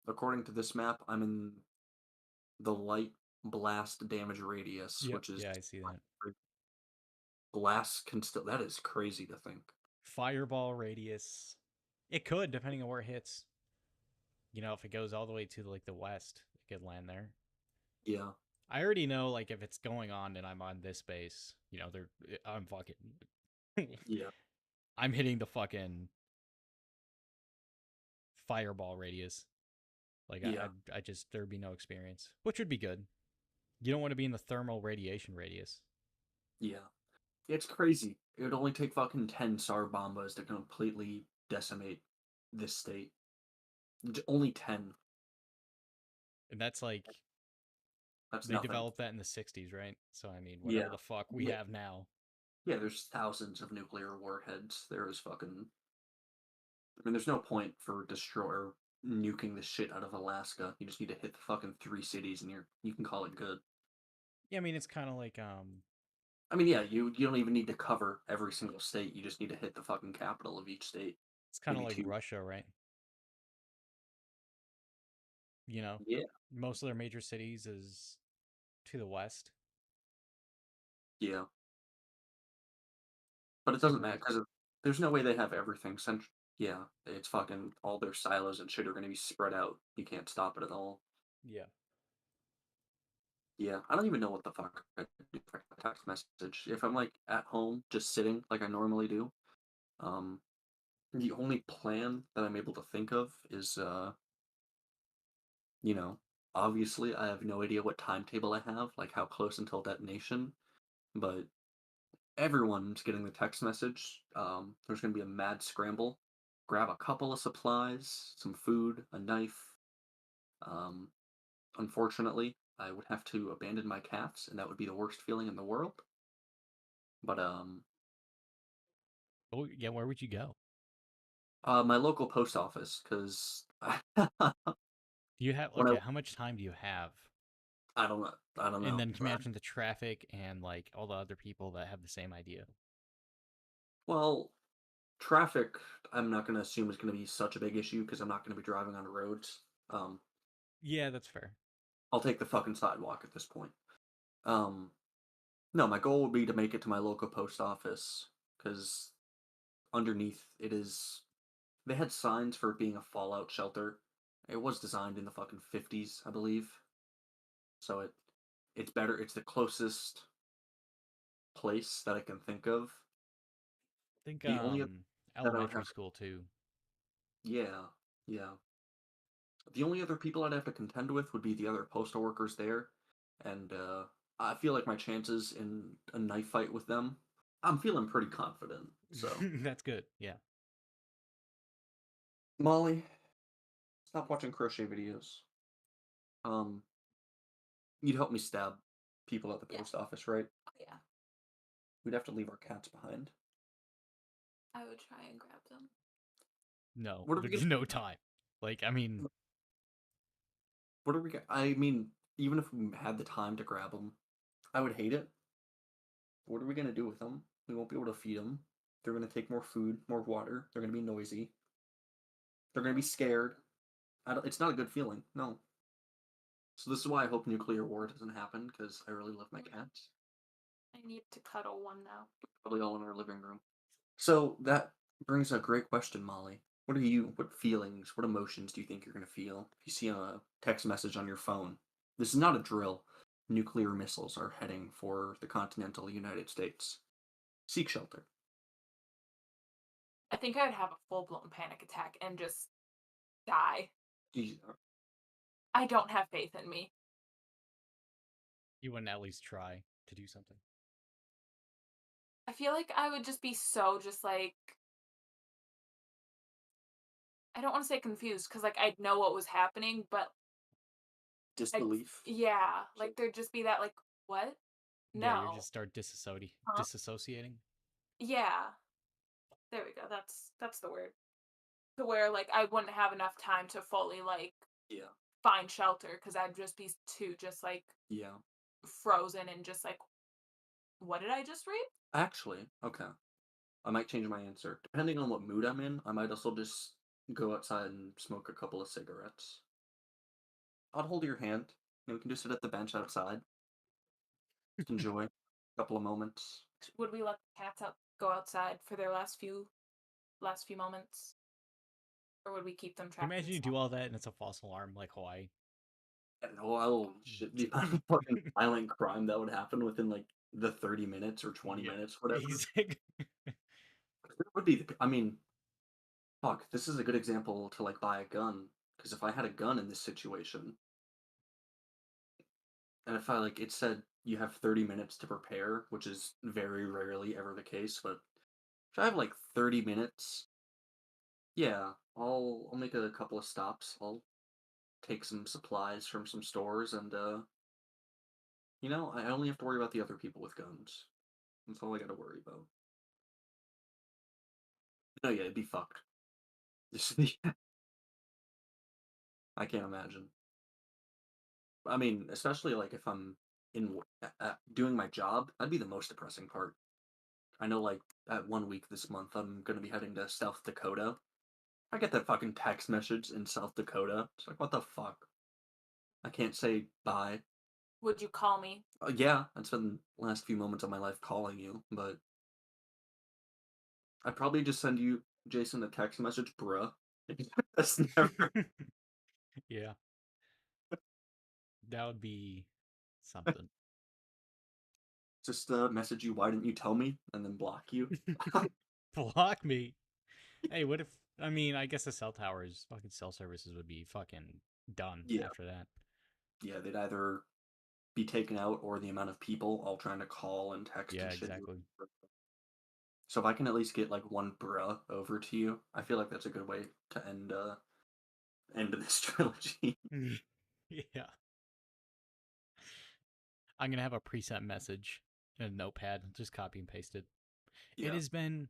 According to this map, I'm in the light blast damage radius, Yep. which is Yeah, I see that. blast can still. That is crazy to think. Fireball radius. It could, depending on where it hits. You know, if it goes all the way to like the west, it could land there. Yeah, I already know like if it's going on and I'm on this base, you know, I'm fucking yeah, I'm hitting the fucking fireball radius. Like yeah, I just there'd be no experience, which would be good. You don't want to be in the thermal radiation radius. yeah. It's crazy. It would only take fucking 10 Tsar Bombas to completely decimate this state. Only 10. And that's like That's they nothing. developed that in the 60s, right? So I mean, whatever Yeah. the fuck we Yeah, have now. yeah, there's thousands of nuclear warheads. There is fucking. I mean, there's no point for destroyer nuking the shit out of Alaska. You just need to hit the fucking 3 cities and you can call it good. Yeah, I mean it's kind of like I mean, yeah, you don't even need to cover every single state. You just need to hit the fucking capital of each state. it's kind of Maybe like two. Russia, right? You know, Yeah, most of their major cities is to the west. yeah. But it Except doesn't for matter like because there's no way they have everything central. Yeah, it's fucking all their silos and shit are going to be spread out. You can't stop it at all. yeah. Yeah, I don't even know what the fuck I do for a text message. If I'm like at home, just sitting like I normally do, um, the only plan that I'm able to think of is, you know, obviously I have no idea what timetable I have, like how close until detonation, but everyone's getting the text message. There's going to be a mad scramble. Grab a couple of supplies, some food, a knife. Um, Unfortunately, I would have to abandon my cats, and that would be the worst feeling in the world. But Oh yeah, where would you go? my local post office, because Do you have when I okay? How much time do you have? I don't know, I don't And know. then imagine the traffic and like all the other people that have the same idea. Well, traffic, I'm not going to assume is going to be such a big issue because I'm not going to be driving on the roads. Um, Yeah, that's fair. I'll take the fucking sidewalk at this point. Um, no, my goal would be to make it to my local post office because underneath it is. They had signs for it being a fallout shelter. It was designed in the fucking 50s, I believe. So it's better. It's the closest place that I can think of. I think The only other that I would elementary have, school too. yeah, yeah. The only other people I'd have to contend with would be the other postal workers there, and I feel like my chances in a knife fight with them, I'm feeling pretty confident. So, That's good. Yeah. Molly, stop watching crochet videos. Um, you'd help me stab people at the Yeah. post office, right? Oh, yeah. We'd have to leave our cats behind. I would try and grab them. No, What are we there's gonna? no time. Like, I mean, What are we? I mean, even if we had the time to grab them, I would hate it. What are we gonna do with them? We won't be able to feed them. They're gonna take more food, more water. They're gonna be noisy. They're gonna be scared. It's not a good feeling. No. So this is why I hope nuclear war doesn't happen because I really love my cats. I need to cuddle one now. Probably all in our living room. So that brings a great question, Molly. What feelings, what emotions do you think you're going to feel if you see a text message on your phone? This is not a drill. Nuclear missiles are heading for the continental United States. Seek shelter. I think I'd have a full-blown panic attack and just die. Jeez, I don't have faith in me. you wouldn't at least try to do something. I feel like I would just be so just like I don't want to say confused because like I'd know what was happening, but disbelief. yeah, like there'd just be that like what? Yeah, you No. just start Huh? disassociating. Yeah. There we go. That's the word. To where like I wouldn't have enough time to fully like Yeah. find shelter because I'd just be too just like Yeah. frozen and just like what did I just read? Actually, okay. I might change my answer. Depending on what mood I'm in, I might also just go outside and smoke a couple of cigarettes. I'd hold your hand. We can just sit at the bench outside. Just enjoy a couple of moments. Would we let the cats out go outside for their last few moments? Or would we keep them Can you trapped imagine you inside? do all that and it's a false alarm like Hawaii? And oh shit, the amount of fucking violent crime that would happen within like the 30 minutes or 20 Yeah, minutes, whatever. exactly. It would be, I mean, fuck, this is a good example to like buy a gun. Because if I had a gun in this situation, and if I like it said you have 30 minutes to prepare, which is very rarely ever the case, but if I have like 30 minutes, yeah, I'll make a couple of stops. I'll take some supplies from some stores and I only have to worry about the other people with guns. That's all I gotta worry about. No, yeah, it'd be fucked. This is I can't imagine. I mean, especially like if I'm doing my job, that'd be the most depressing part. I know, like at 1 week this month, I'm gonna be heading to South Dakota. I get that fucking text message in South Dakota. It's like, what the fuck? I can't say bye. Would you call me? Yeah, I'd spend the last few moments of my life calling you, but I'd probably just send you, Jason, a text message, bruh. That's never Yeah, that would be something. just message you, why didn't you tell me? And then block you. Block me. Hey, what if? I mean, I guess the cell towers, fucking cell services would be fucking done Yeah, after that. yeah, they'd either be taken out or the amount of people all trying to call and text Yeah, and shit. exactly. So if I can at least get like one bruh over to you, I feel like that's a good way to end this trilogy. Yeah. I'm gonna have a preset message in a notepad, just copy and paste it. It Yeah, has been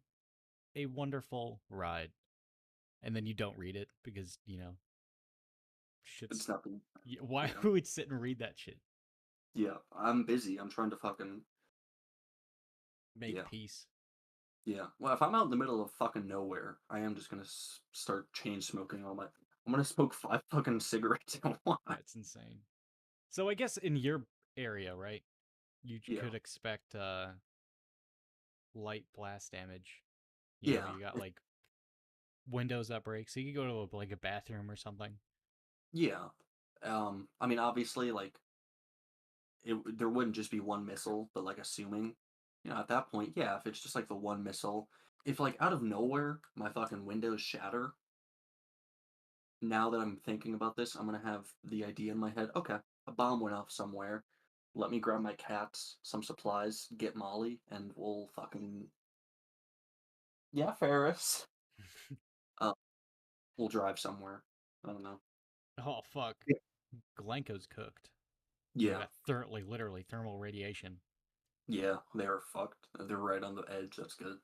a wonderful ride. And then you don't read it because, shit's. it's nothing. Why Yeah, would we sit and read that shit? yeah. I'm busy. I'm trying to fucking Make yeah, peace. yeah. Well, if I'm out in the middle of fucking nowhere, I am just gonna start chain smoking all my. I'm gonna smoke 5 fucking cigarettes at once. That's insane. So I guess in your area, right, you Yeah, could expect light blast damage. yeah, You got like windows that break, so you could go to like a bathroom or something. yeah. I mean, obviously, like there wouldn't just be one missile, but like assuming, at that point, yeah, if it's just like the one missile, if like out of nowhere my fucking windows shatter, now that I'm thinking about this, I'm gonna have the idea in my head, okay, a bomb went off somewhere. Let me grab my cats, some supplies, get Molly, and we'll fucking yeah, Ferris. Uh, we'll drive somewhere. I don't know. Oh fuck, Yeah. Glencoe's cooked. They Yeah, got literally thermal radiation. yeah, they're fucked. They're right on the edge. That's good.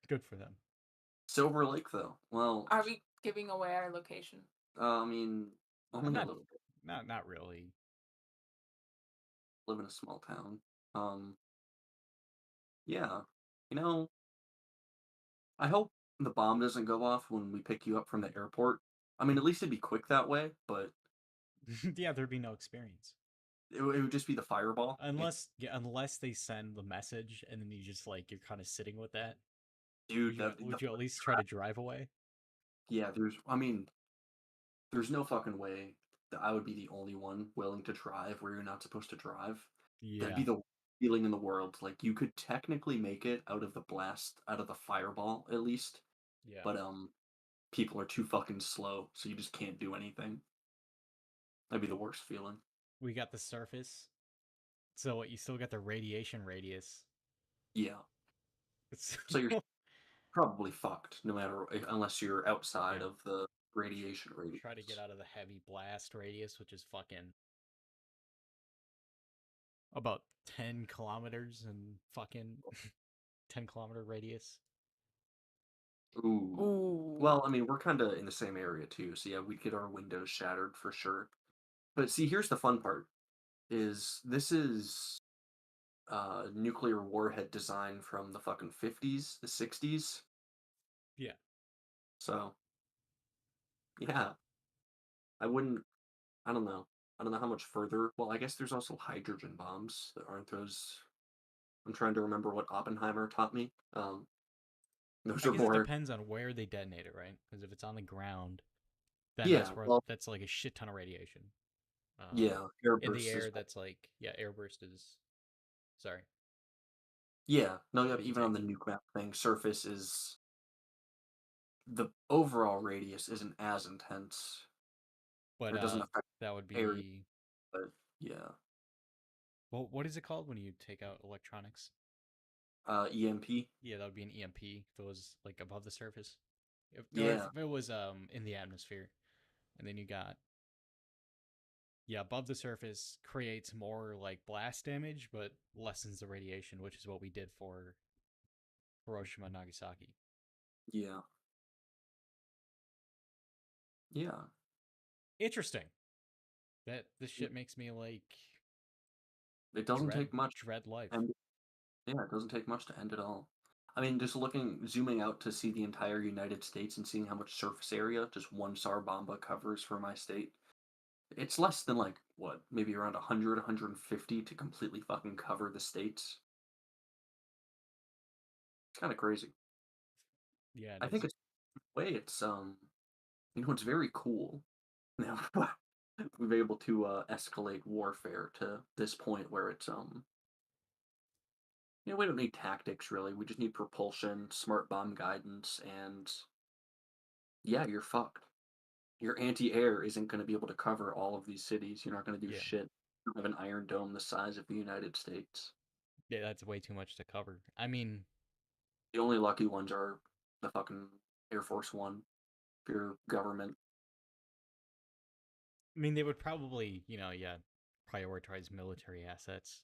Good for them. Silver Lake, though. Well, Are we giving away our location. I mean, only a Not, little bit. not really. Live in a small town. Yeah. You know, I hope the bomb doesn't go off when we pick you up from the airport. I mean, at least it'd be quick that way, but Yeah, there'd be no experience it would just be the fireball. unless they send the message and then you just like you're kind of sitting with that. Dude, that Would the you at least try to drive away? yeah, there's no fucking way that I would be the only one willing to drive where you're not supposed to drive. That'd Yeah, be the worst feeling in the world. Like you could technically make it out of the blast, out of the fireball at least, yeah. but people are too fucking slow, so you just can't do anything. That'd be the worst feeling. We got the surface, so what? You still got the radiation radius. Yeah. It's So you're probably fucked no matter unless you're outside yeah. of the radiation radius. Try to get out of the heavy blast radius, which is fucking about 10 kilometers and fucking 10 kilometer radius. Ooh. Ooh. Well, I mean, we're kind of in the same area too, so yeah, we'd get our windows shattered for sure. But see, here's the fun part: is this is nuclear warhead design from the fucking 50s, the 60s. Yeah. So yeah, I wouldn't. I don't know. I don't know how much further. Well, I guess there's also hydrogen bombs that aren't those. I'm trying to remember what Oppenheimer taught me. Those I are guess it more. depends on where they detonate it, right? Because if it's on the ground, then Yeah, well, that's like a shit ton of radiation. yeah, In the airbursts is. air, that's like yeah, airburst is. Sorry, Yeah, no, yeah, even on the continue. nuke map thing, surface is the overall radius isn't as intense, But or it doesn't affect that would area, be but yeah. well, what is it called when you take out electronics? EMP. Yeah, that would be an EMP if it was like above the surface, or if Yeah, it was in the atmosphere, and then you got yeah above the surface creates more like blast damage, but lessens the radiation, which is what we did for Hiroshima and Nagasaki. yeah, yeah. Interesting. That this shit makes me like It doesn't dread take much, dread life. and yeah, it doesn't take much to end it all. I mean, just zooming out to see the entire United States and seeing how much surface area just one SAR bomba covers for my state. It's less than like what, maybe around 100, 150 to completely fucking cover the states. It's kind of crazy. Yeah, it I think is. it's way it's it's very cool now we've been able to escalate warfare to this point where it's we don't need tactics really. We just need propulsion, smart bomb guidance, and yeah, you're fucked. Your anti-air isn't going to be able to cover all of these cities. You're not going to do Yeah, shit. You have an Iron Dome the size of the United States. yeah, that's way too much to cover. I mean, The only lucky ones are the fucking Air Force One, for your government. they would probably, yeah, prioritize military assets.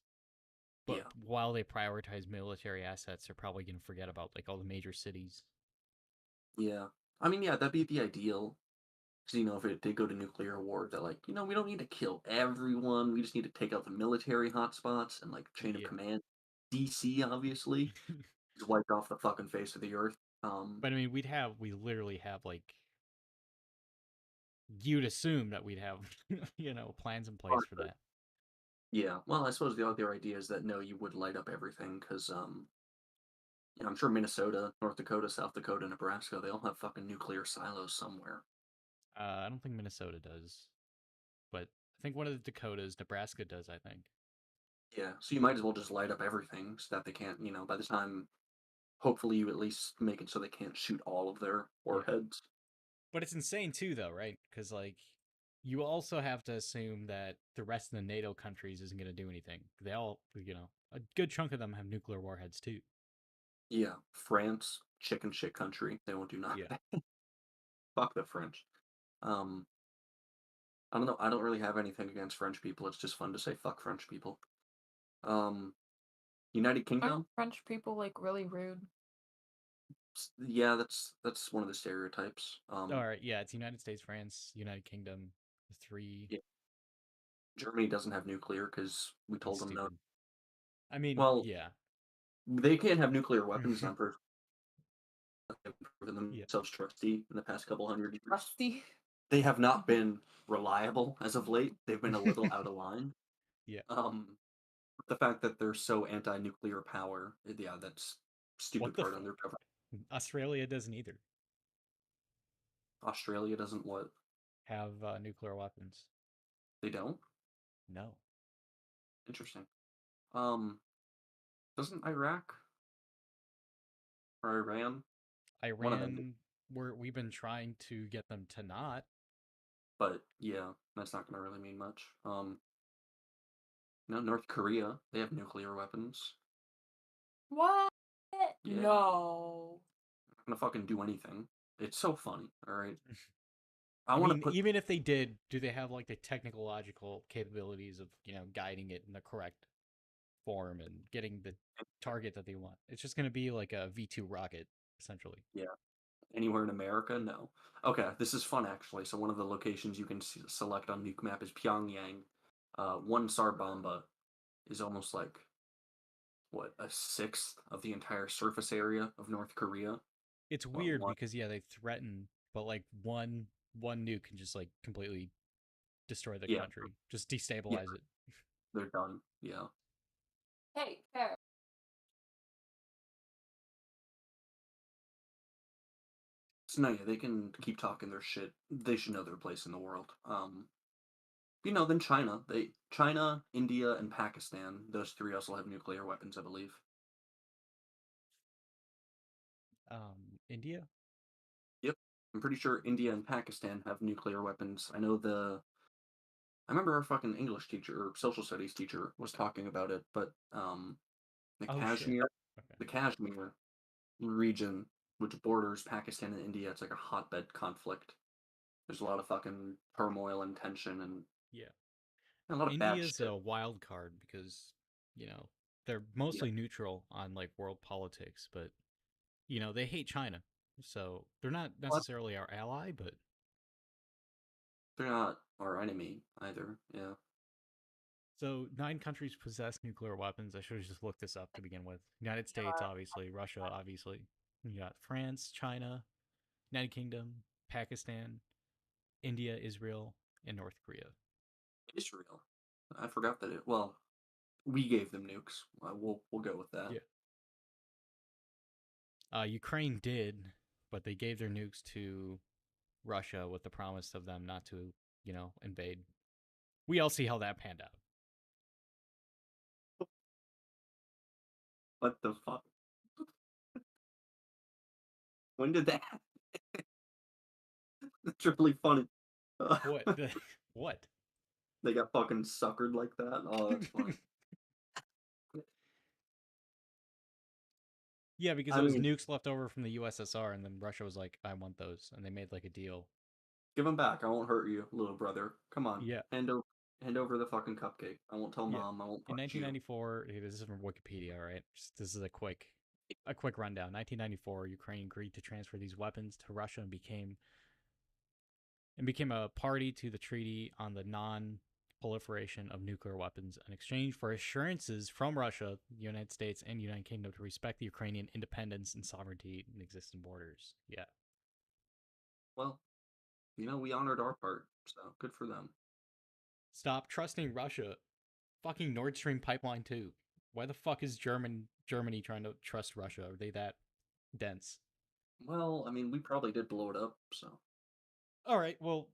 But Yeah, while they prioritize military assets, they're probably going to forget about like all the major cities. yeah. I mean, yeah, that'd be the ideal. Because, if it did go to nuclear war, that, like, we don't need to kill everyone. We just need to take out the military hotspots and, like, chain of Yeah. command. DC, obviously, is wiped off the fucking face of the earth. But we literally have like, you'd assume that we'd have, plans in place for that. Yeah, well, I suppose the other idea is that, no, you would light up everything, because, I'm sure Minnesota, North Dakota, South Dakota, Nebraska, they all have fucking nuclear silos somewhere. I don't think Minnesota does, but I think one of the Dakotas, Nebraska does, I think. Yeah, so you might as well just light up everything so that they can't, by the time, hopefully you at least make it so they can't shoot all of their Yeah. warheads. But it's insane too, though, right? Because like, you also have to assume that the rest of the NATO countries isn't going to do anything. They all, a good chunk of them have nuclear warheads too. Yeah, France, chicken shit country. They won't do Yeah. nothing. Fuck the French. Um, I don't know. I don't really have anything against French people. It's just fun to say fuck French people. Um, United Aren't Kingdom. French people like really rude? Yeah, that's one of the stereotypes. All right, yeah, it's United States, France, United Kingdom, the three. Yeah, Germany doesn't have nuclear because we That's told them no. stupid. I mean, Well, yeah, they can't have nuclear weapons. I'm pretty sure they've proven yeah. themselves trusty in the past couple hundred years. Rusty. They have not been reliable as of late. They've been a little out of line. Yeah. The fact that they're so anti-nuclear power, yeah, that's What stupid the part fuck? on their government. Australia doesn't either Australia doesn't what? have nuclear weapons. They don't? No. Interesting. Um, doesn't Iraq or Iran? One of them did. Iran, we've been trying to get them to not. But yeah, that's not gonna really mean much. No, North Korea, they have nuclear weapons. What? Yeah. No. Not gonna fucking do anything. It's so funny, alright? I want to mean, put even if they did, do they have like the technological capabilities of, guiding it in the correct form and getting the target that they want? It's just going to be like a V2 rocket, essentially. yeah, anywhere in America? No. Okay, this is fun actually. So one of the locations you can select on Nuke Map is Pyongyang. One SAR bomba is almost like what, a sixth of the entire surface area of North Korea. It's Well, weird one, because, yeah, they threaten, but like one nuke can just like completely destroy the yeah, country, just yeah, destabilize it. they're done. Yeah. Hey, fair. So no, yeah, they can keep talking their shit. They should know their place in the world. Then China, India, and Pakistan. Those three also have nuclear weapons, I believe. India? Yep, I'm pretty sure India and Pakistan have nuclear weapons. I remember our fucking English teacher or social studies teacher was talking about it, but the Oh shit. Kashmir, Okay. the Kashmir region, which borders Pakistan and India, it's like a hotbed conflict. There's a lot of fucking turmoil and tension and Yeah. a lot of bad India's shit. a wild card because, you know, they're Yeah, mostly neutral on like world politics, but they hate China. So they're not what? necessarily our ally, but They're not our enemy either. Yeah. so 9 countries possess nuclear weapons. I should have just looked this up to begin with. United States, obviously, Russia, obviously. You got France, China, United Kingdom, Pakistan, India, Israel, and North Korea. Israel. I forgot that it. Well, we gave them nukes. We'll go with that. Yeah. Ukraine did, but they gave their nukes to Russia with the promise of them not to, invade. We all see how that panned out. What the fuck? When did that? That's really funny. What? What? They got fucking suckered like that. Oh, that's funny. Yeah, because I it was mean, nukes left over from the USSR, and then Russia was like, "I want those," and they made like a deal. give them back. I won't hurt you, little brother. Come on, Yeah, hand over the fucking cupcake. I won't tell yeah. mom. I won't In punch you. 1994, this is from Wikipedia. All right, this is a quick rundown. 1994, Ukraine agreed to transfer these weapons to Russia and became a party to the Treaty on the Non-Proliferation of Nuclear Weapons in exchange for assurances from Russia, the United States, and United Kingdom to respect the Ukrainian independence and sovereignty and existing borders. Yeah. Well, we honored our part, so good for them. Stop trusting Russia. Fucking Nord Stream pipeline too. Why the fuck is Germany trying to trust Russia? Are they that dense? Well, I mean, we probably did blow it up, so All right, well,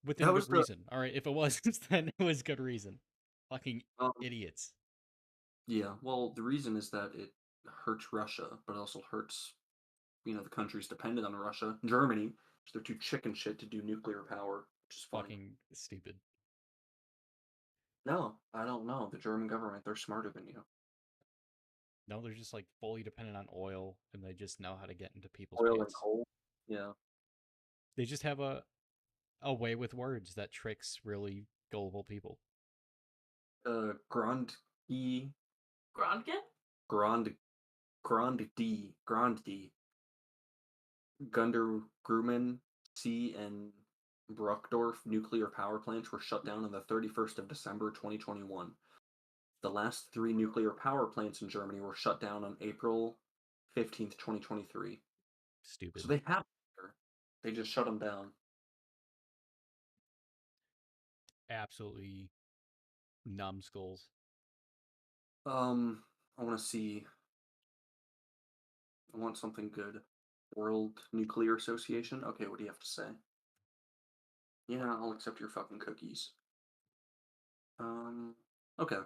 within that good was the reason. All right, if it wasn't, then it was good reason. Fucking um, idiots. yeah. Well, the reason is that it hurts Russia, but it also hurts the countries dependent on Russia, Germany, which they're too chicken shit to do nuclear power, which is funny. Fucking stupid. No, I don't know. The German government, they're smarter than you. No, they're just like fully dependent on oil, and they just know how to get into people's Oil and pants. coal. Yeah. They just have a way with words that tricks really gullible people. Grand E Gronkin? Grand Grand D, Gunder Grumman C and Bruckdorf nuclear power plants were shut down on the 31st of December 2021. The last 3 nuclear power plants in Germany were shut down on April 15th, 2023. Stupid. So they have they just shut them down. Absolutely numbskulls. I want to see. I want something good. World Nuclear Association. Okay, what do you have to say? Yeah, I'll accept your fucking cookies. Okay.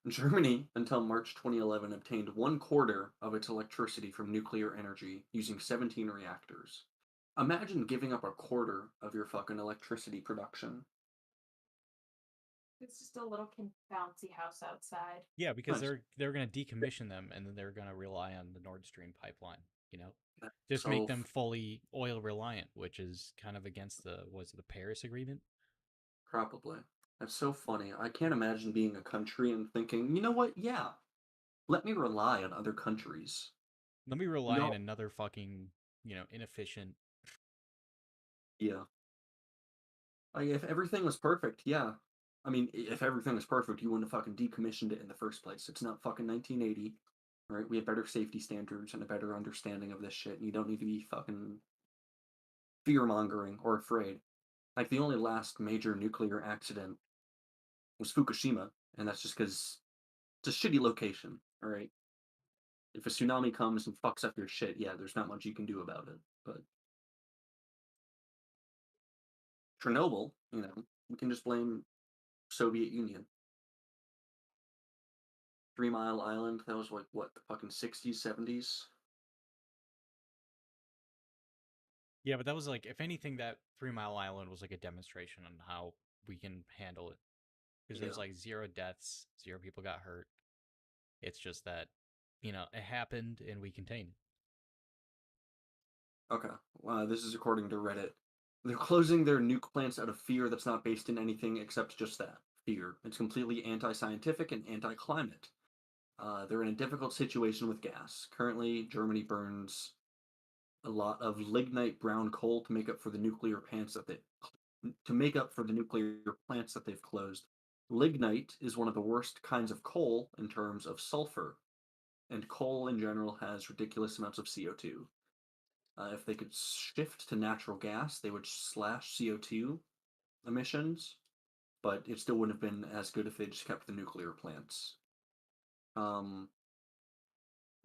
Germany, until March 2011, obtained 1/4 of its electricity from nuclear energy using 17 reactors. Imagine giving up 1/4 of your fucking electricity production. It's just a little bouncy house outside. Yeah, because Nice. they're going to decommission them, and then they're going to rely on the Nord Stream pipeline. You know, That's just make so them fully oil reliant, which is kind of against the Paris Agreement. probably. That's so funny. I can't imagine being a country and thinking, you know what? Yeah, let me rely on other countries. Let me rely on No. another fucking inefficient. Yeah. Like, if everything was perfect, yeah. I mean, if everything was perfect, you wouldn't have fucking decommissioned it in the first place. It's not fucking 1980, right? We have better safety standards and a better understanding of this shit, and you don't need to be fucking fear mongering or afraid. Like, the only last major nuclear accident was Fukushima, and that's just because it's a shitty location, all right? If a tsunami comes and fucks up your shit, yeah, there's not much you can do about it. But Chernobyl, we can just blame Soviet Union. 3 Mile Island, that was like what, the fucking 60s, 70s? Yeah, but that was like, if anything, that 3 Mile Island was like a demonstration on how we can handle it. Because there's Yeah. like 0 deaths, 0 people got hurt. It's just that, it happened and we contained it. Okay. This is according to Reddit. They're closing their nuke plants out of fear that's not based in anything except just that fear. It's completely anti scientific and anti climate. They're in a difficult situation with gas. Currently, Germany burns a lot of lignite brown coal to make up for the nuclear plants that they've closed. Lignite is one of the worst kinds of coal in terms of sulfur, and coal in general has ridiculous amounts of CO2. If they could shift to natural gas, they would slash CO2 emissions, but it still wouldn't have been as good if they just kept the nuclear plants.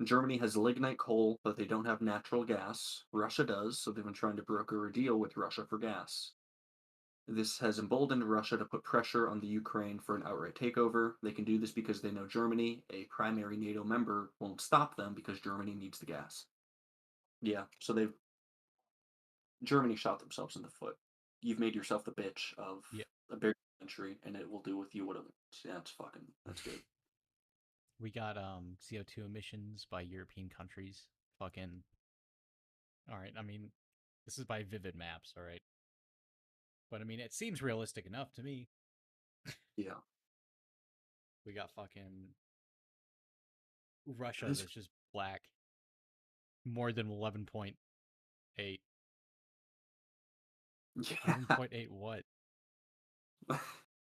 Germany has lignite coal, but they don't have natural gas. Russia does, so they've been trying to broker a deal with Russia for gas. This has emboldened Russia to put pressure on the Ukraine for an outright takeover. They can do this because they know Germany, a primary NATO member, won't stop them because Germany needs the gas. Yeah, so Germany shot themselves in the foot. You've made yourself the bitch of Yeah. a bigger country, and it will do with you whatever. Yeah, that's good. We got CO2 emissions by European countries. Fucking. All right, I mean, this is by Vivid Maps, all right? But I mean, it seems realistic enough to me. Yeah. We got fucking Russia This- that's just black. More than 11.8. Yeah. 11.8 what?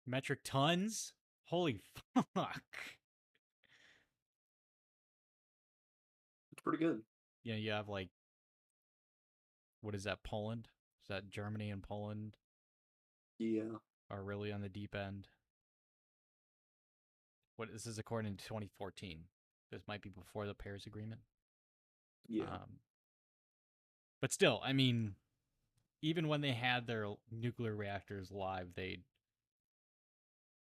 Metric tons? Holy fuck. It's pretty good. Yeah, you have like, what is that, Poland? Is that Germany and Poland Yeah. are really on the deep end? This is according to 2014. This might be before the Paris Agreement. Yeah. But still, I mean, even when they had their nuclear reactors live,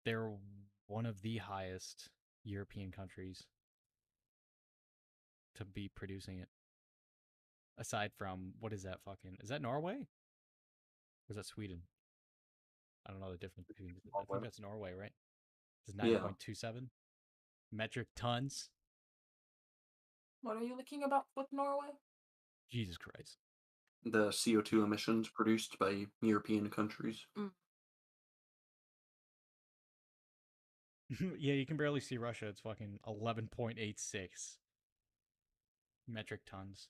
they're one of the highest European countries to be producing it. Aside from, what is that fucking... Is that Norway? Or is that Sweden? I don't know the difference between... I think that's Norway, right? It's 9.27 metric tons. What are you looking about with Norway? Jesus Christ. The CO2 emissions produced by European countries. Yeah, you can barely see Russia. It's fucking 11.86. metric tons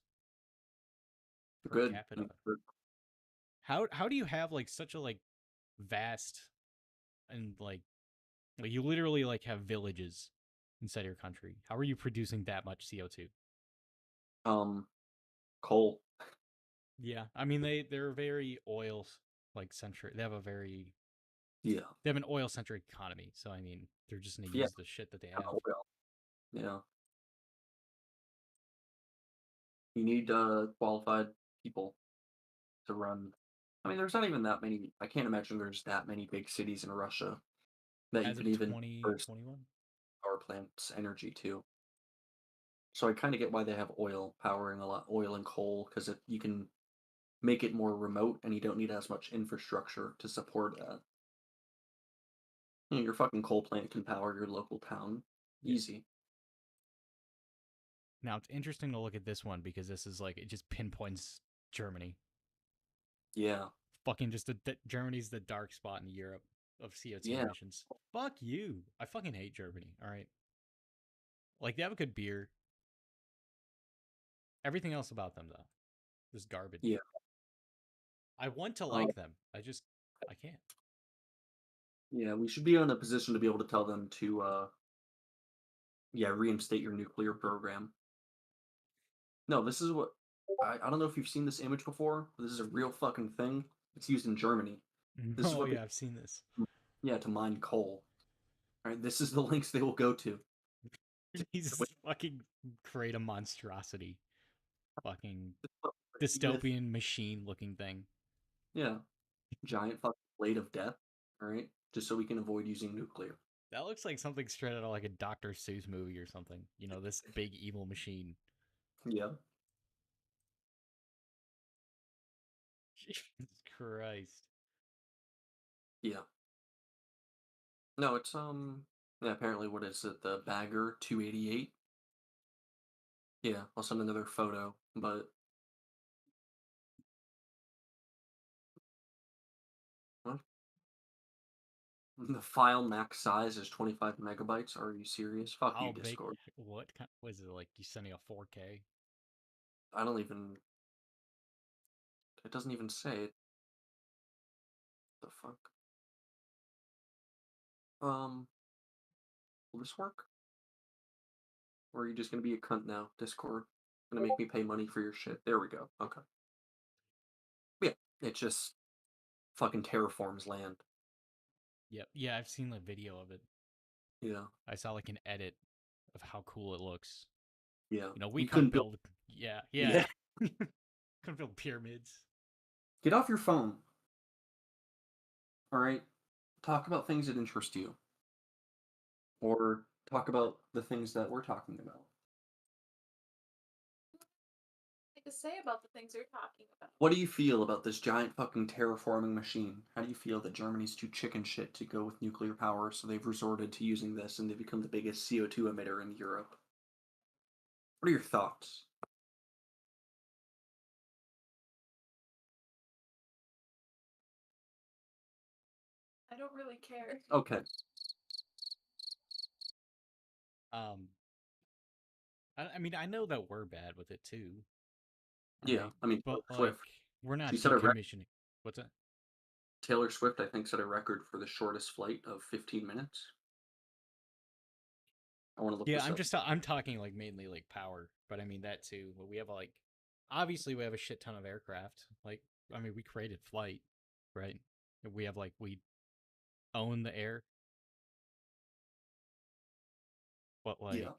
per Good. capita. Good. How do you have like such a like vast and like you literally like have villages inside your country? How are you producing that much CO2? Coal. Yeah, I mean they're very oil like centric. They have Yeah. an oil centric economy. So I mean they're just gonna Yeah. use the shit that they have. Oil. Yeah. You need qualified people to run. I mean, there's not even that many. I can't imagine there's that many big cities in Russia that you As could of even burst 2021. power plants energy to. So I kind of get why they have oil powering a lot, oil and coal, because you can make it more remote and you don't need as much infrastructure to support that. You know, your fucking coal plant can power your local town. Yeah. Easy. Now it's interesting to look at this one because this is like it just pinpoints Germany. Yeah. Fucking just Germany's the dark spot in Europe of CO2 Yeah. emissions. Fuck you. I fucking hate Germany. All right. Like they have a good beer. Everything else about them though, is garbage. Yeah. I want to Uh, like them. I can't. yeah, we should be in a position to be able to tell them to reinstate your nuclear program. No, this is what I don't know if you've seen this image before, but this is a real fucking thing. It's used in Germany. This is Oh what yeah, I've seen this. to mine coal. All right, this is the links they will go to. He's fucking create a monstrosity. Fucking With, dystopian machine looking thing. yeah, giant fucking blade of death. All right, just so we can avoid using nuclear. That looks like something straight out of like a Dr. Seuss movie or something. You know, this big evil machine. Yeah. Jesus Christ. Yeah. No, it's yeah, apparently what is it? The Bagger 288. Yeah, I'll send another photo, but what? The file max size is 25 megabytes. Are you serious? Fuck How you, big? Discord. What kind? Was it like you sending a 4K? I don't even. It doesn't even say it. The fuck? Will this work? Or are you just gonna be a cunt now, Discord? Gonna make me pay money for your shit. There we go. Okay. Yeah, it just fucking terraforms land. Yep. Yeah, I've seen the video of it. Yeah. I saw like an edit of how cool it looks. Yeah. You know, we You couldn't couldn't build. build. Yeah. Yeah. Couldn't build pyramids. Get off your phone. All right. Talk about things that interest you, or talk about the things that we're talking about. To say about the things you're talking about. What do you feel about this giant fucking terraforming machine? How do you feel that Germany's too chicken shit to go with nuclear power, so they've resorted to using this and they've become the biggest CO2 emitter in Europe? What are your thoughts? I don't really care. Okay. I mean, I know that we're bad with it too. Yeah, Right? I mean, But Taylor like, Swift. we're not She set a decommissioning. What's that? Taylor Swift, I think, set a record for the shortest flight of 15 minutes. I want to look Yeah, this up. I'm talking like mainly like power, but I mean that too. But we have like, obviously we have a shit ton of aircraft. Like, I mean, we created flight, right? We have like we own the air, but Yeah.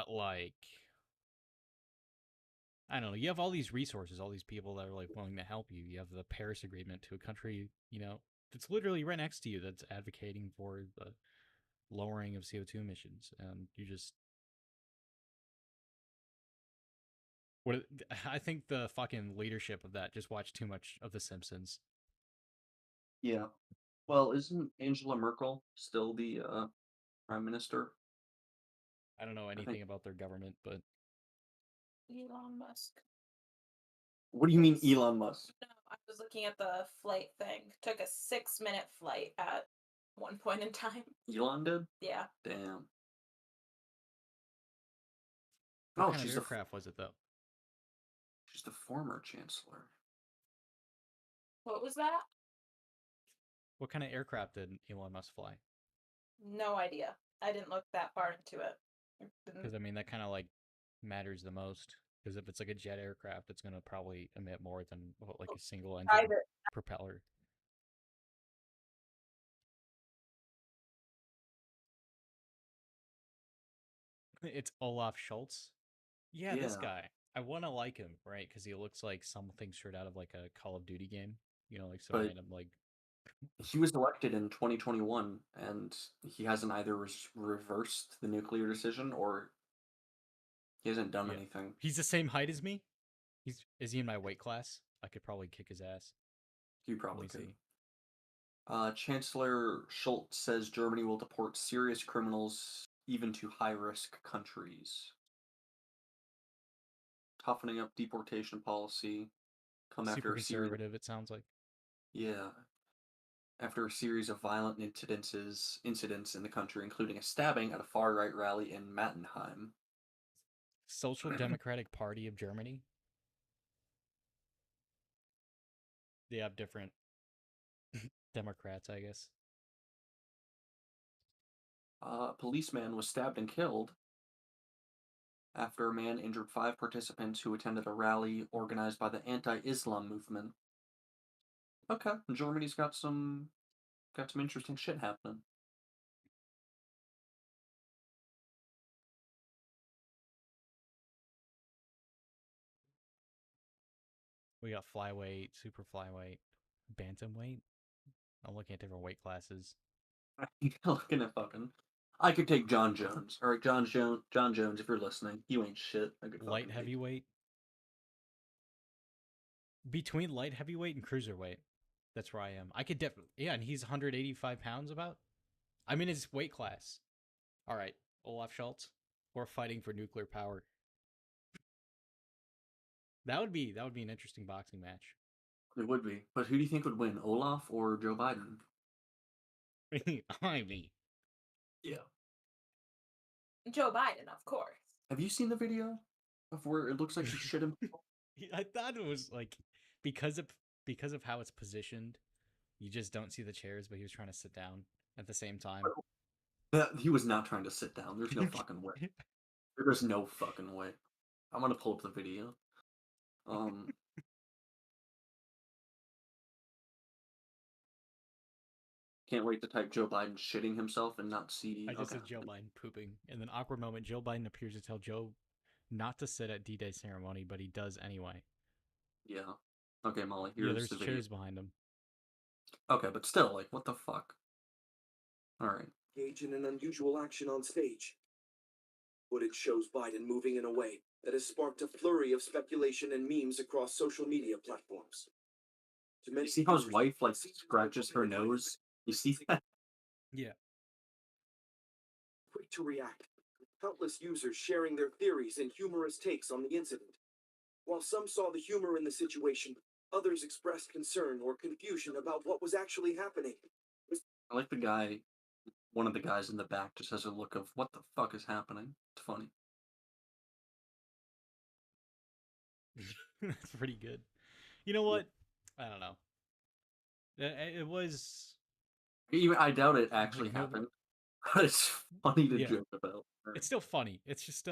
like, I don't know. You have all these resources, all these people that are like willing to help you. You have the Paris Agreement to a country, you know, that's literally right next to you that's advocating for the lowering of CO2 emissions, and you just what I think the fucking leadership of that just watched too much of The Simpsons. Yeah. Well, isn't Angela Merkel still the prime minister? I don't know I think. anything about their government, but Elon Musk. What do you mean, Elon Musk? No, I was looking at the flight thing. Took a 6-minute flight at one point in time. Elon did? Yeah. Damn. What Oh, kind of she's aircraft was it though? the former chancellor. What was that? What kind of aircraft did Elon Musk fly? No idea. I didn't look that far into it. Because I mean, that kind of like matters the most. Because if it's like a jet aircraft, it's gonna probably emit more than like a single engine Private. propeller. It's Olaf Schultz. Yeah, this Yeah, guy. I want to like him, right? Because he looks like something straight out of like a Call of Duty game. You know, like some but random like. he was elected in 2021, and he hasn't either reversed the nuclear decision or he hasn't done Yeah, anything. he's the same height as me. Is he in my weight class? I could probably kick his ass. You Let probably me could. see. Chancellor Schultz says Germany will deport serious criminals even to high-risk countries. Toughening up deportation policy. Come Super after a series. conservative. It sounds like. Yeah, after a series of violent incidents in the country, including a stabbing at a far-right rally in Mattenheim. Social Democratic Party of Germany. They have different Democrats, I guess. A policeman was stabbed and killed after a man injured 5 participants who attended a rally organized by the anti-Islam movement. Okay, Germany's got some interesting shit happening. We got flyweight, super flyweight, bantamweight. I'm looking at different weight classes. Looking at fucking. I could take John Jones. All right, John Jones, if you're listening, you ain't shit. I could Light fucking take. heavyweight. Between light heavyweight and cruiserweight. That's where I am. I could definitely. Yeah, and he's 185 pounds about. I'm in his weight class. All right, Olaf Schultz. We're fighting for nuclear power. That would be an interesting boxing match. It would be, but who do you think would win, Olaf or Joe Biden? I mean, Yeah. Joe Biden, of course. Have you seen the video of where it looks like he shit himself? I thought it was like because of how it's positioned, you just don't see the chairs, but he was trying to sit down at the same time. He was not trying to sit down. There's no fucking way. There's no fucking way. I'm gonna pull up the video. Can't wait to type Joe Biden shitting himself and not see. I just Okay. said Joe Biden pooping. In an awkward moment, Joe Biden appears to tell Joe not to sit at D-Day ceremony, but he does anyway. Yeah. Okay, Molly, Yeah, here's there's the video. chairs behind him. Okay, but still, like, what the fuck? Alright. Engage in an unusual action on stage. Footage shows Biden moving in a way that has sparked a flurry of speculation and memes across social media platforms. To You many see how his viewers, wife, like, it seems scratches her Biden nose? You see that? Yeah. quick to react, with countless users sharing their theories and humorous takes on the incident. While some saw the humor in the situation, others expressed concern or confusion about what was actually happening. I like the guy, one of the guys in the back just has a look of, what the fuck is happening? It's funny. That's pretty good. You know what? I don't know. It was Even, I doubt it actually like, no, happened, but it's funny to Yeah. joke about. Right. it's still funny. It's just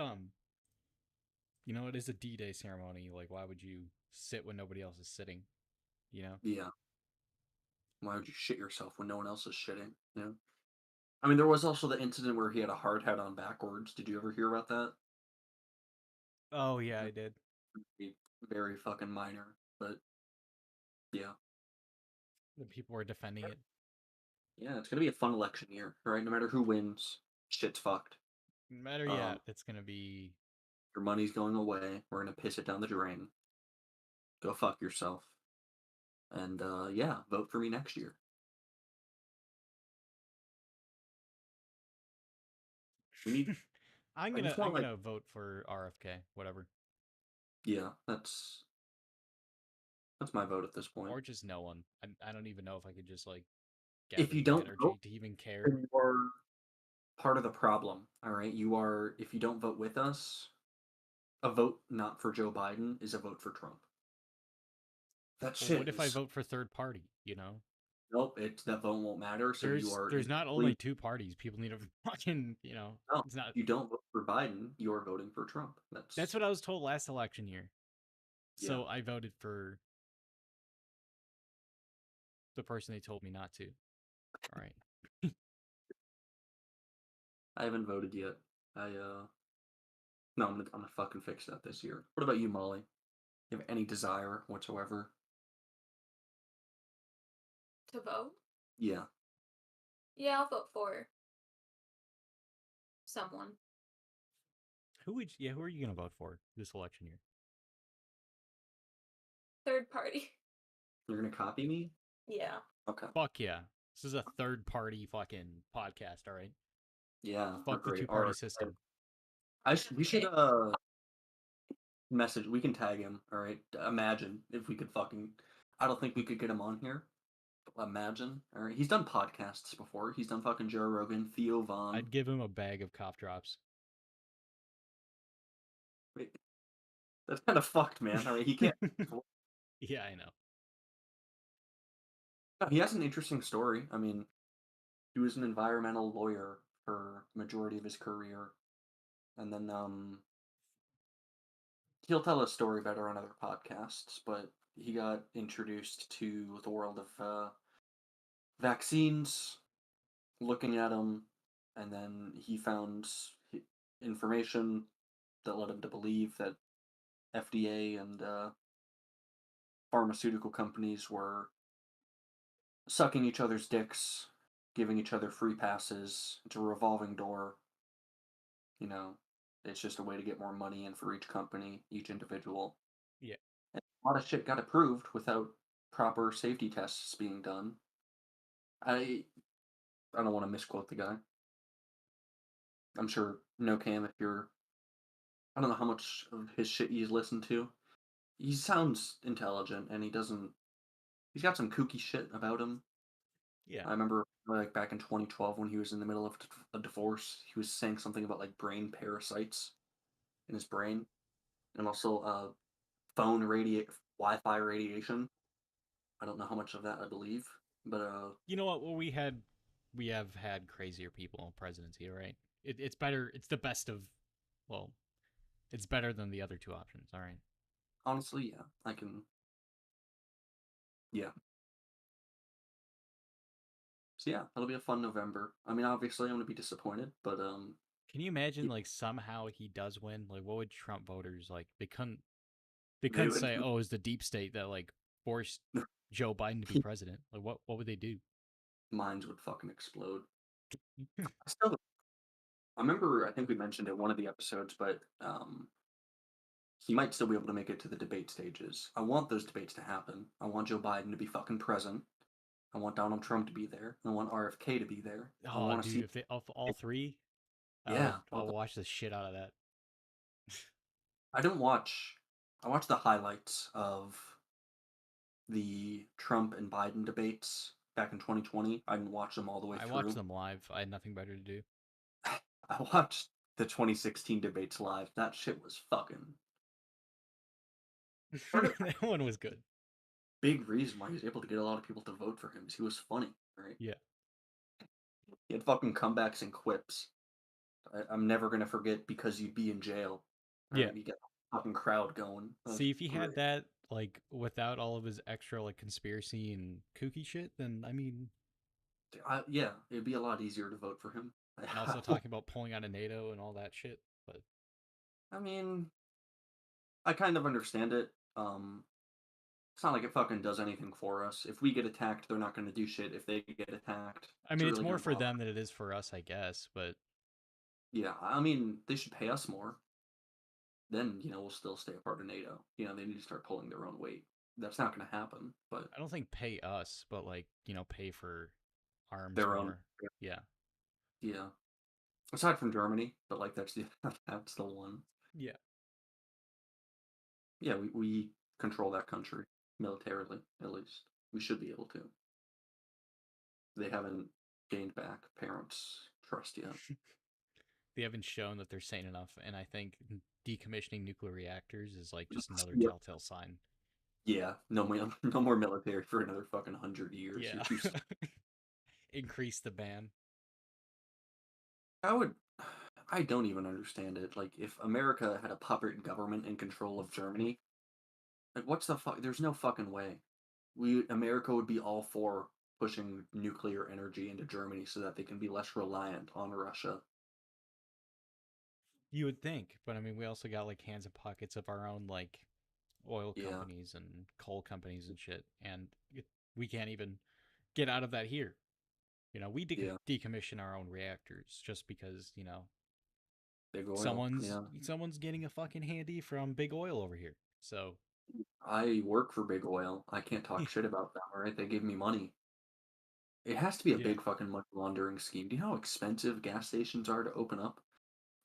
you know, it is a D-Day ceremony. Like, why would you sit when nobody else is sitting? You know? Yeah. Why would you shit yourself when no one else is shitting? Yeah. I mean, there was also the incident where he had a hard hat on backwards. Did you ever hear about that? Oh yeah, I did. Very fucking minor, but yeah. The people were defending it. Yeah, it's gonna be a fun election year, right? No matter who wins, shit's fucked. No matter, yeah, it's gonna be. Your money's going away. We're gonna piss it down the drain. Go fuck yourself. And yeah, vote for me next year. We need. I'm I just gonna want like, vote for RFK. Whatever, yeah, that's my vote at this point. or just no one. I don't even know if I could just like If gather you the don't energy vote, to even care. then you are part of the problem. All right, you are. If you don't vote with us, a vote not for Joe Biden is a vote for Trump. That Well, shit what if I is vote for third party? You know, nope. That vote won't matter. So you are there's not incredibly only two parties. People need to fucking no. It's not. You don't vote for Biden. You are voting for Trump. That's what I was told last election year. Yeah. So I voted for the person they told me not to. All right. I haven't voted yet. No, I'm gonna fucking fix that this year. What about you, Molly? You have any desire whatsoever? To vote? Yeah. Yeah, I'll vote for someone. Who are you gonna vote for this election year? Third party. You're gonna copy me? Yeah. Okay. Fuck yeah. This is a third party fucking podcast, all right? Yeah. we're Fuck the great. two party Alright, system. we should message. We can tag him. All right. Imagine if we could fucking. I don't think we could get him on here. But imagine. All right. He's done podcasts before. He's done fucking Joe Rogan, Theo Vaughn. I'd give him a bag of cough drops. Wait, that's kind of fucked, man. All right. He can't. Yeah, I know. No, he has an interesting story. I mean, he was an environmental lawyer for majority of his career, and then he'll tell a story better on other podcasts. But he got introduced to the world of vaccines, looking at them, and then he found information that led him to believe that FDA and pharmaceutical companies were sucking each other's dicks, giving each other free passes. It's a revolving door. You know, it's just a way to get more money in for each company, each individual. Yeah. And a lot of shit got approved without proper safety tests being done. I don't want to misquote the guy. I'm sure No Cam, if you're, I don't know how much of his shit you've listened to. He sounds intelligent, and he's got some kooky shit about him. Yeah. I remember like back in 2012 when he was in the middle of a divorce, he was saying something about like brain parasites in his brain, and also phone Wi-Fi radiation. I don't know how much of that I believe, but You know what? Well, we have had crazier people in presidency, right? It's better. It's the best of, well, it's better than the other two options. All right. honestly, yeah, I can, yeah. So yeah, it'll be a fun November. I mean, obviously, I'm gonna be disappointed, but Can you imagine yeah, like somehow he does win? Like, what would Trump voters like? They they couldn't would. say, "Oh, it's the deep state that like forced Joe Biden to be president." Like, what would they do? Minds would fucking explode. I still, I remember, I think we mentioned it in one of the episodes, but he might still be able to make it to the debate stages. I want those debates to happen. I want Joe Biden to be fucking present. I want Donald Trump to be there. I want RFK to be there. I Oh, want to dude, see. if they all three, Yeah, I'll watch the shit out of that. I didn't watch. I watched the highlights of the Trump and Biden debates back in 2020. I didn't watch them all the way I watched through. them live. I had nothing better to do. I watched the 2016 debates live. That shit was fucking. Part of That one was good. big reason why he was able to get a lot of people to vote for him is he was funny, right? Yeah. He had fucking comebacks and quips. I'm never gonna forget because you'd be in jail. Yeah. Right? You get the fucking crowd going. That was See, if he had great. that like without all of his extra like conspiracy and kooky shit, then I mean, Yeah, it'd be a lot easier to vote for him. and also talking about pulling out of NATO and all that shit. But I mean, I kind of understand it. It's not like it fucking does anything for us. If we get attacked, they're not gonna do shit. If they get attacked, I it's mean, it's really more gonna for bother. them than it is for us, I guess. But Yeah, I mean, they should pay us more. Then we'll still stay a part of NATO. They need to start pulling their own weight. That's not gonna happen. But I don't think pay us, but like pay for arms their own. more. Yeah. Yeah. Aside from Germany, but like that's the that's the one. Yeah. Yeah, we control that country militarily, at least. We should be able to. They haven't gained back parents' trust yet. they haven't shown that they're sane enough, and I think decommissioning nuclear reactors is like just another Yep. telltale sign. Yeah, no no more military for another fucking 100 years. Yeah. You're too. Increase the ban. I would. I don't even understand it. Like, if America had a puppet government in control of Germany, like, what's the fuck? There's no fucking way. America would be all for pushing nuclear energy into Germany so that they can be less reliant on Russia. You would think, but I mean, we also got like hands and pockets of our own like oil Yeah, companies and coal companies and shit, and we can't even get out of that here. We yeah, decommission our own reactors just because big oil. someone's Yeah, someone's getting a fucking handy from big oil over here. So I work for big oil. I can't talk shit about them, all right? They give me money. It has to be a yeah, big fucking money laundering scheme. Do you know how expensive gas stations are to open up?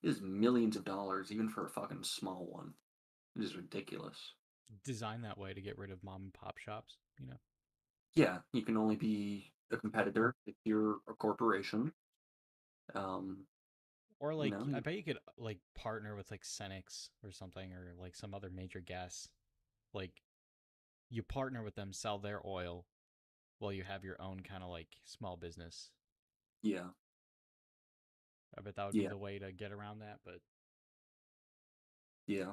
It is millions of dollars, even for a fucking small one. It is ridiculous. designed that way to get rid of mom and pop shops. Yeah, you can only be a competitor if you're a corporation. Um, Or you like, know, I bet you could like partner with like Cenex or something, or like some other major gas. Like, you partner with them, sell their oil, while you have your own kind of like small business. yeah, I bet that would be yeah, the way to get around that. But yeah.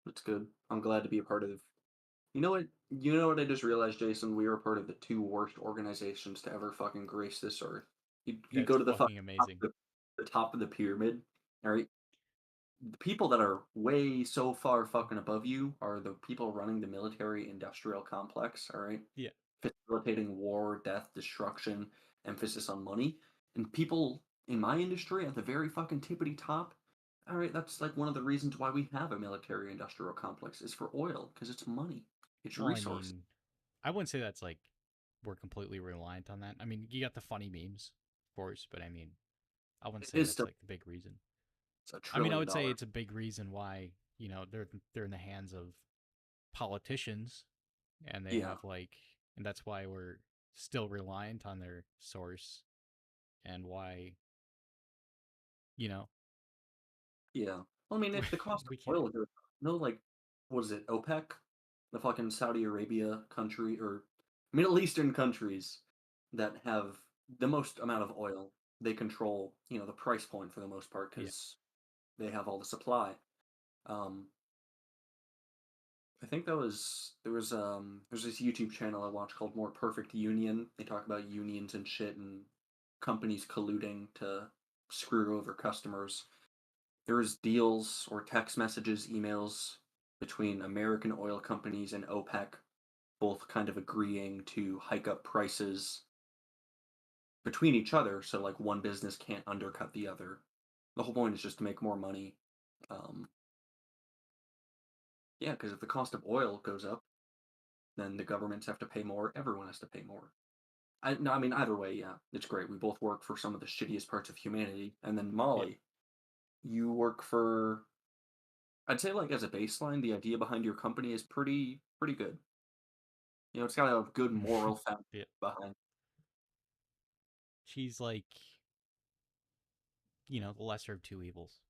It's good. I'm glad to be a part of. You know what? You know what I just realized, Jason? We are part of the two worst organizations to ever fucking grace this earth. You that's go to the fucking fucking amazing. the top of the pyramid, all right? The people that are way so far fucking above you are the people running the military industrial complex, all right? Yeah. Facilitating war, death, destruction, emphasis on money. And people in my industry at the very fucking tippity top, all right, that's like one of the reasons why we have a military industrial complex is for oil, because it's money, it's Well, I resource. mean, I wouldn't say that's like we're completely reliant on that. I mean, you got the funny memes, of course, but I mean, I wouldn't It say is that's still like the big reason. it's a I mean, I trillion would say dollar. it's a big reason why they're in the hands of politicians, and they Yeah, have like, and that's why we're still reliant on their source, and why you know yeah. Well, I mean, if the cost we of can't. oil goes up, no, like, what is it, OPEC? The fucking Saudi Arabia country or Middle Eastern countries that have the most amount of oil, they control, the price point for the most part Yeah, because they have all the supply. Um, I think there's this YouTube channel I watch called More Perfect Union. They talk about unions and shit and companies colluding to screw over customers. There was deals or text messages, emails between American oil companies and OPEC, both kind of agreeing to hike up prices between each other, so like one business can't undercut the other. The whole point is just to make more money. Um, yeah, because if the cost of oil goes up, then the governments have to pay more. Everyone has to pay more. No, I mean either way, yeah, it's great. We both work for some of the shittiest parts of humanity, and then yeah. Molly, you work for. I'd say like as a baseline, the idea behind your company is pretty good. It's got a good moral foundation Yeah. behind. She's like, the lesser of two evils.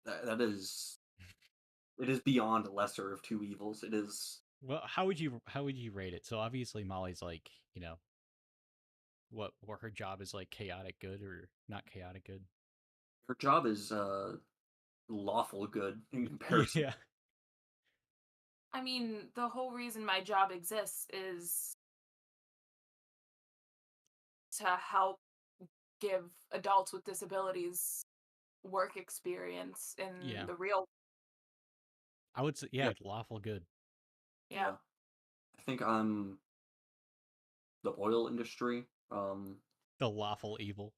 That is it is beyond a lesser of two evils. It is Well, how would you rate it? So obviously Molly's like, what her job is like chaotic good or not chaotic good. her job is lawful good in comparison. Yeah. I mean, the whole reason my job exists is to help give adults with disabilities work experience in Yeah. the real. I would say Yeah, yeah, lawful good. Yeah. yeah. I think I'm the oil industry. The lawful evil.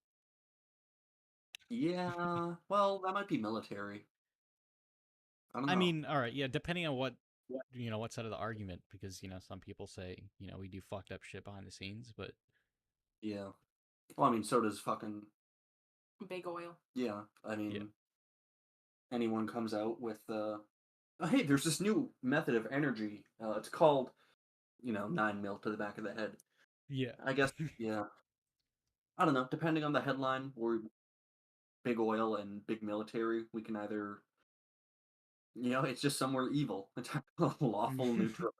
Yeah. Well, that might be military. I don't I know. mean, all right, yeah, depending on what Yeah. what side of the argument, because some people say we do fucked up shit behind the scenes, but Yeah. Well, I mean, so does fucking Big oil. yeah. I yeah, mean, anyone comes out with oh, hey, there's this new method of energy. It's called 9 mil to the back of the head. Yeah. I guess, yeah. I don't know. Depending on the headline, or big oil and big military, we can either, it's just somewhere evil. It's lawful, neutral,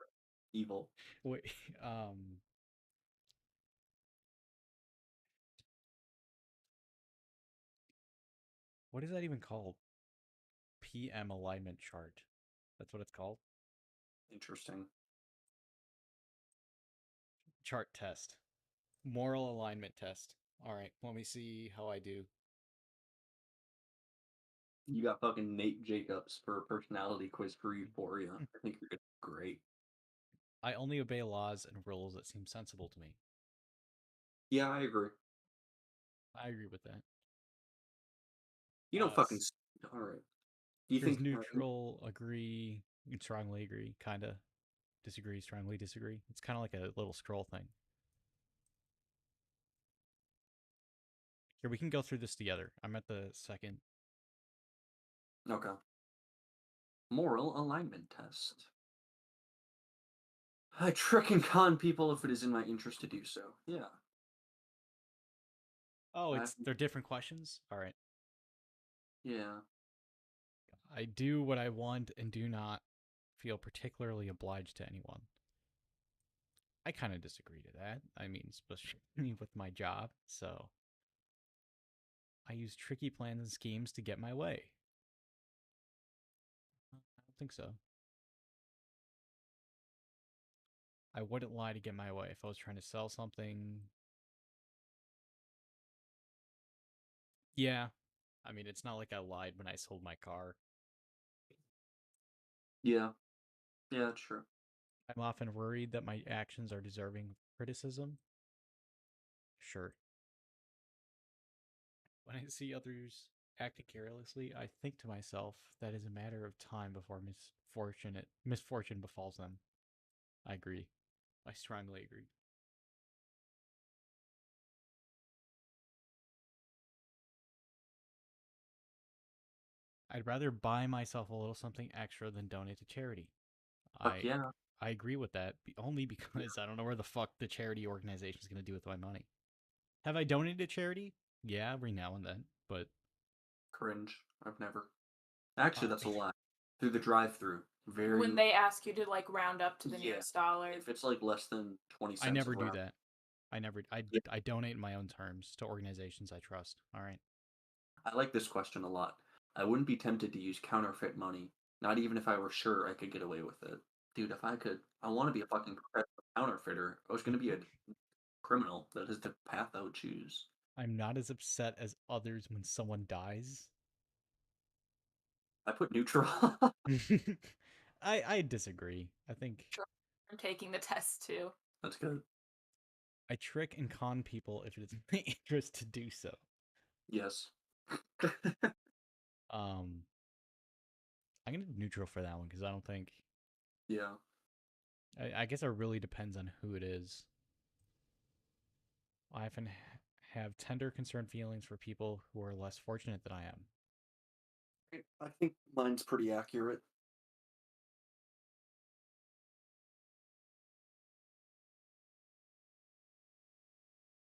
evil. Wait, um, what is that even called? PM alignment chart. That's what it's called. Interesting. Chart test. Moral alignment test. All right, let me see how I do. You got fucking Nate Jacobs for a personality quiz for Euphoria. I think you're great. I only obey laws and rules that seem sensible to me. Yeah, I agree. I agree with that. You don't fucking. All right. Do you Here's think? neutral, agree, strongly agree, kind of disagree, strongly disagree. It's kind of like a little scroll thing. Here, we can go through this together. I'm at the second. Okay. Moral alignment test. I trick and con people if it is in my interest to do so. Yeah. Oh, they're different questions? All right. Yeah. I do what I want and do not feel particularly obliged to anyone. I kind of disagree to that. I mean, especially with my job. So I use tricky plans and schemes to get my way. I don't think so. I wouldn't lie to get my way if I was trying to sell something. Yeah. I mean, it's not like I lied when I sold my car. Yeah. Yeah, true. I'm often worried that my actions are deserving of criticism. Sure. When I see others acting carelessly, I think to myself that is a matter of time before misfortune befalls them. I agree. I strongly agree. I'd rather buy myself a little something extra than donate to charity. Fuck I yeah. I agree with that, only because I don't know where the fuck the charity organization is going to do with my money. Have I donated to charity? Yeah, every now and then, but Cringe. I've never. Actually, uh, that's a lie. Through the drive-through. Very. When they ask you to like round up to the Yeah. nearest dollar. If it's like less than 20 cents. I never do around. that. I never. Yeah. I donate in my own terms to organizations I trust. All right. I like this question a lot. I wouldn't be tempted to use counterfeit money, not even if I were sure I could get away with it. Dude, if I could, I want to be a fucking professional counterfeiter. I was going to be a criminal. That is the path I would choose. I'm not as upset as others when someone dies. I put neutral. I disagree. I think I'm taking the test too. That's good. I trick and con people if it is in my interest to do so. Yes. I'm gonna do neutral for that one because I don't think. Yeah. I guess it really depends on who it is. I often have tender, concerned feelings for people who are less fortunate than I am. I think mine's pretty accurate.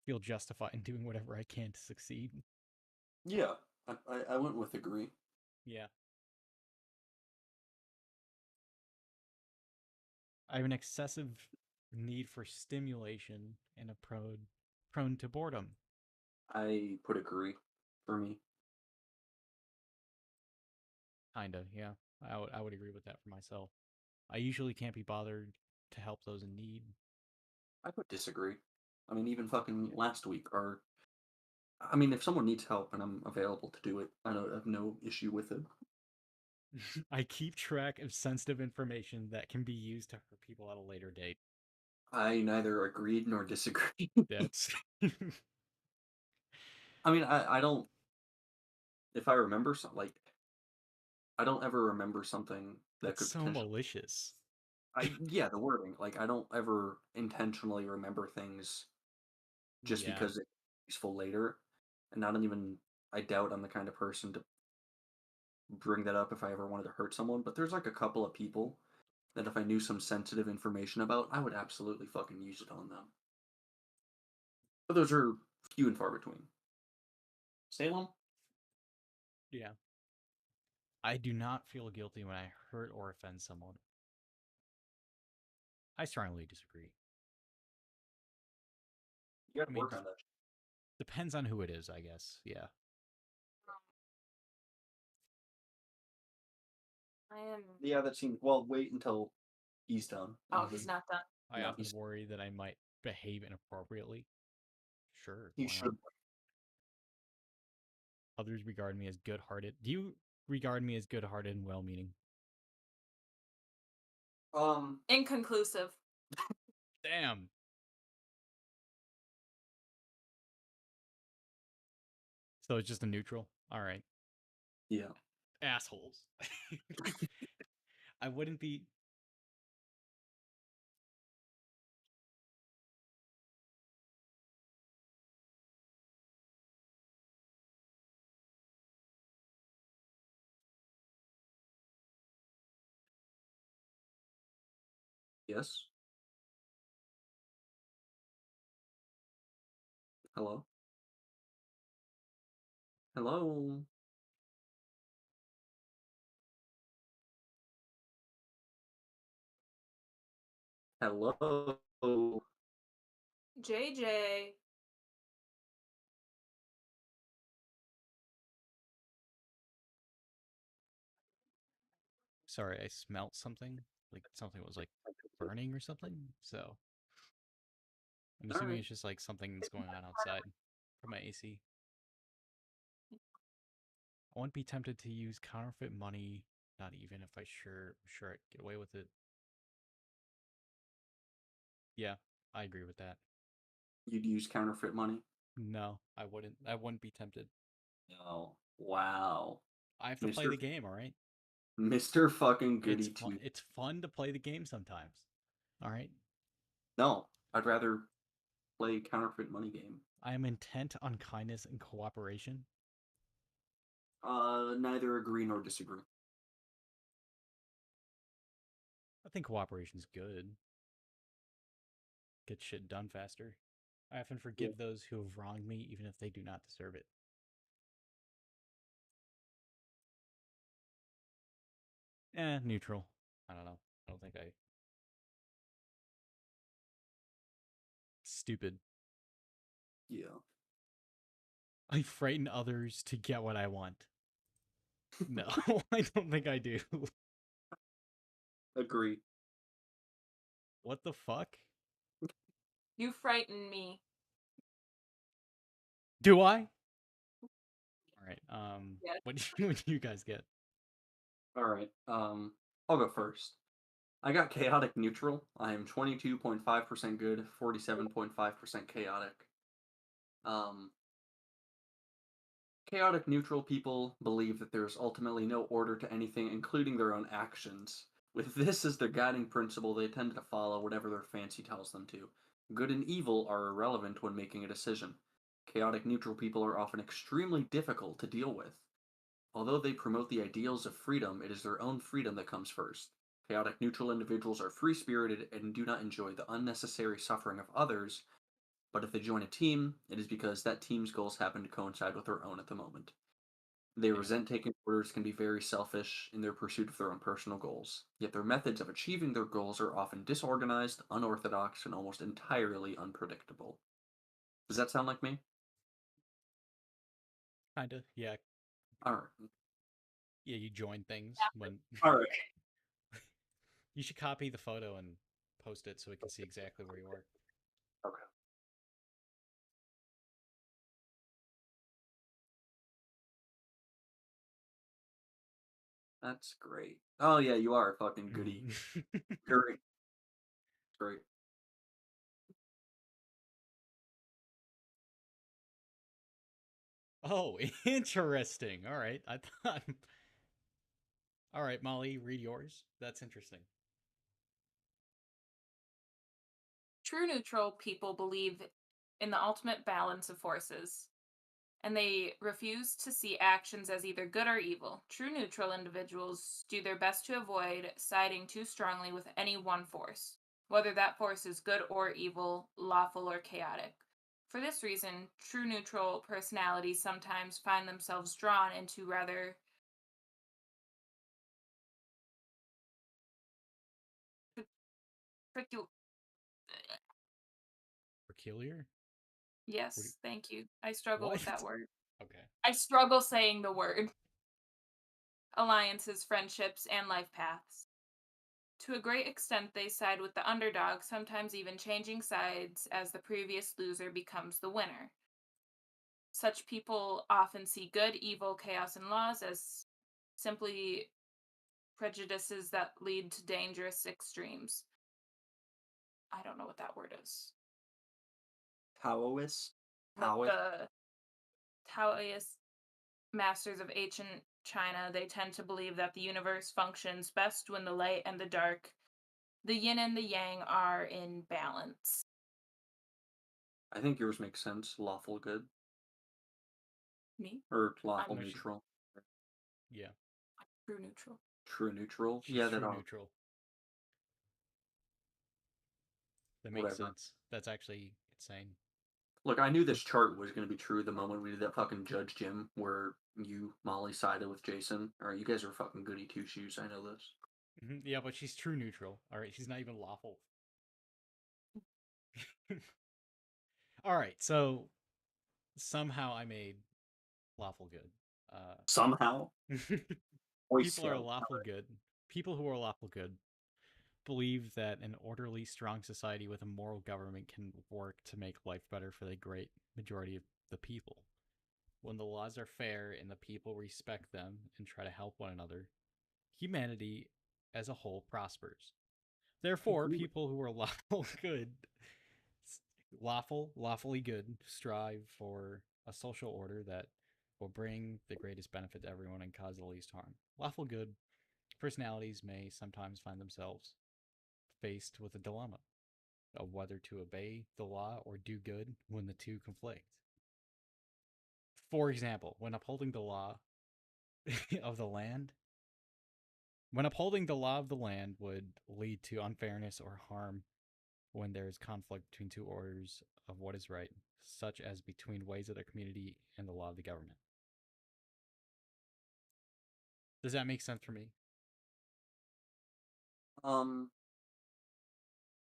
Feel justified in doing whatever I can to succeed. Yeah. I went with agree. Yeah. I have an excessive need for stimulation and a prone to boredom. I put agree for me. Kinda, yeah. I would agree with that for myself. I usually can't be bothered to help those in need. I put disagree. I mean, even fucking last week, or I mean, if someone needs help and I'm available to do it, I have no issue with it. I keep track of sensitive information that can be used to hurt people at a later date. I neither agreed nor disagreed. That's I mean, I don't. If I remember something, like I don't ever remember something that that's could so potentially. malicious. Yeah, the wording. Like I don't ever intentionally remember things just Yeah. because it's useful later, and I don't even. I doubt I'm the kind of person to bring that up if I ever wanted to hurt someone. But there's like a couple of people that if I knew some sensitive information about, I would absolutely fucking use it on them. But those are few and far between. Salem? Yeah. I do not feel guilty when I hurt or offend someone. I strongly disagree. You gotta I mean, work on that. depends on who it is, I guess. Yeah. I am. Yeah, that seems. Well, wait until he's done. Oh, he's not done. I No, often he's- worry that I might behave inappropriately. Sure. He why not? should. Others regard me as good-hearted. Do you regard me as good-hearted and well-meaning? Inconclusive. Damn. So it's just a neutral? All right. Yeah. Assholes. I wouldn't be. Yes. Hello. Hello. Hello. JJ. Sorry, I smelt something. Like something was like burning or something. So I'm assuming Alright. it's just like something that's going on outside from my AC. I wouldn't be tempted to use counterfeit money, not even if I sure I'd get away with it. Yeah, I agree with that. You'd use counterfeit money? No, I wouldn't. I wouldn't be tempted. No. Wow. I have to play Mr. the game, all right? Mr. fucking Goody It's fun. Two. It's fun to play the game sometimes. All right. No, I'd rather play counterfeit money game. I am intent on kindness and cooperation. Neither agree nor disagree. I think cooperation's good. Get shit done faster. I often forgive those who have wronged me, even if they do not deserve it. Neutral. I don't know. I don't think I. Stupid. Yeah. I frighten others to get what I want. No, I don't think I do. Agree. What the fuck? You frighten me. Do I? All right. Yes. What do you guys get? Alright. I'll go first. I got chaotic neutral. I am 22.5% good, 47.5% chaotic. Chaotic neutral people believe that there is ultimately no order to anything, including their own actions. With this as their guiding principle, they tend to follow whatever their fancy tells them to. Good and evil are irrelevant when making a decision. Chaotic neutral people are often extremely difficult to deal with. Although they promote the ideals of freedom, it is their own freedom that comes first. Chaotic neutral individuals are free spirited and do not enjoy the unnecessary suffering of others, but if they join a team, it is because that team's goals happen to coincide with their own at the moment. They resent taking orders, can be very selfish in their pursuit of their own personal goals, yet their methods of achieving their goals are often disorganized, unorthodox, and almost entirely unpredictable. Does that sound like me? Kinda. Yeah. Alright. Yeah. You join things when. Alright. You should copy the photo and post it so we can see exactly where you are. Okay. That's great. Oh yeah, you are a fucking goody. Great. Great. Oh, interesting. All right. I thought. All right, Molly, read yours. That's interesting. True neutral people believe in the ultimate balance of forces, and they refuse to see actions as either good or evil. True neutral individuals do their best to avoid siding too strongly with any one force, whether that force is good or evil, lawful or chaotic. For this reason, true neutral personalities sometimes find themselves drawn into rather peculiar. Peculiar? Yes, thank you. I struggle What? with that word. Okay. I struggle saying the word. Alliances, friendships, and life paths. To a great extent, they side with the underdog, sometimes even changing sides as the previous loser becomes the winner. Such people often see good, evil, chaos, and laws as simply prejudices that lead to dangerous extremes. I don't know what that word is. Taoist? But Taoist? the Taoist masters of ancient China, they tend to believe that the universe functions best when the light and the dark, the yin and the yang, are in balance. I think yours makes sense. Lawful good. Me? Or lawful No, she- neutral. Yeah. True neutral. True neutral. She's Yeah, true that neutral. That makes whatever. sense. That's actually insane. Look, I knew this chart was going to be true the moment we did that fucking Judge Jim where you, Molly, sided with Jason. Alright, you guys are fucking goody two shoes. I know this. Yeah, but she's true neutral. All right, she's not even lawful. All right, so somehow I made lawful good. Somehow. Boy People are Scout. lawful good. People who are lawful good believe that an orderly, strong society with a moral government can work to make life better for the great majority of the people. When the laws are fair and the people respect them and try to help one another, humanity as a whole prospers. Therefore, people who are lawfully good, strive for a social order that will bring the greatest benefit to everyone and cause the least harm. Lawful good personalities may sometimes find themselves faced with a dilemma of whether to obey the law or do good when the two conflict. For example, when upholding the law of the land, would lead to unfairness or harm when there is conflict between two orders of what is right, such as between ways of the community and the law of the government. Does that make sense for me?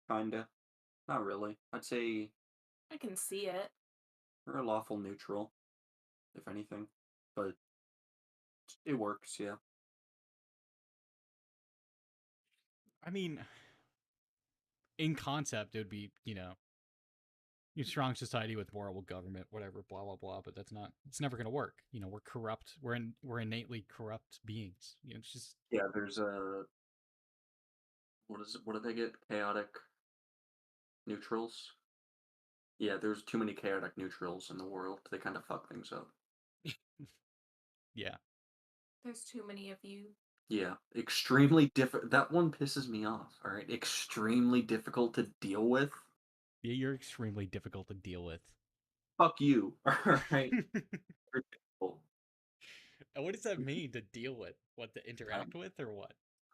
Kinda. Not really. I'd say I can see it. we're a lawful neutral, if anything. But it works, yeah. I mean, in concept, it would be, strong society with moral government, whatever, blah blah blah. But that's not. It's never going to work. We're corrupt. We're innately corrupt beings. It's just Yeah, there's a what is it? What do they get? Chaotic neutrals? Yeah, there's too many chaotic neutrals in the world. They kind of fuck things up. yeah. There's too many of you. Yeah, extremely difficult. That one pisses me off. All right, extremely difficult to deal with. Yeah, you're extremely difficult to deal with. Fuck you. All right. You're difficult. What does that mean to deal with? What to interact with or what?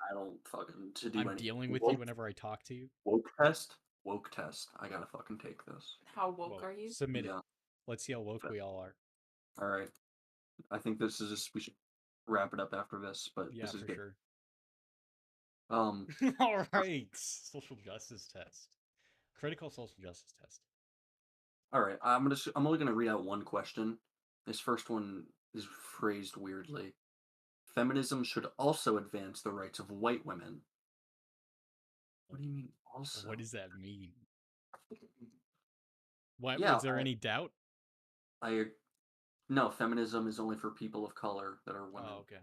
I don't fucking to do I'm anything. dealing with you whenever I talk to you. Woke test. Woke test. I gotta fucking take this. How woke Well, are you? submit it. Yeah. Let's see how woke we all are. All right. I think this is just we should wrap it up after this, but Yeah, this is for good. sure. Um, All right. Social justice test. Critical social justice test. all right. I'm only gonna read out one question. This first one is phrased weirdly. Feminism should also advance the rights of white women. What do you mean also? What does that mean? What Yeah, was there any doubt? I no, feminism is only for people of color that are women. Oh, okay.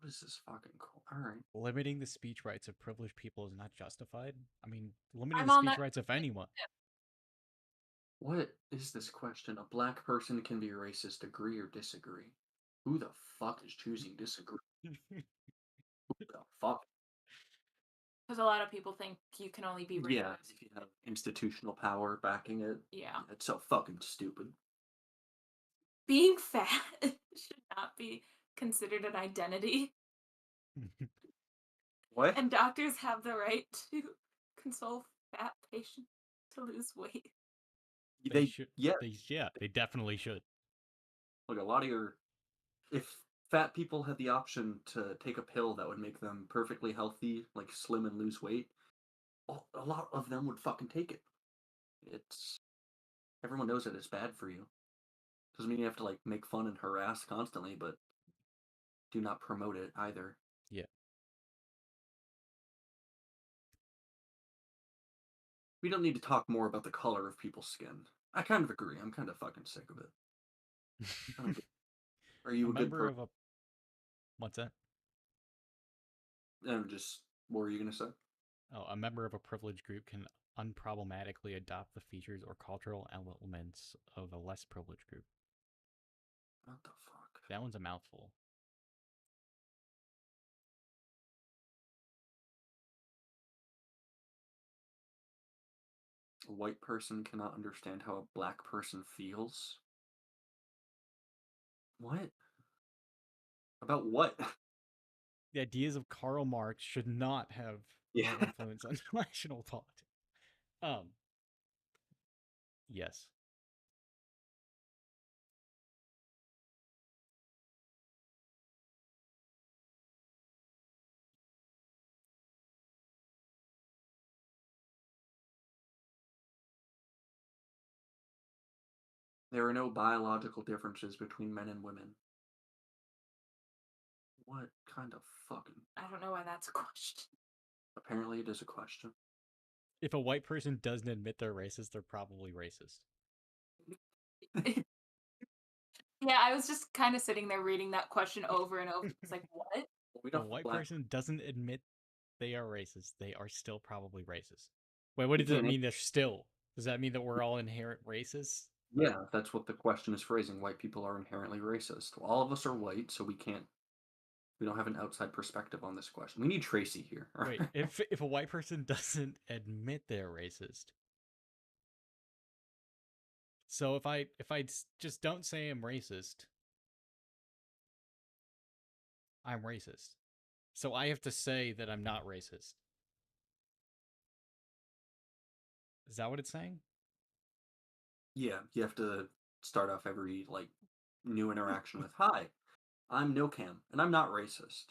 What is this fucking cool? All right. Limiting the speech rights of privileged people is not justified. I mean, limiting I'm the on speech that. rights of anyone. What is this question? A black person can be racist, agree or disagree. Who the fuck is choosing disagree? Who the fuck? Because a lot of people think you can only be Yeah, racist. if you have institutional power backing it, Yeah. it's so fucking stupid. Being fat should not be considered an identity. What? And doctors have the right to console fat patients to lose weight. They should. Yeah. They definitely should. Look, a lot of your, if fat people had the option to take a pill that would make them perfectly healthy, like slim and lose weight, a lot of them would fucking take it. It's, everyone knows that it's bad for you. Doesn't mean you have to like make fun and harass constantly, but do not promote it either. Yeah. We don't need to talk more about the color of people's skin. I kind of agree. I'm kind of fucking sick of it. Are you a good member person? of a. What's that? Just what were you gonna say? Oh, a member of a privileged group can unproblematically adopt the features or cultural elements of a less privileged group. What the fuck? That one's a mouthful. A white person cannot understand how a black person feels. What? About what? The ideas of Karl Marx should not have Yeah. no influence on national politics. Yes. There are no biological differences between men and women. What kind of fucking... I don't know why that's a question. Apparently it is a question. If a white person doesn't admit they're racist, they're probably racist. Yeah, I was just kind of sitting there reading that question over and over. It's like, what? We If a don't white black... person doesn't admit they are racist, they are still probably racist. Wait, what You does that can't- mean? They're still? Does that mean that we're all inherent racists? Yeah, that's what the question is phrasing. White people are inherently racist. Well, all of us are white, so we don't have an outside perspective on this question. We need Tracy here. Wait, if a white person doesn't admit they're racist, so if I just don't say I'm racist, I'm racist. So I have to say that I'm not racist. Is that what it's saying? Yeah, you have to start off every like new interaction with, "Hi, I'm No Cam, and I'm not racist."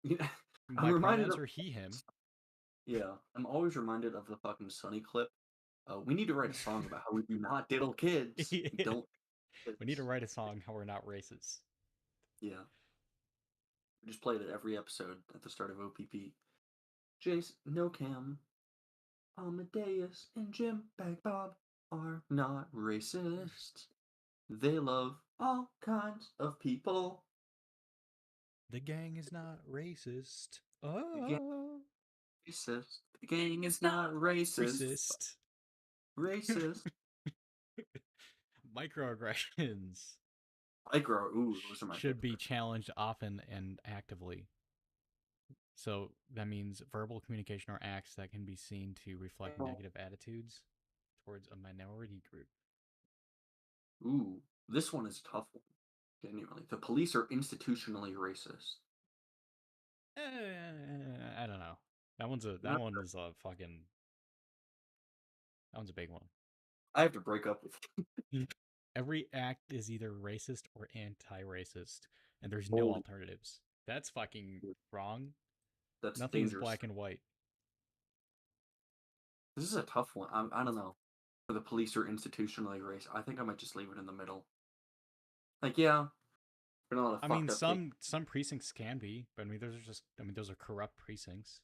My pronouns are he, him. Yeah, I'm always reminded of the fucking Sunny clip. We need to write a song about how we do not diddle kids. Yeah. We don't. We need to write a song how we're not racist. Yeah. We just played it every episode at the start of OPP. Jace, No Cam, Amadeus, and Jim Bag Bob are not racist. They love all kinds of people. The gang is not racist. The gang Oh, racist. The gang is not racist. racist. Racist. Microaggressions Ooh, those are my should be favorite. challenged often and actively. So that means verbal communication or acts that can be seen to reflect negative attitudes towards a minority group. Ooh, this one is a tough one. Genuinely. The police are institutionally racist. I don't know. That one's a fucking. That one's a big one. I have to break up with Every act is either racist or anti-racist, and there's no Holy- alternatives. That's fucking wrong. That's Nothing's dangerous. black and white. This is a tough one. I don't know. For the police are institutionally racist. I think I might just leave it in the middle. Like, yeah, we're not a I mean, fucked up some precincts can be, but I mean, those are corrupt precincts.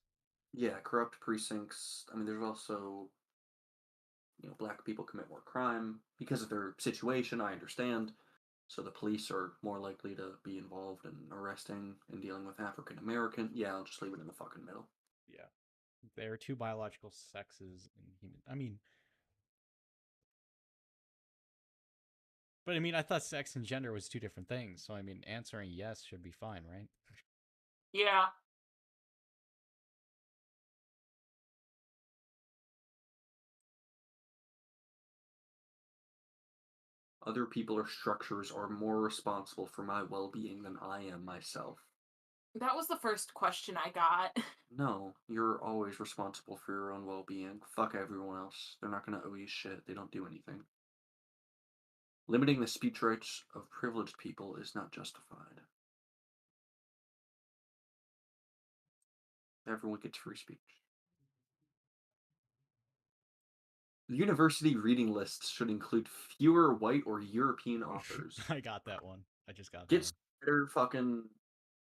Yeah, corrupt precincts. I mean, there's also, black people commit more crime because of their situation. I understand, So the police are more likely to be involved in arresting and dealing with African American. Yeah, I'll just leave it in the fucking middle. Yeah. There are two biological sexes in human. I mean, but I mean, I thought sex and gender was two different things. So I mean, answering yes should be fine, right? Yeah. Other people or structures are more responsible for my well-being than I am myself. That was the first question I got. No, you're always responsible for your own well-being. Fuck everyone else. They're not gonna owe you shit. They don't do anything. Limiting the speech rights of privileged people is not justified. Everyone gets free speech. The university reading lists should include fewer white or European authors. I got that one. I just got that Get one. better fucking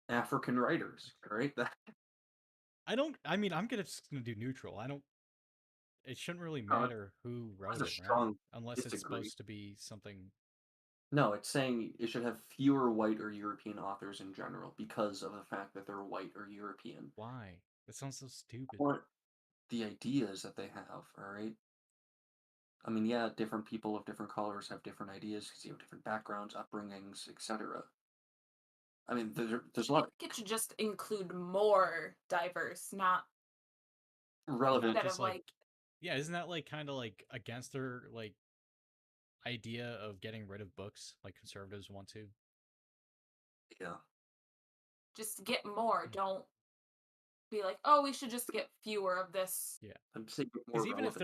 African writers, right? I don't. I mean, just gonna do neutral. I don't. It shouldn't really matter who That's wrote a it, right? strong Unless it's disagree. supposed to be something. No, it's saying it should have fewer white or European authors in general because of the fact that they're white or European. Why? That sounds so stupid. What the ideas that they have, all right? I mean, yeah, different people of different colors have different ideas because you have different backgrounds, upbringings, etc. I mean, there's a I lot of think it should just include more diverse, not relevant. instead Just of like, yeah, isn't that like kind of like against their like idea of getting rid of books, like conservatives want to? Yeah, just get more. Don't be like, oh, we should just get fewer of this. Yeah, I'm saying more because even if relevant.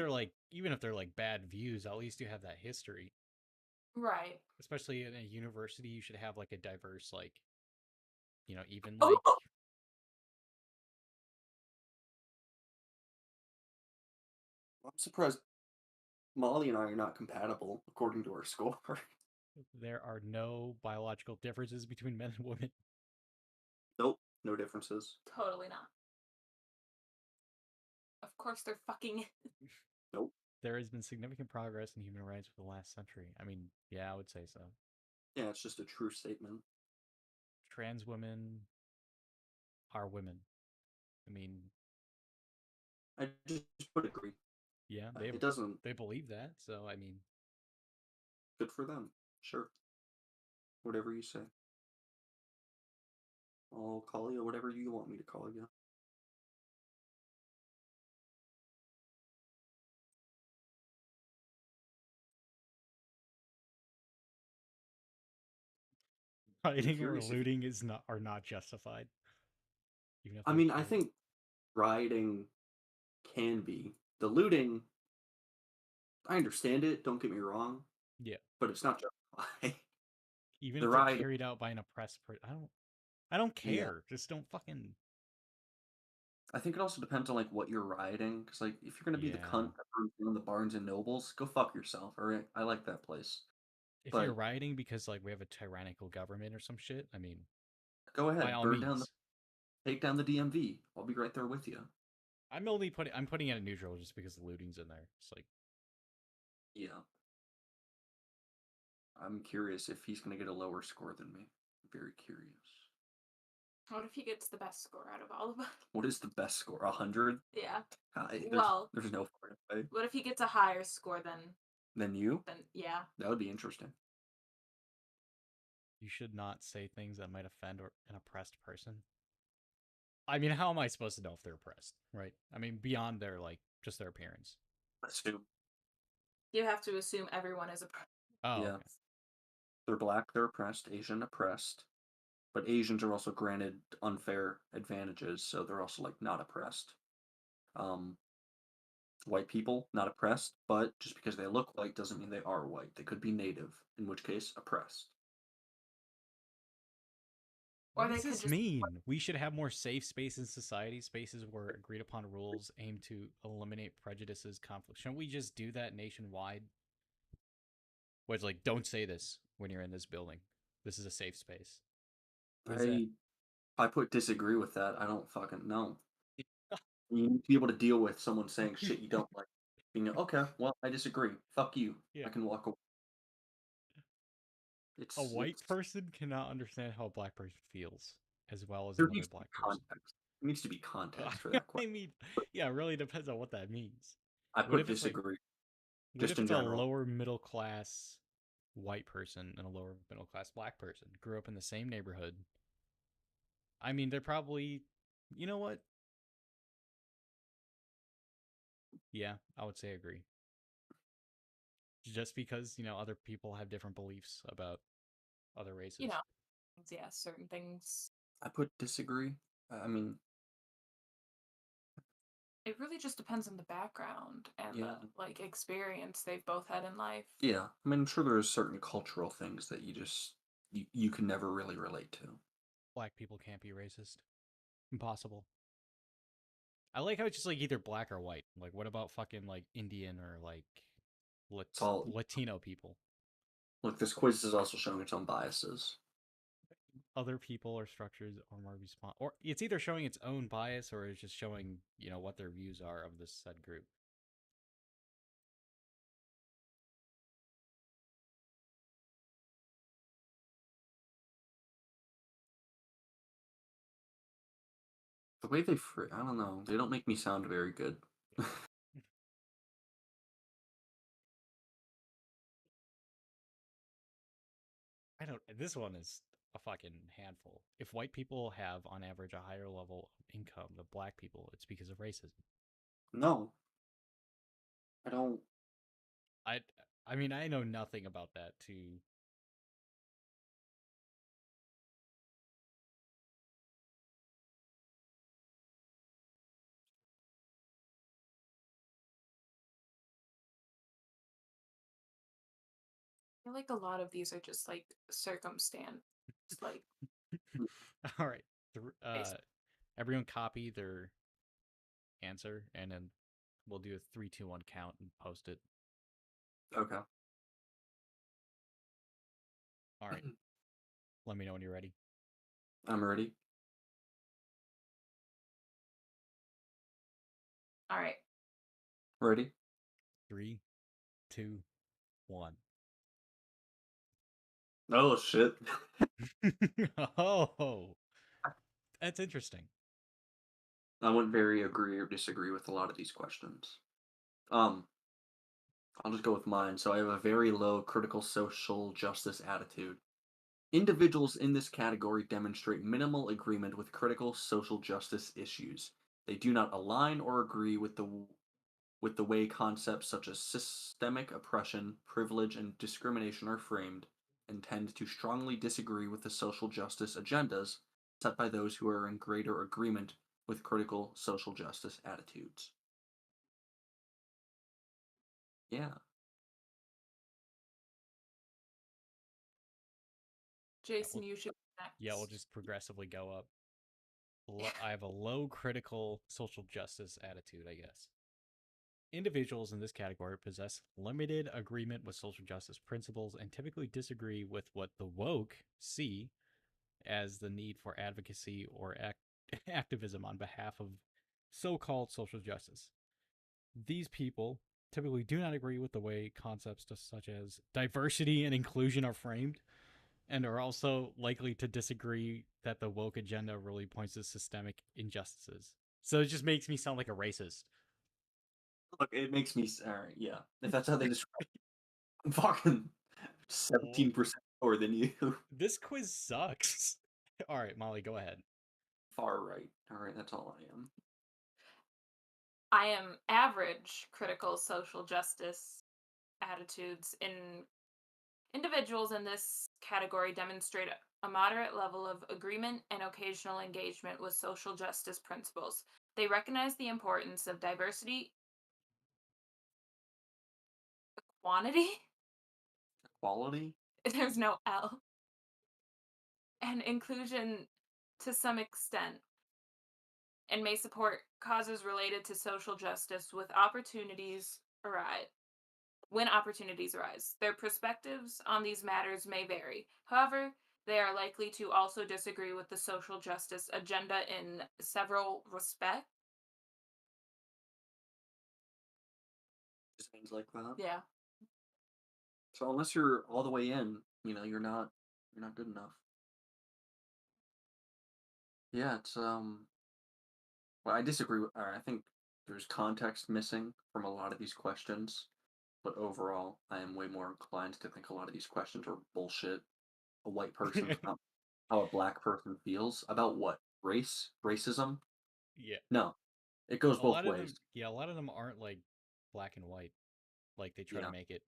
they're like bad views, at least you have that history. Right. Especially in a university, you should have like a diverse, like, even Oh, like. I'm surprised Molly and I are not compatible according to our score. There are no biological differences between men and women. Nope, no differences. totally not. Of course they're fucking. Nope. There has been significant progress in human rights for the last century. I mean, yeah, I would say so. Yeah, it's just a true statement. Trans women are women. I mean, I just would agree. yeah, It doesn't. they believe that. So I mean, Good for them. Sure. Whatever you say. I'll call you whatever you want me to call you. rioting or Curious if looting are not justified. Even if I they're mean, I carried. think rioting can be. The looting, I understand it, don't get me wrong, Yeah. but it's not justified. Even The if they're rioting, carried out by an oppressed person, I don't yeah. care. Just don't fucking. I think it also depends on like what you're rioting, because like if you're gonna be the Yeah. cunt that burns down the Barnes and Nobles, go fuck yourself. All right, I like that place. If you're But rioting because like we have a tyrannical government or some shit, I mean, go by ahead, all burn down the, means. take down the DMV. I'll be right there with you. I'm putting it in neutral just because the looting's in there. It's like, Yeah. I'm curious if he's gonna get a lower score than me. Very curious. What if he gets the best score out of all of us? What is the best score? 100? Yeah. There's, Well, there's no far away. what if he gets a higher score Than you? than yeah. That would be interesting. you should not say things that might offend an oppressed person. I mean, how am I supposed to know if they're oppressed, right? I mean, beyond their like just their appearance. Assume. You have to assume everyone is a Oh, Yeah. okay. They're black, they're oppressed, Asian oppressed. But Asians are also granted unfair advantages, so they're also like not oppressed. Um, white people not oppressed, but just because they look white doesn't mean they are white. They could be native, in which case oppressed. What or they does could this just mean? We should have more safe spaces in society, spaces where agreed upon rules aim to eliminate prejudices, conflict. Shouldn't we just do that nationwide? Where it's like, don't say this when you're in this building. This is a safe space. I put disagree with that. I don't fucking know. You need to be able to deal with someone saying shit you don't like. Being okay, well, I disagree. Fuck you. Yeah. I can walk away. It's A white it's person cannot understand how a black person feels as well as there another needs to be black person. context. There needs to be context for that I question. mean, yeah, it really depends on what that means. I What put if it's like, disagree, what just if in it's a general. lower middle class white person and a lower middle class black person grew up in the same neighborhood? I mean, they're probably, you know what? Yeah, I would say agree. Just because, other people have different beliefs about other races. You know, yeah, certain things. I put disagree. I mean, It really just depends on the background and yeah, the experience they've both had in life. yeah. I mean, I'm sure there's certain cultural things that you can never really relate to. Black people can't be racist. Impossible. I like how it's just like either black or white. Like, what about fucking like Indian or like It's all Latino people? look. This quiz is also showing its own biases. Other people or structures are more or it's either showing its own bias or it's just showing what their views are of this said group. The way they I don't know. They don't make me sound very good. I don't. This one is a fucking handful. If white people have on average a higher level of income than black people, it's because of racism. No, I don't. I I mean, I know nothing about that to I feel like a lot of these are just circumstance, like All right. based. Everyone copy their answer and then we'll do a 3, 2, 1 count and post it. Okay. All right. Let me know when you're ready. I'm ready. All right. Ready? 3, 2, 1. Oh shit. Oh, that's interesting. I wouldn't very agree or disagree with a lot of these questions. I'll just go with mine. So I have a very low critical social justice attitude. Individuals in this category demonstrate minimal agreement with critical social justice issues. They do not align or agree with the way concepts such as systemic oppression, privilege, and discrimination are framed, and tend to strongly disagree with the social justice agendas set by those who are in greater agreement with critical social justice attitudes. Yeah. Jason, you should be Yeah, we'll next. just progressively go up. I have a low critical social justice attitude, I guess. Individuals in this category possess limited agreement with social justice principles and typically disagree with what the woke see as the need for advocacy or activism on behalf of so called social justice. These people typically do not agree with the way concepts such as diversity and inclusion are framed, and are also likely to disagree that the woke agenda really points to systemic injustices. So it just makes me sound like a racist. Look, it makes me. Alright, yeah. If that's how they describe it, I'm fucking 17% lower than you. This quiz sucks. All right, Molly, go ahead. Far right. Alright, that's all I am. I am average critical social justice attitudes. Individuals in this category demonstrate a moderate level of agreement and occasional engagement with social justice principles. They recognize the importance of diversity, quantity, Equality? there's no L, and inclusion to some extent, and may support causes related to social justice when opportunities arise. Their perspectives on these matters may vary. However, they are likely to also disagree with the social justice agenda in several respects. Just things like that. Yeah. So unless you're all the way in, you're not good enough. Yeah, it's well, I disagree with, or I think there's context missing from a lot of these questions, but overall, I am way more inclined to think a lot of these questions are bullshit. A white person's not how a black person feels about what? Racism? Yeah. No. It goes A both lot of ways. them, yeah, a lot of them aren't like black and white, like they try to Yeah. make it.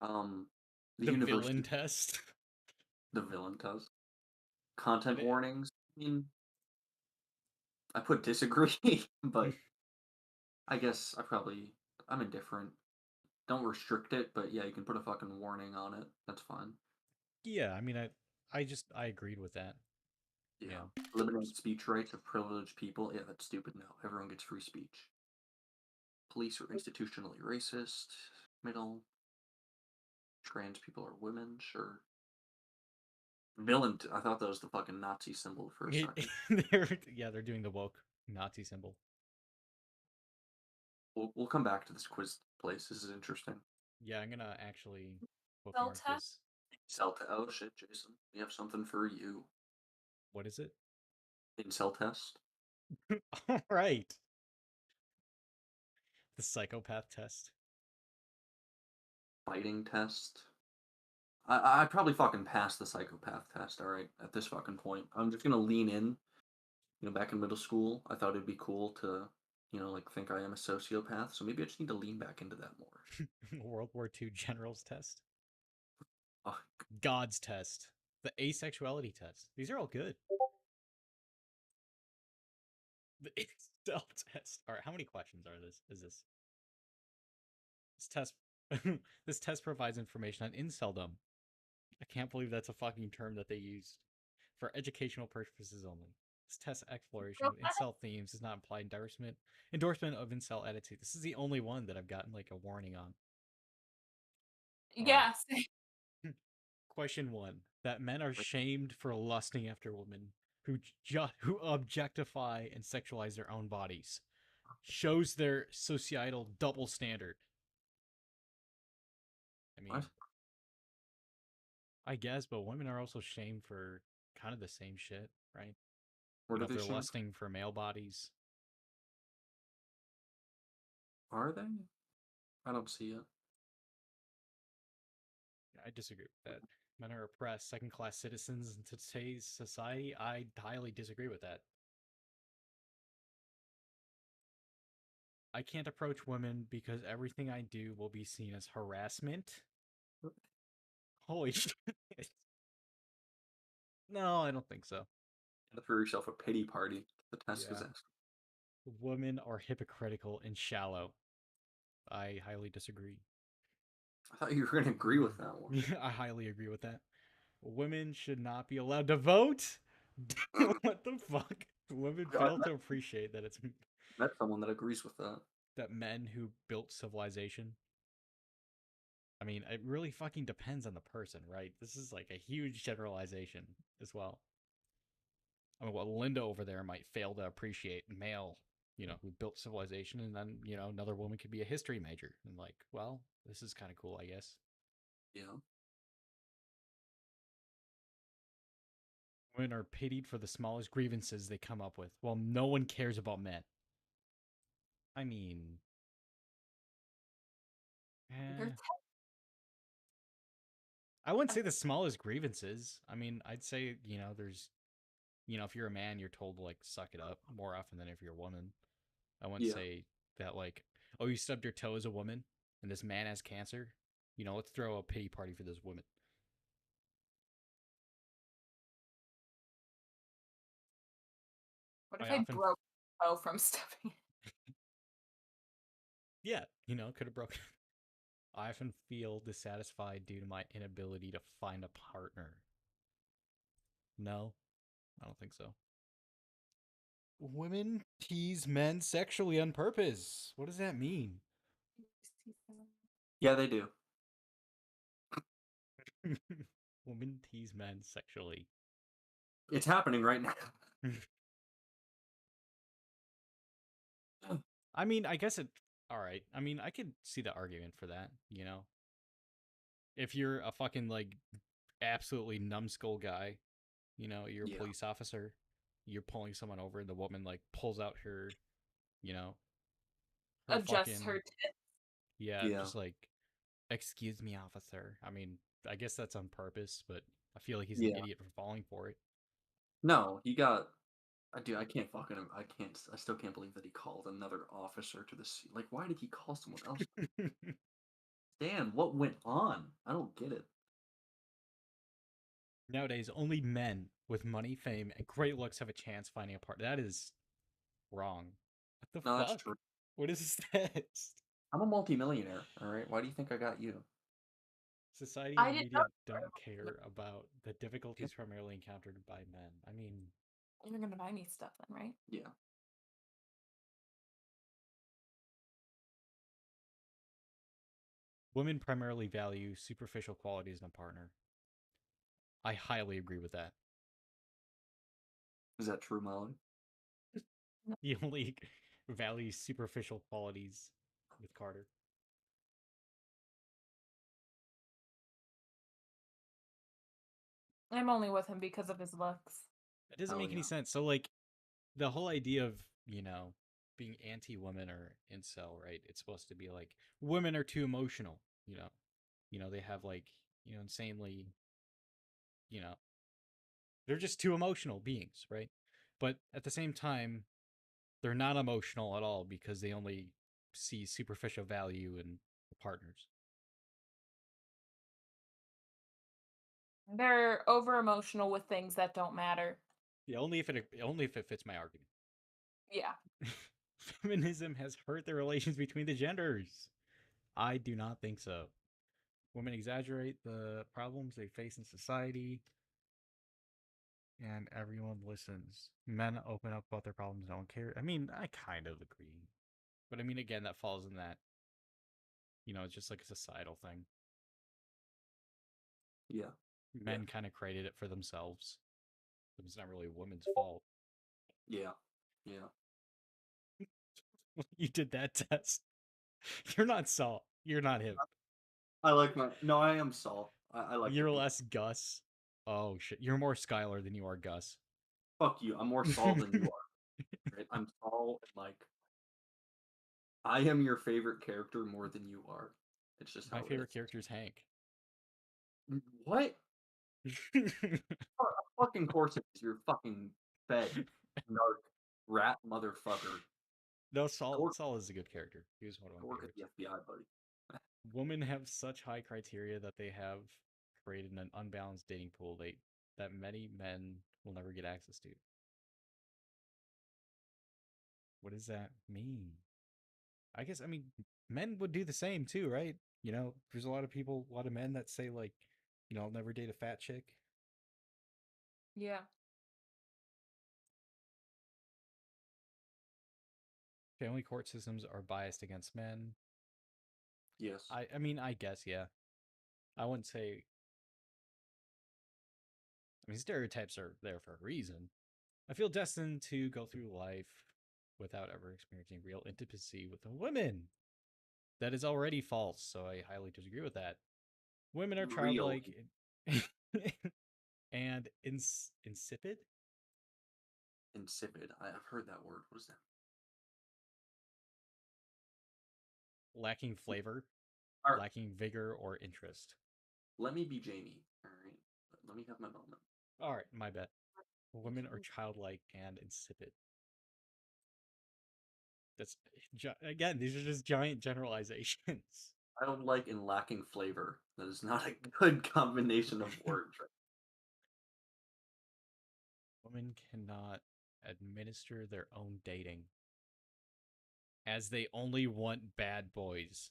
Um, the The villain university, test. the villain does. And Content it, warnings. I mean, I put disagree, but I'm indifferent. Don't restrict it, but yeah, you can put a fucking warning on it. That's fine. yeah, I mean, I agreed with that. Yeah. Yeah. Limiting speech rights of privileged people. Yeah, that's stupid. No, everyone gets free speech. Police are institutionally racist. Middle. Trans people are women. Sure. Villain. I thought that was the fucking Nazi symbol for a second. They're doing the woke Nazi symbol. We'll come back to this quiz place. This is interesting. Yeah, I'm gonna actually Cell bookmark test? this. Oh shit, Jason. We have something for you. What is it? Incel test. All right. The psychopath test. Fighting test. I'd probably fucking pass the psychopath test, alright, at this fucking point. I'm just gonna lean in. Back in middle school, I thought it'd be cool to, like think I am a sociopath, so maybe I just need to lean back into that more. World War II generals test. Oh, God's test. The asexuality test. These are all good. The incel test. All right, how many questions are this? Is this? This test this test provides information on inceldom. I can't believe that's a fucking term that they used for educational purposes only. This test exploration of incel themes does not imply endorsement of incel attitude. This is the only one that I've gotten like a warning on. All right. Yes. Question 1. That men are shamed for lusting after women who objectify and sexualize their own bodies. Shows their societal double standard. I mean, what? I guess, but women are also shamed for kind of the same shit, right? What are If they they're showing? lusting for male bodies. Are they? I don't see it. I disagree with that. Men are oppressed, second class citizens in today's society. I highly disagree with that. I can't approach women because everything I do will be seen as harassment. Holy shit. No, I don't think so. You gotta throw yourself a pity party. The test is Yeah. asking. Women are hypocritical and shallow. I highly disagree. I thought you were gonna agree with that one. I highly agree with that. Women should not be allowed to vote. Mm. What the fuck? Women I fail to appreciate that it's met someone that agrees with that. that men who built civilization. I mean, it really fucking depends on the person, right? This is like a huge generalization as well. I mean, what Linda over there might fail to appreciate male, who built civilization, and then, another woman could be a history major. And like, well, this is kind of cool, I guess. Yeah. Women are pitied for the smallest grievances they come up with, while no one cares about men. I mean, You're eh, I wouldn't say the smallest grievances. I mean, I'd say, there's, if you're a man, you're told to like suck it up more often than if you're a woman. I wouldn't Yeah. say that like, oh, you stubbed your toe as a woman and this man has cancer. Let's throw a pity party for this woman. What if I I often, broke toe from stepping? yeah, could have broken. I often feel dissatisfied due to my inability to find a partner. No, I don't think so. Women tease men sexually on purpose. What does that mean? Yeah, they do. Women tease men sexually. It's happening right now. I mean, I guess it. All right. I mean, I could see the argument for that. if you're a fucking like absolutely numbskull guy, you're a Yeah. police officer, you're pulling someone over, and the woman like pulls out her, you know, her Adjusts fucking her tits. yeah, Yeah. just like, excuse me, officer. I mean, I guess that's on purpose, but I feel like he's an Yeah. idiot for falling for it. No, he got. I can't fucking. I can't. I still can't believe that he called another officer to the scene. Like, why did he call someone else? Dan, what went on? I don't get it. Nowadays, only men with money, fame, and great looks have a chance finding a partner. That is wrong. What the No, that's fuck? true. What is this? I'm a multimillionaire. All right. Why do you think I got you? Society I and the didn't know media don't care about the difficulties primarily encountered by men. I mean, you're gonna buy me stuff then, right? Yeah. women primarily value superficial qualities in a partner. I highly agree with that. Is that true, Molly? You only value superficial qualities with Carter. I'm only with him because of his looks. It doesn't Oh, make any yeah. sense. So, like, the whole idea of, being anti-woman or incel, right? It's supposed to be like women are too emotional, they have like, insanely, you know, they're just too emotional beings, right? But at the same time, they're not emotional at all because they only see superficial value in partners. They're over emotional with things that don't matter. Yeah, only if it fits my argument. Yeah. Feminism has hurt the relations between the genders. I do not think so. Women exaggerate the problems they face in society, and everyone listens. Men open up about their problems, no one cares. I mean, I kind of agree. But I mean, again, that falls in that, it's just like a societal thing. Yeah. Men kind of created it for themselves. It's not really a woman's fault. Yeah. Yeah. You did that test. You're not Saul. You're not him. I like my. No, I am Saul. I like. You're to be- less Gus. Oh shit. You're more Skylar than you are Gus. Fuck you. I'm more Saul than you are. Right? I'm Saul and like. I am your favorite character more than you are. It's just how My it favorite is. character is Hank. What? Fucking course it is. You're fucking fed, narc, rat motherfucker. No, Saul. Go, Saul is a good character. He was one of my go work at favorites. the FBI, buddy. Women have such high criteria that they have created an unbalanced dating pool that many men will never get access to. What does that mean? I mean, men would do the same too, right? There's a lot of men that say like, I'll never date a fat chick. Yeah. Family court systems are biased against men. Yes. I mean, I guess, yeah. I wouldn't say. I mean, stereotypes are there for a reason. I feel destined to go through life without ever experiencing real intimacy with a woman. That is already false, so I highly disagree with that. Women are Real. childlike and insipid. Insipid. I've heard that word. What is that? Lacking flavor, All right. lacking vigor or interest. Let me be Jamie. All right. Let me have my moment. All right, my bet. Women are childlike and insipid. That's again, these are just giant generalizations. I don't like and lacking flavor. That is not a good combination of words. Women cannot administer their own dating, as they only want bad boys.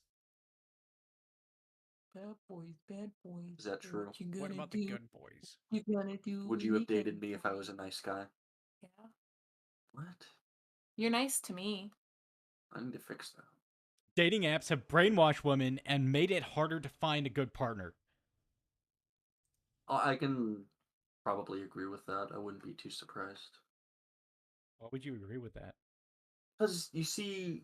Bad boys, bad boys. Is that true? What about the good boys? You gonna do? Would you have dated me if I was a nice guy? Yeah. What? You're nice to me. I need to fix that. Dating apps have brainwashed women and made it harder to find a good partner. I can probably agree with that. I wouldn't be too surprised. Why would you agree with that? Because you see,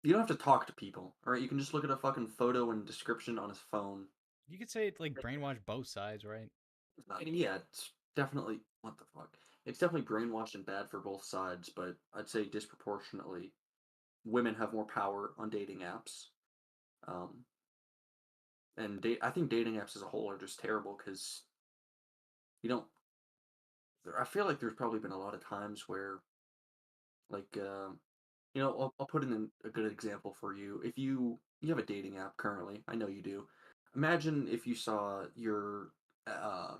You don't have to talk to people, all right? You can just look at a fucking photo and description on his phone. You could say it like brainwash both sides, right? I mean, yeah, it's definitely what the fuck. It's definitely brainwashed and bad for both sides, but I'd say disproportionately, women have more power on dating apps. Um, and I think dating apps as a whole are just terrible because you don't. I feel like there's probably been a lot of times where, like, I'll put in a good example for you. If you have a dating app currently, I know you do. Imagine if you saw your uh,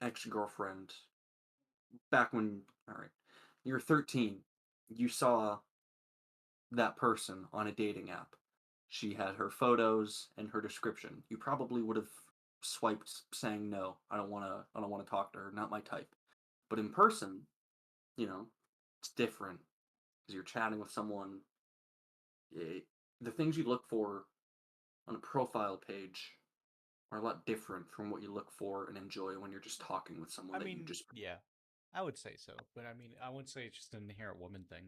ex girlfriend back when, all right, you're 13, you saw that person on a dating app. She had her photos and her description. You probably would have swiped saying no. I don't want to talk to her, not my type. But in person, you know, it's different because you're chatting with someone. The things you look for on a profile page are a lot different from what you look for and enjoy when you're just talking with someone I that you mean, just. yeah, I would say so, but I mean, I wouldn't say it's just an inherent woman thing.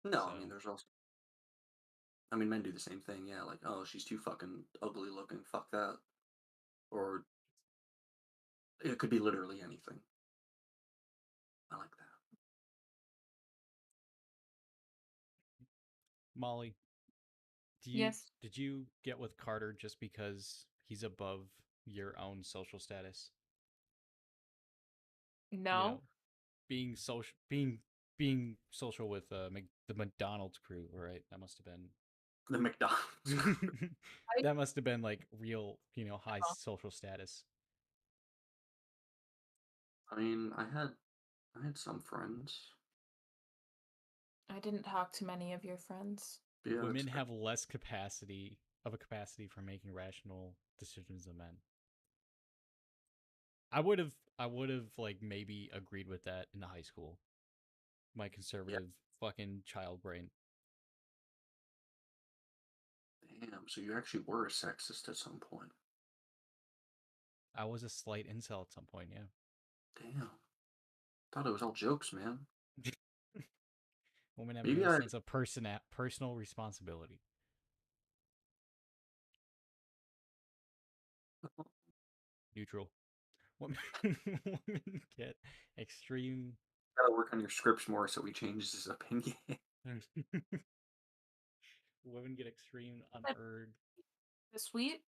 No, I mean, So there's also. I mean, men do the same thing, yeah. Like, oh, she's too fucking ugly looking. Fuck that. Or it could be literally anything. I like that. Molly, Yes. did you get with Carter just because he's above your own social status? You know, No. being social with the McDonald's crew, right? That must have been The McDonald's crew. I that must have been like real, high know. social status. I mean, I had some friends. I didn't talk to many of your friends. But yeah, that's Women fair. have less capacity for making rational decisions than men. I would have like maybe agreed with that in high school. My Yeah. conservative fucking child brain. Damn. So you actually were a sexist at some point. I was a slight incel at some point, yeah. Damn. Thought it was all jokes, man. Women have Maybe no I. sense of personal responsibility. Neutral. Women, women get extreme. Gotta work on your scripts more so he changes his opinion. Women get extreme But unearned. this week,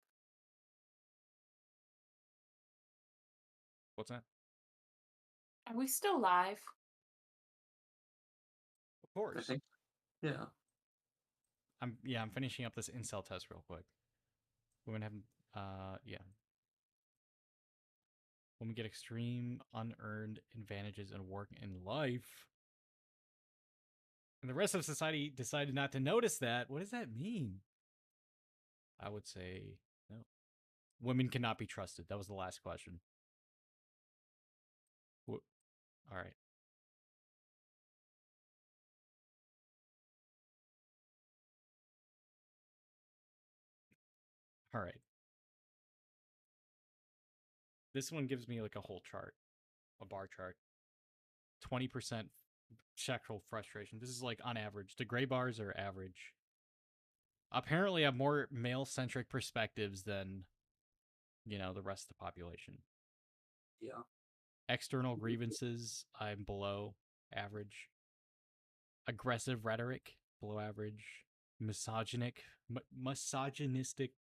What's that? are we still live? Of I course. think. Yeah. I'm finishing up this incel test real quick. Women have yeah. Women get extreme unearned advantages in work and life. And the rest of society decided not to notice that. What does that mean? I would say no. Women cannot be trusted. That was the last question. All right. All right. This one gives me like a whole chart, a bar chart. 20% sexual frustration. This is like on average. The gray bars are average. Apparently, I have more male centric perspectives than, the rest of the population. Yeah. External grievances, I'm below average. Aggressive rhetoric, below average. Misogynistic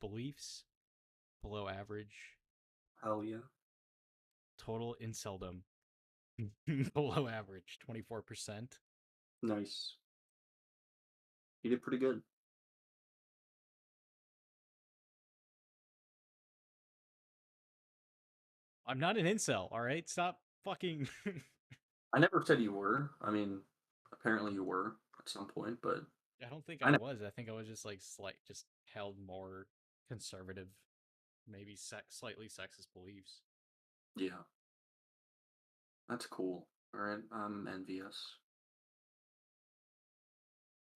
beliefs, below average. Hell yeah. Total inceldom, below average, 24%. Nice. You did pretty good. I'm not an incel, all right? Stop fucking. I never said you were. I mean, apparently you were at some point, but I don't think I I know. was. I think I was just like just held more conservative, maybe slightly sexist beliefs. Yeah. That's cool. All right. I'm envious.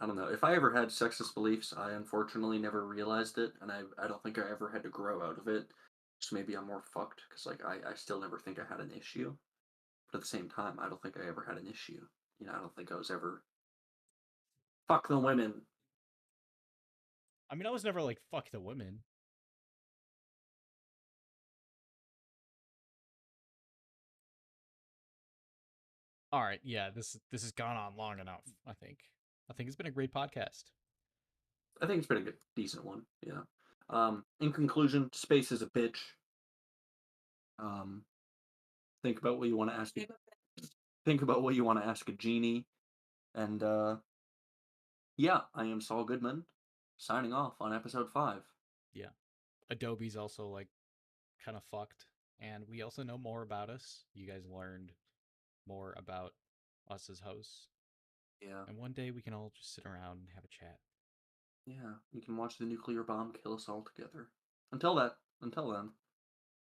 I don't know. If I ever had sexist beliefs, I unfortunately never realized it, and I don't think I ever had to grow out of it. So maybe I'm more fucked because like I still never think I had an issue, but at the same time, I don't think I ever had an issue. I don't think I was ever fuck the women. I mean, I was never like, fuck the women. All right, yeah, this has gone on long enough. I think it's been a great podcast. I think it's been a good, decent one. Yeah. In conclusion, space is a bitch. Think about what you want to ask. Think about what you want to ask a genie, and yeah, I am Saul Goodman, signing off on episode 5. Yeah, Adobe's also like kind of fucked, and we also know more about us. You guys learned more about us as hosts, Yeah. and one day we can all just sit around and have a chat. Yeah, we can watch the nuclear bomb kill us all together. Until then,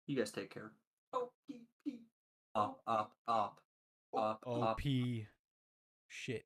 you guys take care. Oh, pee, pee. Up, up, up, up, up. OP shit.